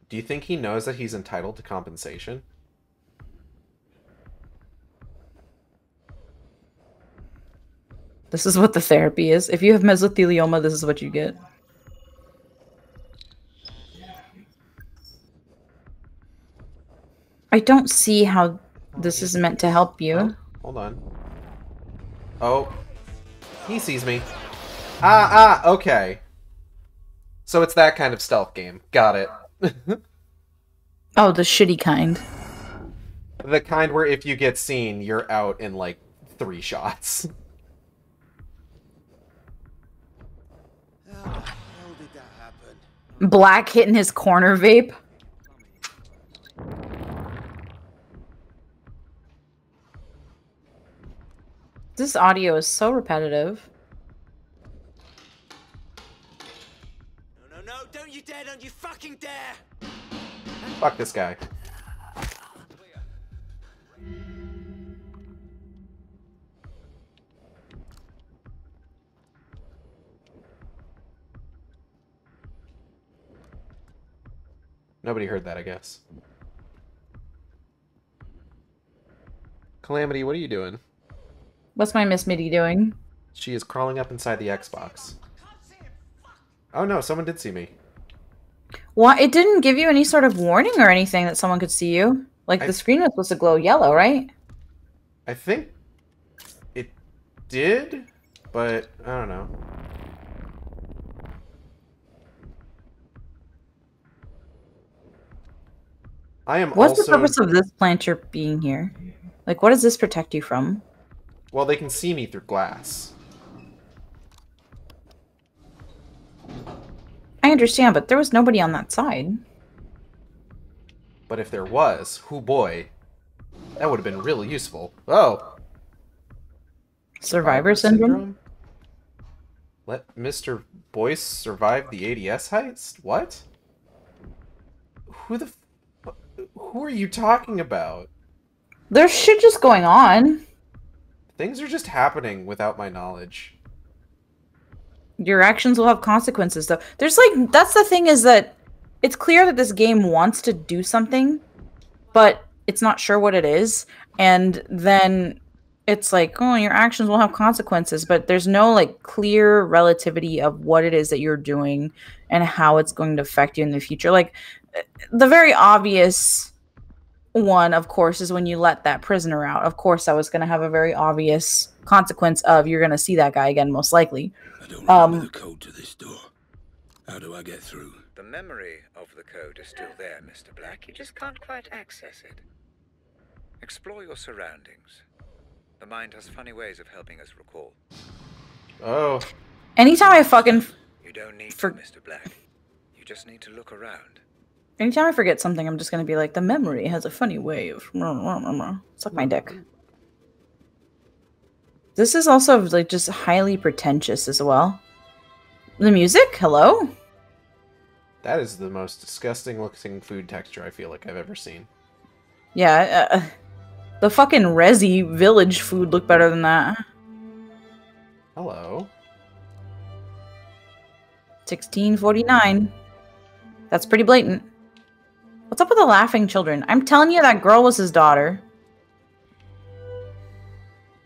A: Do you think he knows that he's entitled to compensation?
B: This is what the therapy is. If you have mesothelioma, this is what you get. I don't see how this is meant to help you.
A: Oh, hold on. Oh. He sees me. Okay. So it's that kind of stealth game. Got it.
B: Oh, the shitty kind.
A: The kind where if you get seen, you're out in, like, 3 shots.
F: How the hell did that happen?
B: Black hitting his corner vape. This audio is so repetitive.
I: No, don't you dare, don't you fucking dare!
A: Fuck this guy. Nobody heard that, I guess. Calamity, what are you doing?
B: What's my Miss Mitty doing?
A: She is crawling up inside the Xbox. Oh no, someone did see me.
B: What? It didn't give you any sort of warning or anything that someone could see you? Like, the screen was supposed to glow yellow, right?
A: I think it did, but I don't know. I am
B: What's
A: also...
B: the purpose of this planter being here? Like, what does this protect you from?
A: Well, they can see me through glass.
B: I understand, but there was nobody on that side.
A: But if there was, hoo boy, that would have been really useful. Oh!
B: Survivor syndrome?
A: Let Mr. Boyce survive the ADS heist? What? Who are you talking about?
B: There's shit just going on.
A: Things are just happening without my knowledge.
B: Your actions will have consequences, though. There's like, that's the thing, is that it's clear that this game wants to do something, but it's not sure what it is. And then it's like, oh, your actions will have consequences, but there's no like clear relativity of what it is that you're doing and how it's going to affect you in the future. Like, the very obvious one, of course, is when you let that prisoner out. Of course, that was going to have a very obvious consequence of you're going to see that guy again, most likely.
E: I don't remember the code to this door. How do I get through?
K: The memory of the code is still there, Mr. Black. You just can't quite access it. Explore your surroundings. The mind has funny ways of helping us recall.
A: Oh.
B: Anytime I fucking...
K: You don't need to, Mr. Black. You just need to look around.
B: Anytime I forget something, I'm just going to be like, the memory has a funny way of... Suck my dick. This is also, like, just highly pretentious as well. The music? Hello?
A: That is the most disgusting looking food texture I feel like I've ever seen.
B: Yeah, the fucking Resi village food looked better than that.
A: Hello.
B: 1649. That's pretty blatant. What's up with the laughing children? I'm telling you, that girl was his daughter.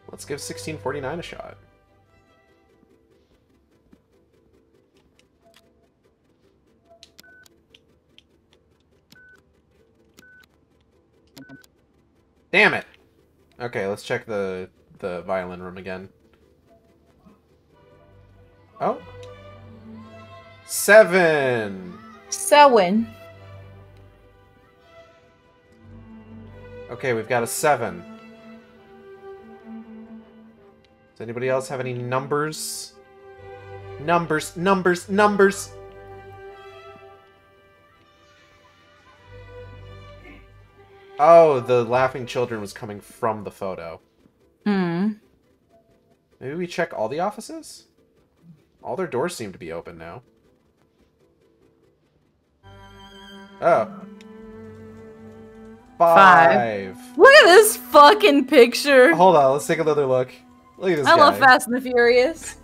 A: Let's give 1649 a shot. Damn it! Okay, let's check the violin room again. Oh. 7!
B: Selwyn.
A: Okay, we've got a 7. Does anybody else have any numbers? Numbers, numbers, numbers! Oh, the laughing children was coming from the photo.
B: Hmm.
A: Maybe we check all the offices? All their doors seem to be open now. Oh. 5.
B: Look at this fucking picture.
A: Hold on, let's take another look. Look at this guy.
B: I love Fast and the Furious.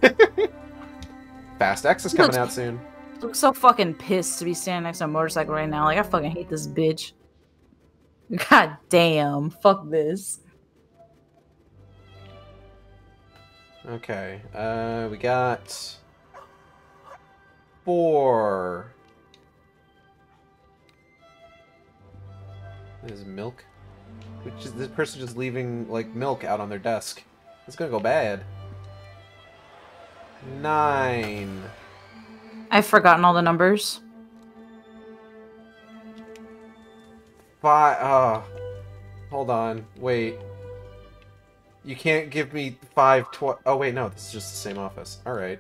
A: Fast X is coming out soon.
B: Looks so fucking pissed to be standing next to a motorcycle right now. Like, I fucking hate this bitch. God damn. Fuck this.
A: Okay. We got 4. This is milk. Which is this person just leaving like milk out on their desk. It's gonna go bad. 9.
B: I've forgotten all the numbers.
A: 5. Oh. Hold on. Wait. You can't give me 5 oh wait, no, this is just the same office. Alright.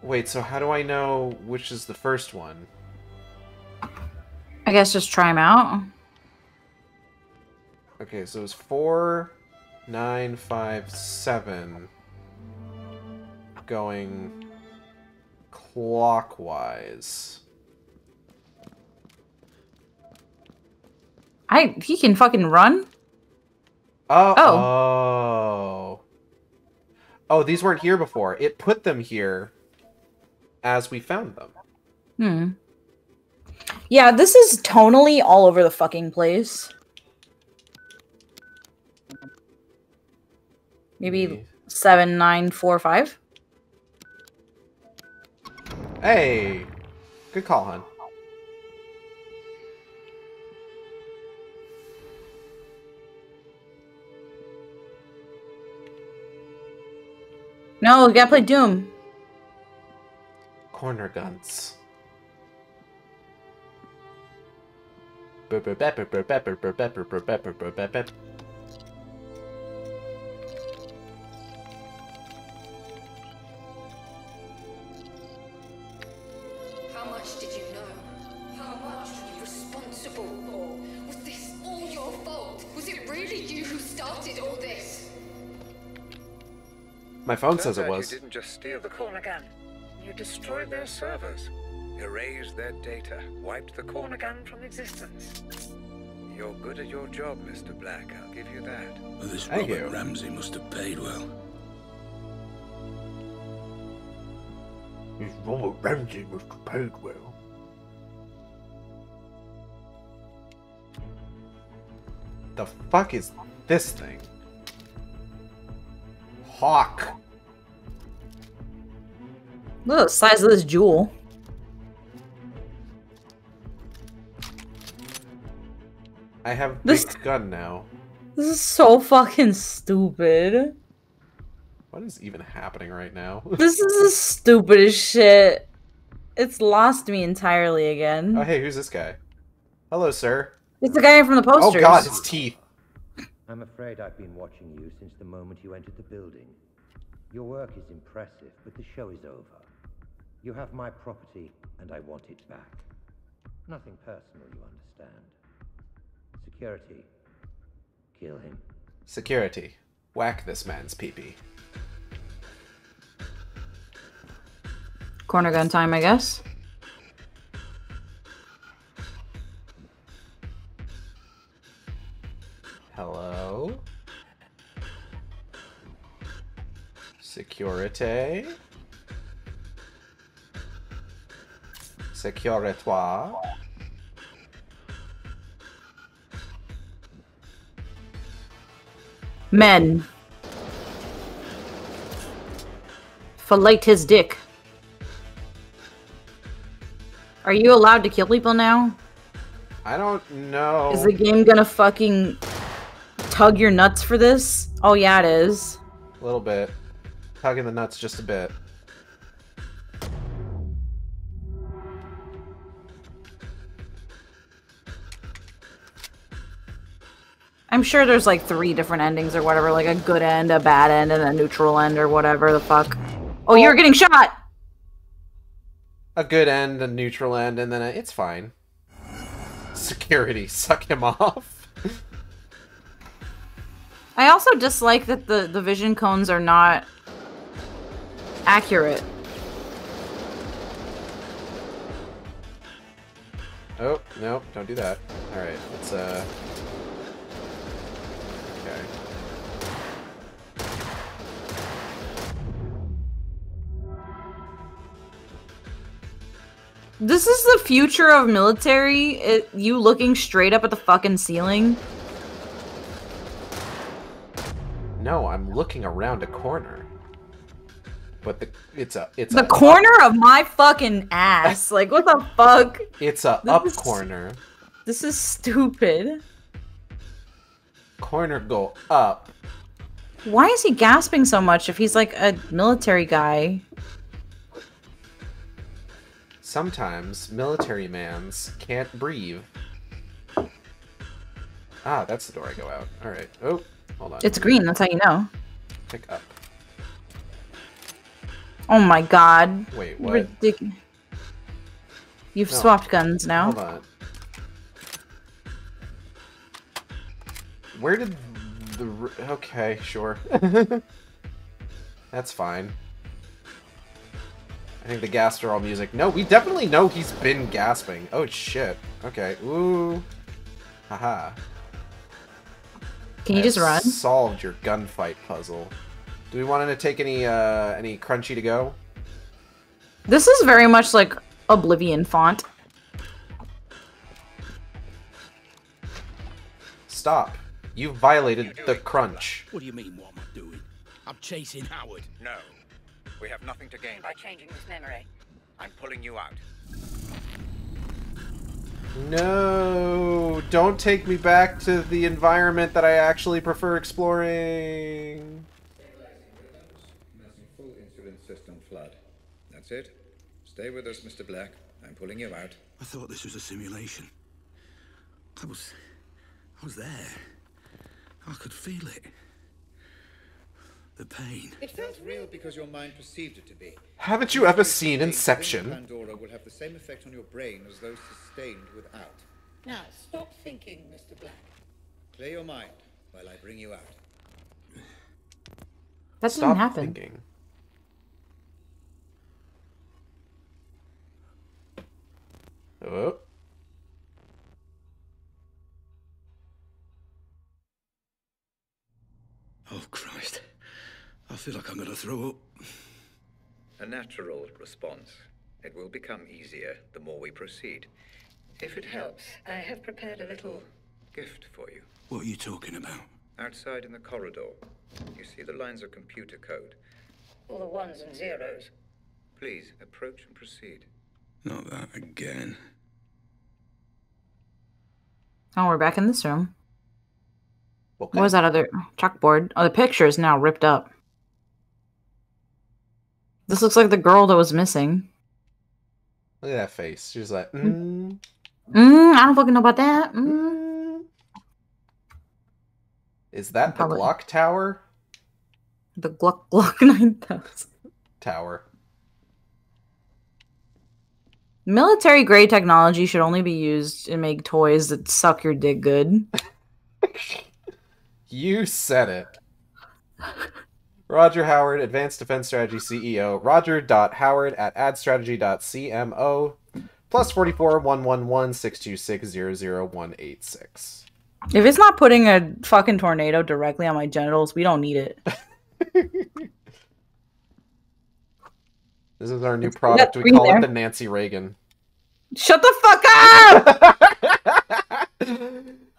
A: Wait, so how do I know which is the first one?
B: I guess just try them out.
A: Okay, so it's 4, 9, 5, 7. Going clockwise.
B: He can fucking run?
A: Oh, these weren't here before. It put them here as we found them.
B: Hmm. Yeah, this is tonally all over the fucking place. Maybe 7, 9, 4, 5?
A: Hey! Good call, hon.
B: No, we gotta play Doom.
A: Corner guns.
J: How much did you know? How much were you responsible for? Was this all your fault? Was it really you who started all this?
A: My phone says
K: Turns
A: it
K: out
A: was.
K: You didn't just steal the corner gun. You destroyed their servers, erased their data, wiped the corner gun from existence. You're good at your job, Mr. Black. I'll give you that.
E: Well, this
A: Thank
E: Robert
A: you.
E: Ramsey must have paid well.
A: This Robert Ramsey must have paid well. The fuck is this thing? Hawk.
B: Look at the size of this jewel.
A: I have
B: This-
A: big gun now.
B: This is so fucking stupid.
A: What is even happening right now?
B: This is the stupidest shit. It's lost me entirely again.
A: Oh, hey, who's this guy? Hello, sir.
B: It's the guy from the posters.
A: Oh god, his teeth.
O: I'm afraid I've been watching you since the moment you entered the building. Your work is impressive, but the show is over. You have my property, and I want it back. Nothing personal, you understand. Security. Kill him.
A: Security. Whack this man's peepee.
B: Corner gun time, I guess.
A: Hello? Security? Securitoire?
B: Men. Fillet his dick. Are you allowed to kill people now?
A: I don't know.
B: Is the game gonna fucking tug your nuts for this? Oh yeah, it is.
A: A little bit. Tugging the nuts just a bit.
B: I'm sure there's like 3 different endings or whatever, like a good end, a bad end, and a neutral end or whatever the fuck. Oh, you're getting shot!
A: A good end, a neutral end, and then it's fine. Security, suck him off.
B: I also dislike that the vision cones are not accurate.
A: Oh, no, don't do that. Alright, let's, okay.
B: This is the future of military, you looking straight up at the fucking ceiling.
A: No, I'm looking around a corner. But it's
B: the corner of my fucking ass. Like, what the fuck?
A: It's a up corner.
B: This is stupid.
A: Corner go up.
B: Why is he gasping so much if he's like a military guy?
A: Sometimes military mans can't breathe. Ah, that's the door I go out. Alright. Oh, hold on.
B: It's green, that's how you know.
A: Pick up.
B: Oh my god.
A: Wait, what?
B: You've
A: No.
B: swapped guns now.
A: Hold on. Where did the... Okay, sure. That's fine. I think the gasped are all music. No, we definitely know he's been gasping. Oh, shit. Okay. Ooh. Haha.
B: Can you just run?
A: Solved your gunfight puzzle. Do we want him to take any crunchy to go?
B: This is very much like Oblivion font.
A: Stop. You violated the crunch.
E: What do you mean, what am I doing? I'm chasing Howard.
K: No. We have nothing to gain by changing this memory. I'm pulling you out.
A: No, don't take me back to the environment that I actually prefer exploring.
K: Full insulin system flood. That's it. Stay with us, Mr. Black. I'm pulling you out.
E: I thought this was a simulation. I was there. I could feel it. The pain.
K: It felt real because your mind perceived it to be.
A: Haven't you ever seen Inception?
K: Pandora will have the same effect on your brain as those sustained without. Now, stop thinking, Mr. Black. Clear your mind while I bring you out.
B: That didn't happen.
A: Thinking. Oh.
E: Oh, Christ. I feel like I'm gonna throw up.
K: A natural response. It will become easier the more we proceed. If it helps, I have prepared a little gift for you.
E: What are you talking about?
K: Outside in the corridor, you see the lines of computer code. All the ones and zeros. Please, approach and proceed.
E: Not that again.
B: Oh, we're back in this room.
A: Okay.
B: What was that other chalkboard? Oh, the picture is now ripped up. This looks like the girl that was missing.
A: Look at that face. She was like,
B: I don't fucking know about that.
A: Is that the Glock Tower?
B: The Glock 9000
A: Tower.
B: Military grade technology should only be used to make toys that suck your dick good.
A: You said it. Roger Howard, Advanced Defense Strategy CEO. Roger.Howard@adstrategy.cmo. Plus 44 111 626 00186.
B: If it's not putting a fucking tornado directly on my genitals, we don't need it.
A: This is our new product. We call it the Nancy Reagan.
B: Shut the fuck up!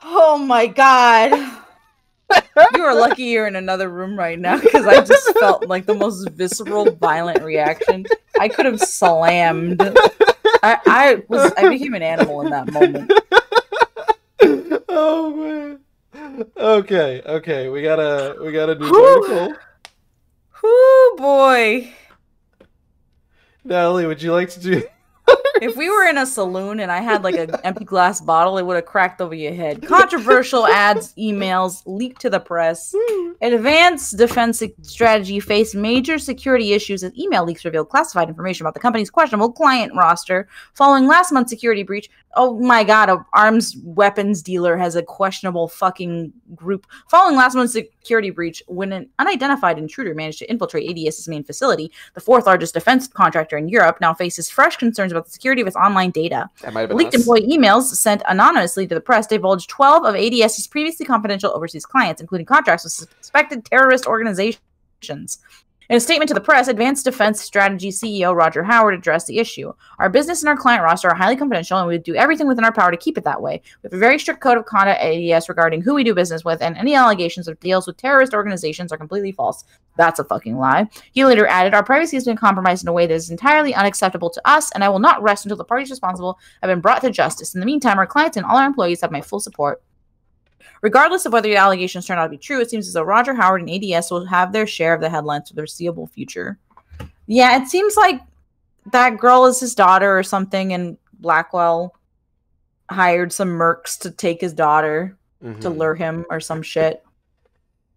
B: Oh my god. You are lucky you're in another room right now, because I just felt like the most visceral, violent reaction. I could have slammed. I became an animal in that moment.
A: Oh man. Okay. We got a new article.
B: Whoo boy.
A: Natalie, would you like to do?
B: If we were in a saloon and I had like an empty glass bottle, it would have cracked over your head. Controversial ads, emails leaked to the press. Advanced Defense Strategy faced major security issues as email leaks revealed classified information about the company's questionable client roster following last month's security breach. Oh my god, a arms weapons dealer has a questionable fucking group. Following last month's security breach, when an unidentified intruder managed to infiltrate ADS's main facility, the fourth largest defense contractor in Europe now faces fresh concerns about the security of its online data. The leaked employee emails sent anonymously to the press divulged 12 of ADS's previously confidential overseas clients, including contracts with suspected terrorist organizations. In a statement to the press, Advanced Defense Strategy CEO Roger Howard addressed the issue. Our business and our client roster are highly confidential, and we do everything within our power to keep it that way. We have a very strict code of conduct at ADS regarding who we do business with, and any allegations of deals with terrorist organizations are completely false. That's a fucking lie. He later added, our privacy has been compromised in a way that is entirely unacceptable to us, and I will not rest until the parties responsible have been brought to justice. In the meantime, our clients and all our employees have my full support. Regardless of whether the allegations turn out to be true, it seems as though Roger Howard and ADS will have their share of the headlines for the foreseeable future. Yeah, it seems like that girl is his daughter or something, and Blackwell hired some mercs to take his daughter to lure him or some shit.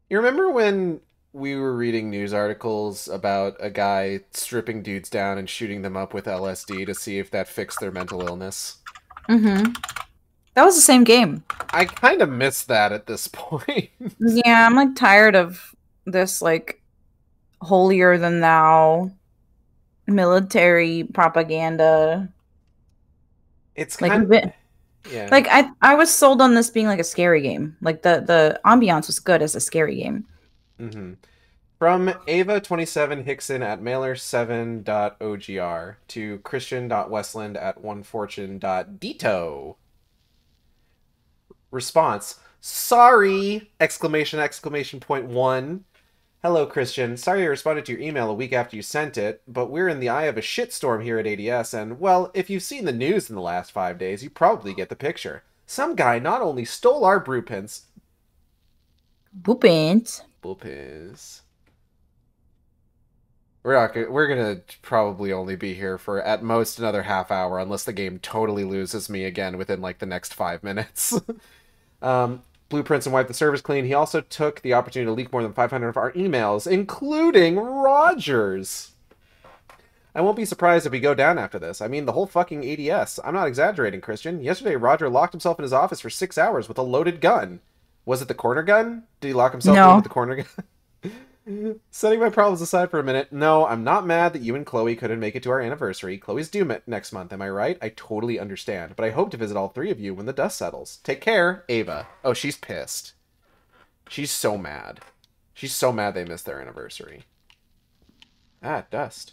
A: You remember when we were reading news articles about a guy stripping dudes down and shooting them up with LSD to see if that fixed their mental illness?
B: Mm-hmm. That was the same game.
A: I kind of miss that at this point.
B: Yeah, I'm like tired of this like holier than thou military propaganda.
A: It's
B: like
A: kind of
B: yeah. Like I was sold on this being like a scary game. Like the ambiance was good as a scary game.
A: Mm-hmm. From Ava27 Hickson at mailer7.ogr to Christian.westland at onefortune.dito. Response: sorry! Exclamation point 1. Hello, Christian. Sorry I responded to your email a week after you sent it, but we're in the eye of a shitstorm here at ADS, and, well, if you've seen the news in the last 5 days, you probably get the picture. Some guy not only stole our brewpins...
B: Boopins.
A: We're gonna probably only be here for at most another half hour, unless the game totally loses me again within, like, the next 5 minutes. Blueprints and wiped the servers clean. He also took the opportunity to leak more than 500 of our emails, including Roger's. I won't be surprised if we go down after this. I mean, the whole fucking ADS. I'm not exaggerating, Christian. Yesterday, Roger locked himself in his office for 6 hours with a loaded gun. Was it the corner gun? Did he lock himself in with the corner gun? Setting my problems aside for a minute, no, I'm not mad that you and Chloe couldn't make it to our anniversary. Chloe's due next month, am I right? I totally understand, but I hope to visit all 3 of you when the dust settles. Take care, Ava. Oh, she's pissed. She's so mad. She's so mad they missed their anniversary. Ah, dust.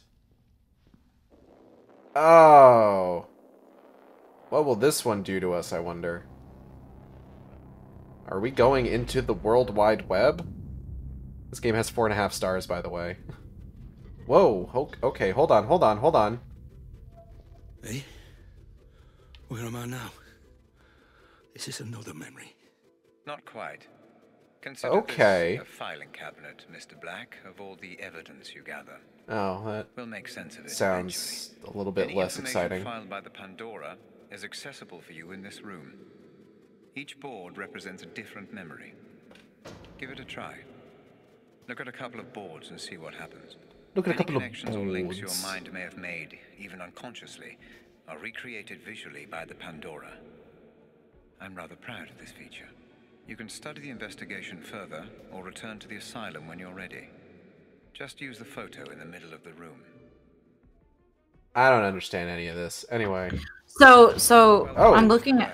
A: Oh. What will this one do to us, I wonder? Are we going into the World Wide Web? This game has 4.5 stars, by the way. Whoa, okay, hold on.
E: Hey? Where am I now? This is another memory.
K: Not quite. Consider this a filing cabinet, Mr. Black, of all the evidence you gather.
A: Oh, that
K: will make sense of it
A: sounds a little bit less exciting.
K: The filed by the Pandora is accessible for you in this room. Each board represents a different memory. Give it a try. Look at a couple of boards and see what happens.
A: Look at a couple of
K: connections or links your mind may have made, even unconsciously, are recreated visually by the Pandora. I'm rather proud of this feature. You can study the investigation further, or return to the asylum when you're ready. Just use the photo in the middle of the room.
A: I don't understand any of this. Anyway.
B: So I'm looking at...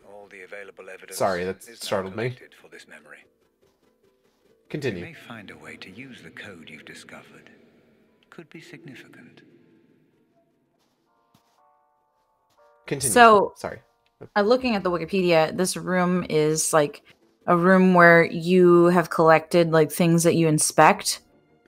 K: All the available evidence.
A: Sorry, that startled me.
K: For this memory.
A: Continue.
K: You may find a way to use the code you've discovered. Could be significant.
A: Continue.
B: So,
A: sorry.
B: I'm looking at the Wikipedia. This room is like a room where you have collected like things that you inspect.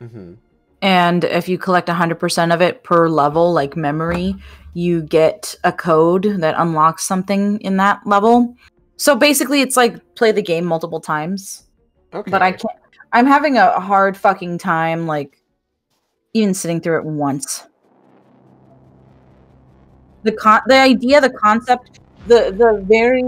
A: Mm-hmm.
B: And if you collect 100% of it per level, like memory, you get a code that unlocks something in that level. So basically, it's like play the game multiple times.
A: Okay.
B: But I can't. I'm having a hard fucking time, like, even sitting through it once. The idea, the concept, the very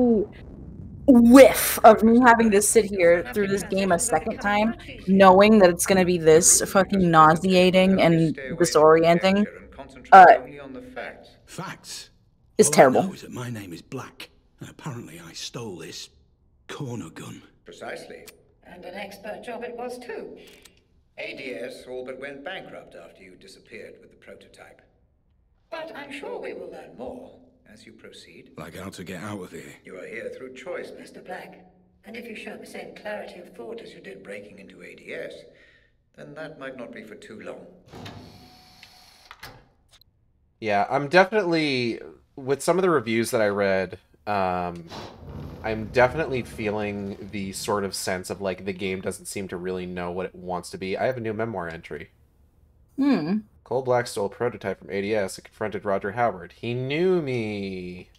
B: whiff of me having to sit here through this game a second time, knowing that it's going to be this fucking nauseating and disorienting,
E: facts.
B: Is terrible.
E: All I know is that my name is Black, and apparently I stole this corner gun.
K: Precisely.
J: And an expert job it was too.
K: ADS all but went bankrupt after you disappeared with the prototype.
J: But I'm sure we will learn more.
K: As you proceed.
E: Like how to get out of here.
K: You are here through choice,
J: Mr. Black. And if you show the same clarity of thought as you did
K: breaking into ADS, then that might not be for too long.
A: Yeah, I'm definitely, with some of the reviews that I read, I'm definitely feeling the sort of sense of, like, the game doesn't seem to really know what it wants to be. I have a new memoir entry. Cole Black stole a prototype from ADS and confronted Roger Howard. He knew me.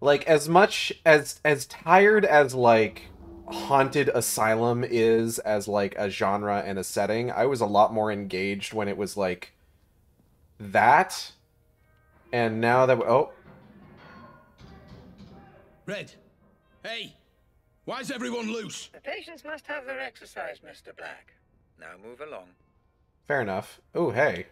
A: Like, as much as tired as, like, Haunted Asylum is as, like, a genre and a setting, I was a lot more engaged when it was, like, that. And now that... Oh.
E: Red. Hey. Why is everyone loose?
K: The patients must have their exercise, Mr. Black. Now move along.
A: Fair enough. Oh, hey.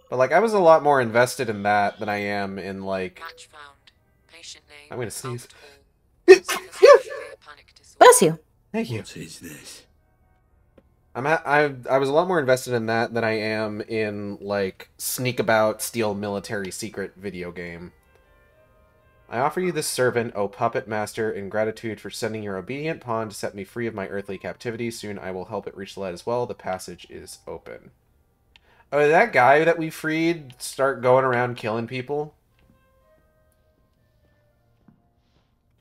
A: But, like, I was a lot more invested in that than I am in, like...
D: Match found. Patient name.
A: I'm gonna sneeze.
B: Bless you.
A: Thank you.
E: What is this?
A: I was a lot more invested in that than I am in, like, sneak about, steal military secret video game. I offer you this servant, O puppet master, in gratitude for sending your obedient pawn to set me free of my earthly captivity. Soon I will help it reach the light as well. The passage is open. Oh, did that guy that we freed start going around killing people?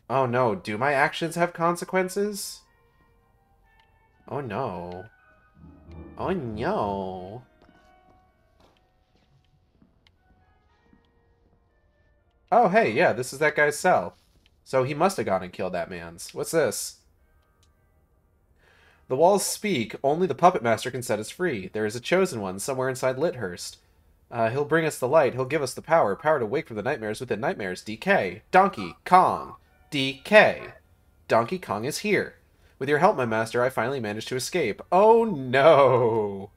A: Oh no, do my actions have consequences? Oh no. Oh no. Oh hey, yeah, this is that guy's cell. So he must have gone and killed that man's. What's this? The walls speak. Only the puppet master can set us free. There is a chosen one somewhere inside Lythurst. He'll bring us the light. He'll give us the power. Power to wake from the nightmares within nightmares. DK. Donkey Kong. DK. Donkey Kong is here. With your help, my master, I finally managed to escape. Oh no!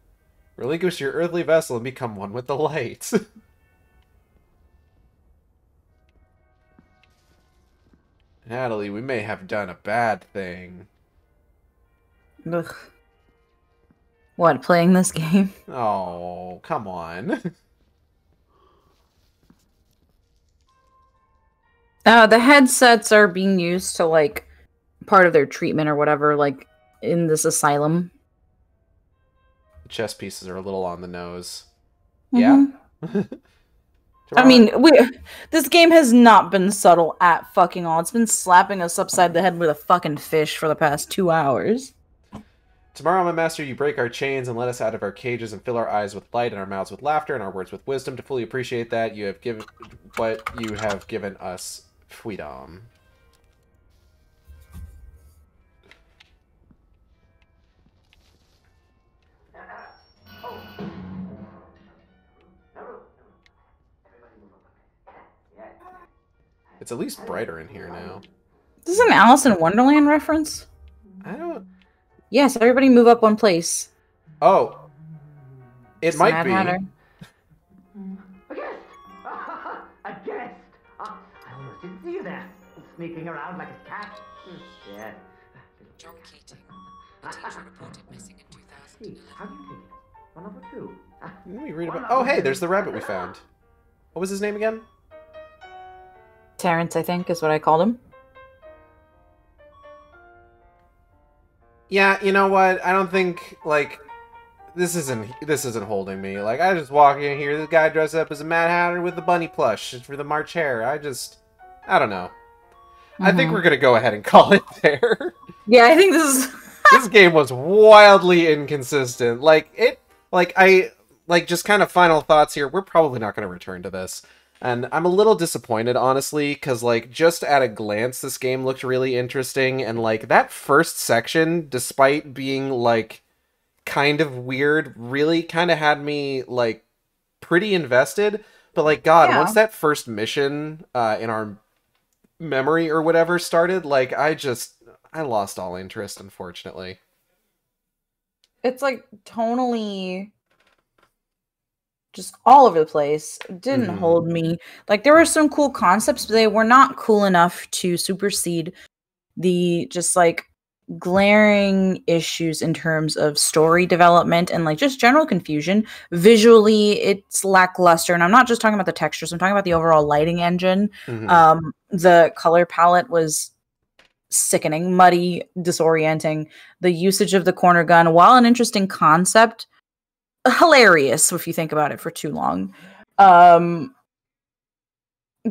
A: Relinquish your earthly vessel and become one with the light. Natalie, we may have done a bad thing.
B: Ugh. What, playing this game?
A: Oh, come on.
B: The headsets are being used to, like, part of their treatment or whatever, like, in this asylum.
A: The chess pieces are a little on the nose.
B: Mm-hmm.
A: Yeah?
B: I mean, this game has not been subtle at fucking all. It's been slapping us upside the head with a fucking fish for the past 2 hours.
A: Tomorrow, my master, you break our chains and let us out of our cages and fill our eyes with light and our mouths with laughter and our words with wisdom. To fully appreciate that, you have given what you have given us freedom. It's at least brighter in here now.
B: Is this an Alice in Wonderland reference?
A: I don't...
B: Yes, everybody move up one place.
A: Oh. It might
B: Mad
A: be.
B: Hatter.
L: A guest! A guest! I almost didn't see you there. Sneaking around like a cat. Yeah.
D: John Keating. The teacher reported missing in 2011.
L: How do you take it? One over two.
A: Let me read about... Oh, hey, there's the rabbit we found. What was his name again?
B: Terrence, I think, is what I called him.
A: Yeah, you know what? I don't think, like, this isn't holding me. Like, I just walk in here, this guy dressed up as a Mad Hatter with the bunny plush for the March Hare. I don't know. I think we're gonna go ahead and call it there.
B: Yeah, I think this is...
A: This game was wildly inconsistent. Just kind of final thoughts here. We're probably not gonna return to this. And I'm a little disappointed, honestly, because, like, just at a glance, this game looked really interesting, and, like, that first section, despite being, like, kind of weird, really kind of had me, like, pretty invested. But, like, God,
B: Yeah.
A: once that first mission in our memory or whatever started, like, I lost all interest, unfortunately.
B: It's, like, tonally... just all over the place. It didn't hold me. Like, there were some cool concepts, but they were not cool enough to supersede the just, like, glaring issues in terms of story development and, like, just general confusion. Visually, it's lackluster, and I'm not just talking about the textures. I'm talking about the overall lighting engine. The color palette was sickening, muddy, disorienting. The usage of the corner gun, while an interesting concept, hilarious if you think about it for too long. The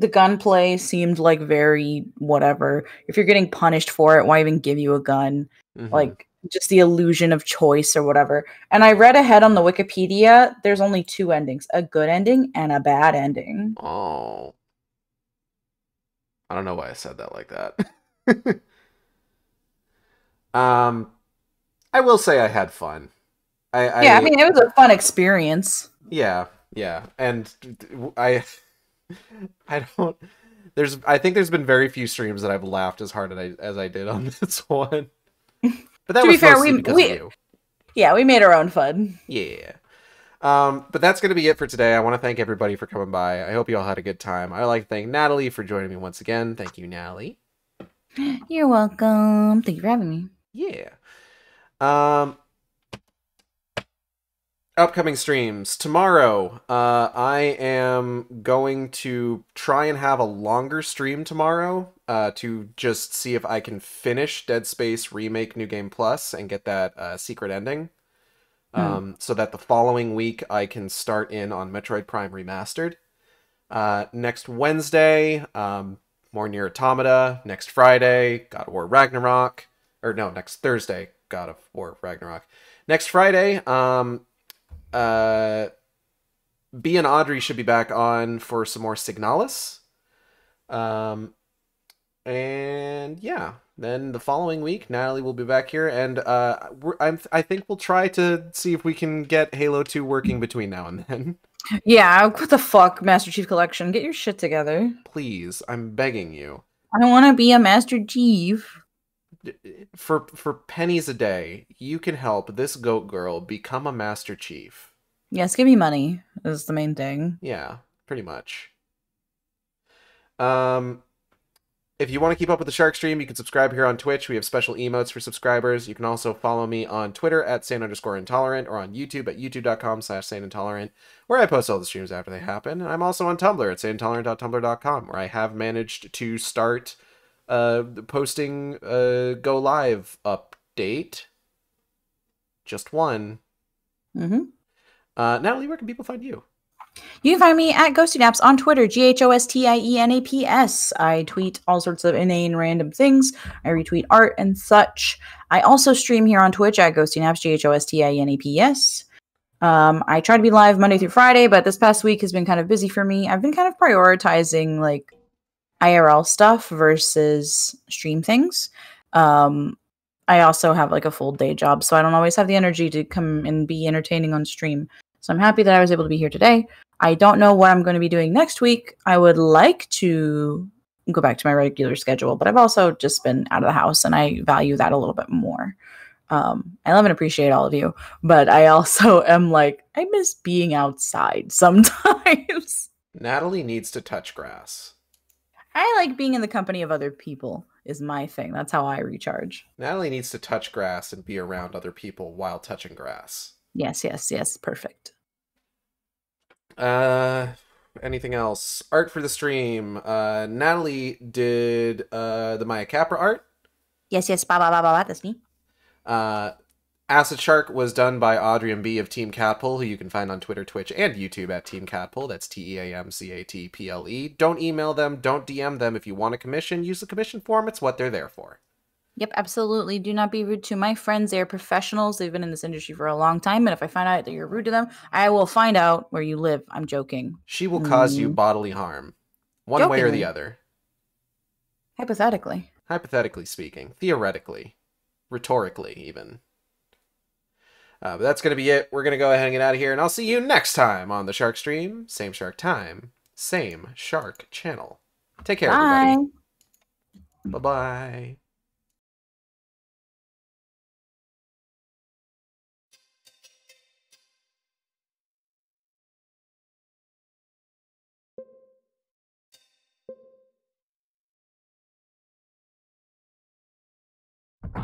B: gunplay seemed like very whatever. If you're getting punished for it, why even give you a gun? Like, just the illusion of choice or whatever. And I read ahead on the Wikipedia, there's only 2 endings, a good ending and a bad ending.
A: Oh. I don't know why I said that like that. I will say I had fun.
B: I mean, it was a fun experience.
A: Yeah, and I don't. I think there's been very few streams that I've laughed as hard as I did on this one. But that was mostly because of you.
B: Yeah, we made our own fun.
A: Yeah. But that's going to be it for today. I want to thank everybody for coming by. I hope you all had a good time. I'd like to thank Natalie for joining me once again. Thank you, Natalie.
B: You're welcome. Thank you for having me.
A: Yeah. Upcoming streams. Tomorrow, I am going to try and have a longer stream tomorrow to just see if I can finish Dead Space Remake New Game Plus and get that secret ending. So that the following week I can start in on Metroid Prime Remastered. Next Wednesday, more Nier Automata. Next Friday, God of War Ragnarok. Or no, next Thursday, God of War Ragnarok. Next Friday, B and Audrey should be back on for some more Signalis. And yeah, then the following week, Natalie will be back here, and I think we'll try to see if we can get Halo 2 working between now and then.
B: Yeah, what the fuck, Master Chief Collection? Get your shit together.
A: Please, I'm begging you.
B: I want to be a Master Chief.
A: For pennies a day, you can help this goat girl become a Master Chief.
B: Yes, give me money is the main thing.
A: Yeah, pretty much. If you want to keep up with the Shark Stream, you can subscribe here on Twitch. We have special emotes for subscribers. You can also follow me on Twitter at @Sane_intolerant or on YouTube at youtube.com/SaneIntolerant, where I post all the streams after they happen. And I'm also on Tumblr at saneintolerant.tumblr.com, where I have managed to start posting a Go Live update. Just one. Natalie, where can people find you?
B: You can find me at GhostyNaps on Twitter, GHOSTIENAPS. I tweet all sorts of inane random things. I retweet art and such. I also stream here on Twitch at GhostyNaps, GHOSTIENAPS. I try to be live Monday through Friday, but this past week has been kind of busy for me. I've been kind of prioritizing like IRL stuff versus stream things. I also have like a full day job, so I don't always have the energy to come and be entertaining on stream. So I'm happy that I was able to be here today. I don't know what I'm going to be doing next week. I would like to go back to my regular schedule, but I've also just been out of the house, and I value that a little bit more. I love and appreciate all of you, but I also am like, I miss being outside sometimes.
A: Natalie needs to touch grass.
B: I like being in the company of other people is my thing. That's how I recharge.
A: Natalie needs to touch grass and be around other people while touching grass.
B: Yes, yes, yes. Perfect.
A: Anything else? Art for the stream. Natalie did the Maya Capra art.
B: Yes, yes. That's me.
A: Acid Shark was done by Audrey and B of Team Catpull, who you can find on Twitter, Twitch, and YouTube at Team Catpull. That's TEAMCATPLE. Don't email them. Don't DM them. If you want a commission, use the commission form. It's what they're there for.
B: Yep, absolutely. Do not be rude to my friends. They are professionals. They've been in this industry for a long time. And if I find out that you're rude to them, I will find out where you live. I'm joking.
A: She will cause you bodily harm. One way or the other.
B: Hypothetically.
A: Hypothetically speaking. Theoretically. Rhetorically, even. But that's going to be it. We're going to go ahead and get out of here. And I'll see you next time on the Shark Stream. Same Shark time. Same Shark channel. Take care, everybody. Bye-bye.
P: You